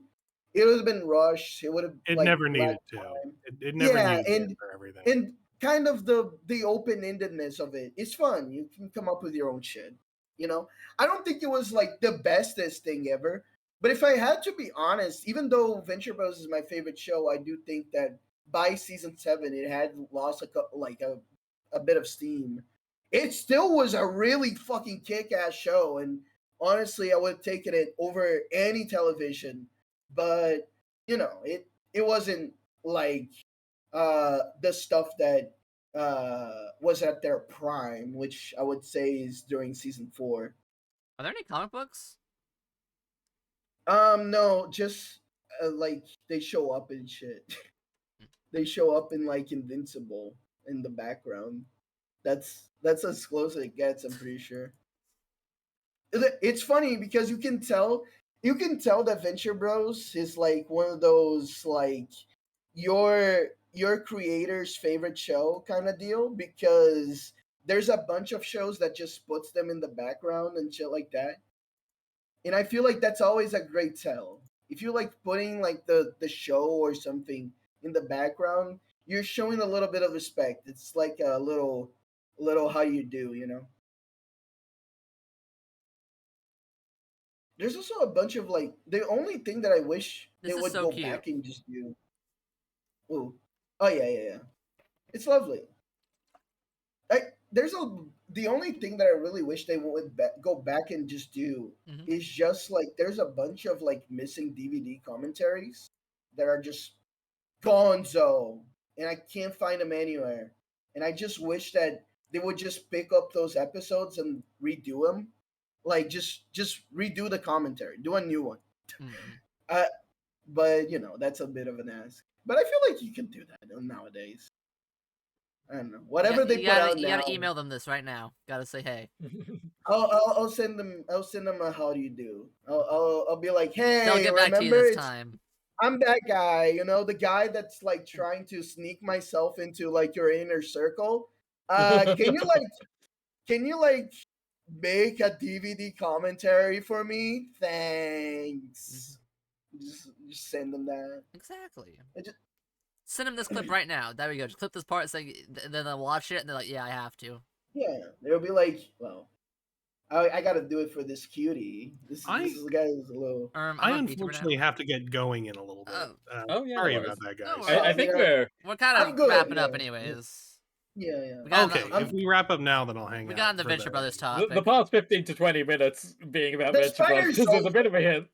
it would have been rushed. It would have It like never needed lacked to. time. It never Yeah, needed to for everything. and kind of the open endedness of it is fun. You can come up with your own shit. You know, I don't think it was like the bestest thing ever, but if I had to be honest, even though Venture Bros is my favorite show, I do think that by season 7 it had lost a bit of steam. It still was a really fucking kick-ass show, and honestly, I would have taken it over any television. But it wasn't like the stuff that was at their prime, which I would say is during season 4. Are there any comic books? No, just like they show up and shit. They show up in like Invincible in the background. That's as close as it gets. I'm pretty sure. It's funny because you can tell that Venture Bros is like one of those like your creator's favorite show kind of deal, because there's a bunch of shows that just puts them in the background and shit like that. And I feel like that's always a great tell. If you like putting like the show or something in the background, you're showing a little bit of respect. It's like a little how you do, you know. There's also a bunch of like the only thing that I wish This they is would so go cute. back and just do. Oh, oh yeah. It's lovely. There's the only thing that I really wish they would go back and just do Mhm. is just like there's a bunch of like missing DVD commentaries that are just gonzo, and I can't find them anywhere. And I just wish that they would just pick up those episodes and redo them, like just redo the commentary, do a new one. Mhm. But that's a bit of an ask. But I feel like you can do that nowadays. I don't know. Whatever they put out you now, gotta email them this right now. Gotta say hey. I'll send them. I'll send them a how do you do. I'll be like, hey, They'll get back to you remember this it's time. I'm that guy, the guy that's like trying to sneak myself into like your inner circle. Can you make a DVD commentary for me? Thanks. Just send them that. Exactly. I just- Send them this clip right now. There we go. Just clip this part, so then they'll watch it, and they're like, "Yeah, I have to." Yeah, they'll be like, well, I got to do it for this cutie. This guy is a little. I'm I on Vtuber unfortunately now. have to get going in a little bit. Oh. Oh, yeah, Sorry no about worries. that, No guys. worries. I think We're kind I'm of good, wrapping up, yeah. anyways. Yeah. We got Okay, the- if we wrap up now, then I'll hang We out. got on the for Venture Brothers topic. The past 15 to 20 minutes being about The Venture spider's Brothers is so- a bit of a hint.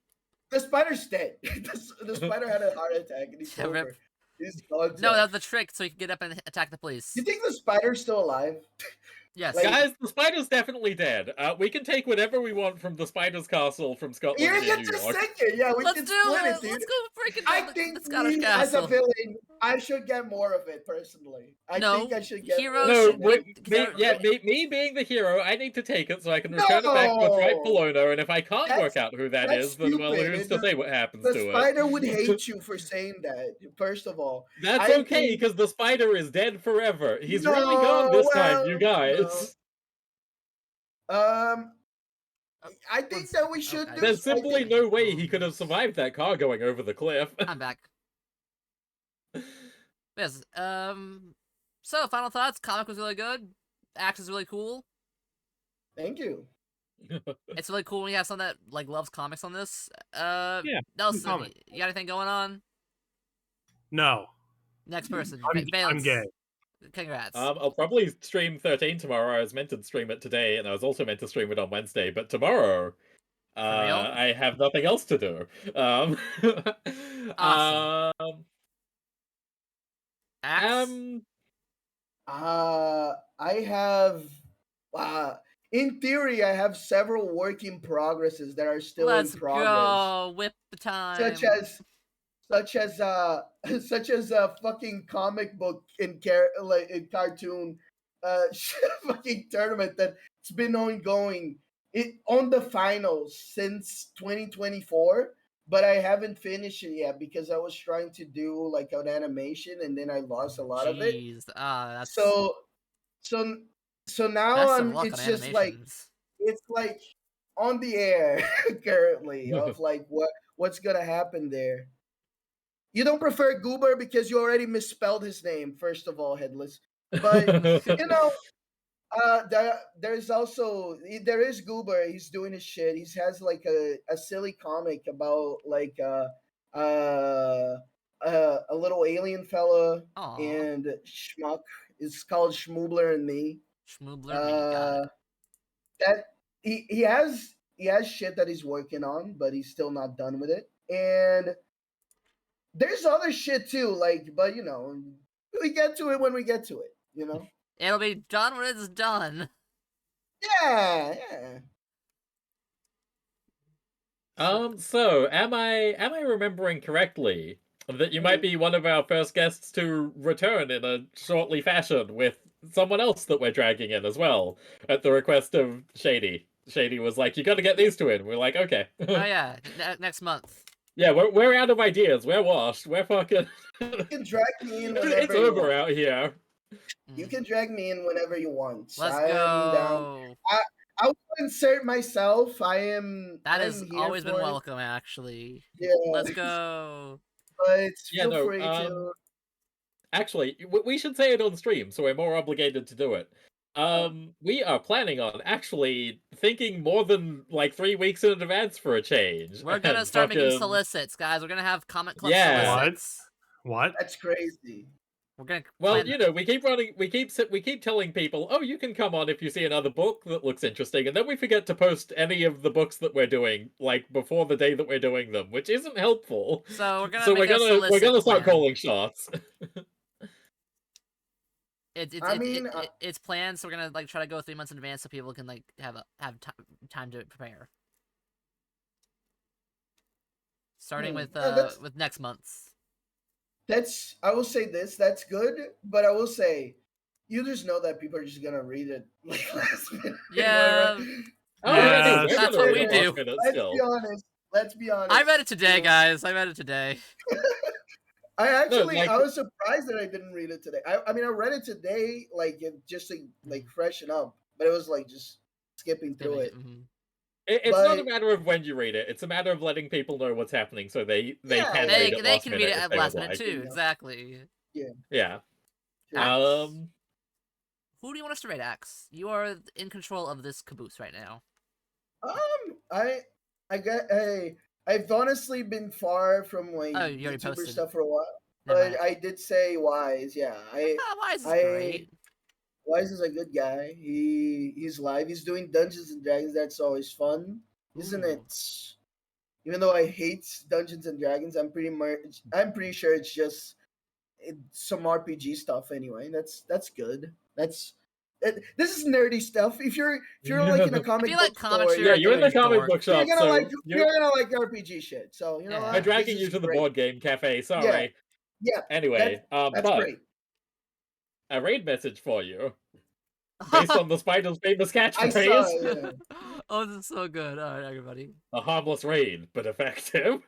The spider's dead. The spider had a heart attack and he's Yeah, rip. over. He's gone. No, that was the trick, so he could get up and attack the police. You think the spider's still alive? Yes. Like- Guys, the spider's definitely dead. We can take whatever we want from the spider's castle from Scotland You're and New just York. thinking. Yeah, we Let's can do split it. it, dude. Let's go freaking I down the think Scottish me as a castle. villain, I should get more of it personally. I No, think I should get heroes more No, of should it. me being the hero, I need to take it so I can return it back to its rightful owner, and if I can't work out who that that's is, then well, stupid. who's to say what happens The to spider it? would hate you for saying that. First of all, That's I okay, think- because the spider is dead forever. He's No, really gone this time, well, you guys. I think that we should okay. do. There's simply something. no way he could have survived that car going over the cliff. I'm back. Yes. So, final thoughts. Comic was really good. Action is really cool. Thank you. It's really cool when you have someone that like loves comics on this. Yeah, Nelson, comic. you got anything going on? No, Next person. I'm Valence. gay. Congrats. I'll probably stream 13 tomorrow. I was meant to stream it today, and I was also meant to stream it on Wednesday, but tomorrow, real? I have nothing else to do. Awesome. Axe? I have. In theory, I have several work in progresses that are still Let's in progress. go. Whip the time. Such as a fucking comic book in cartoon fucking tournament that's been ongoing on the finals since 2024, but I haven't finished it yet because I was trying to do like an animation and then I lost a lot of it. Jeez. That's So now best of luck it's on just like animations. it's like on the air currently of like what's gonna happen there. You don't prefer Goober because you already misspelled his name, first of all, Headless. But there is Goober. He's doing his shit. He has like a silly comic about like a little alien fella, Aw. and Schmuck. It's called Schmoobler and Me. Schmoobler me, got it. That he has shit that he's working on, but he's still not done with it. And there's other shit too, like, but we get to it when we get to it, It'll be done when it's done. Yeah. So am I remembering correctly that you might be one of our first guests to return in a shortly fashion with someone else that we're dragging in as well, at the request of Shady. Shady was like, "You got to get these two in." We're like, "Okay." Oh yeah, next month. Yeah, we're out of ideas. We're washed. We're fucking. You can drag me in whenever It's you over want. out here. You can drag me in whenever you want. Let's I'm go. down. I will insert myself. That has always been welcome, actually. Yeah. Let's go. But Yeah, feel no, free to. Actually, we should say it on stream, so we're more obligated to do it. We are planning on actually thinking more than like 3 weeks in advance for a change. We're gonna and start making fucking- solicits, guys. We're gonna have Comic Club Yeah. solicits. What? That's crazy. We're gonna Well, plan... we keep telling people, "Oh, you can come on if you see another book that looks interesting," and then we forget to post any of the books that we're doing like before the day that we're doing them, which isn't helpful. So we're gonna So make a we're solicit gonna start plan. calling shots. It's planned, so we're gonna like try to go 3 months in advance so people can like have time to prepare. Starting with next month's. I will say this. That's good, but I will say, you just know that people are just gonna read it like last minute. Yeah. Oh, Yeah, we're that's gonna what read we it do. last minute Let's still. be honest. Let's be honest. I read it today, guys. I read it today. I like- was surprised that I didn't read it today. I mean, I read it today, like just to like freshen up, but it was like just skipping through it. Mhm. It's not a But- matter of when you read it. It's a matter of letting people know what's happening, so they Yeah. can They read it they last can minute read it if at they last would minute like. too. Exactly. Yeah. Axe. Who do you want us to rate, Axe? You are in control of this caboose right now. I've honestly been far from like Oh, you already YouTuber posted. stuff for a while, Never but mind. I did say Wise. Yeah, Wise is I- great. Wise is a good guy. He's live. He's doing Dungeons and Dragons. That's always fun, isn't Ooh. it? Even though I hate Dungeons and Dragons, I'm pretty sure it's just some RPG stuff anyway. That's good. This is nerdy stuff. If you're like in a comic you book like comics, store, Yeah, you're in the You're a comic dork. book you're shop, gonna so like RPG shit. So you know Yeah. what? we're dragging This you is to the great. board game cafe. Sorry. Yeah, Anyway, that's but great. a raid message for you based on the spider's famous I saw catchphrase. it, yeah. Oh, this is so good. All right, everybody. A harmless raid, but effective.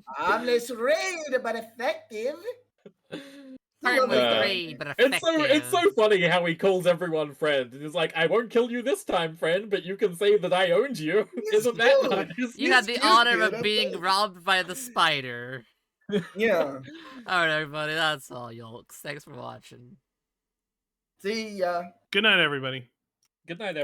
Harmless raid, but effective. Harmless Uh, raid, but effective. It's so funny how he calls everyone friend. He's like, "I won't kill you this time, friend, but you can say that I owned you." He's Isn't that cute. nice? You had the cute, honor dude, of I'm being good. robbed by the spider. Yeah. All right, everybody. That's all, yolks. Thanks for watching. See ya. Good night, everybody. Good night,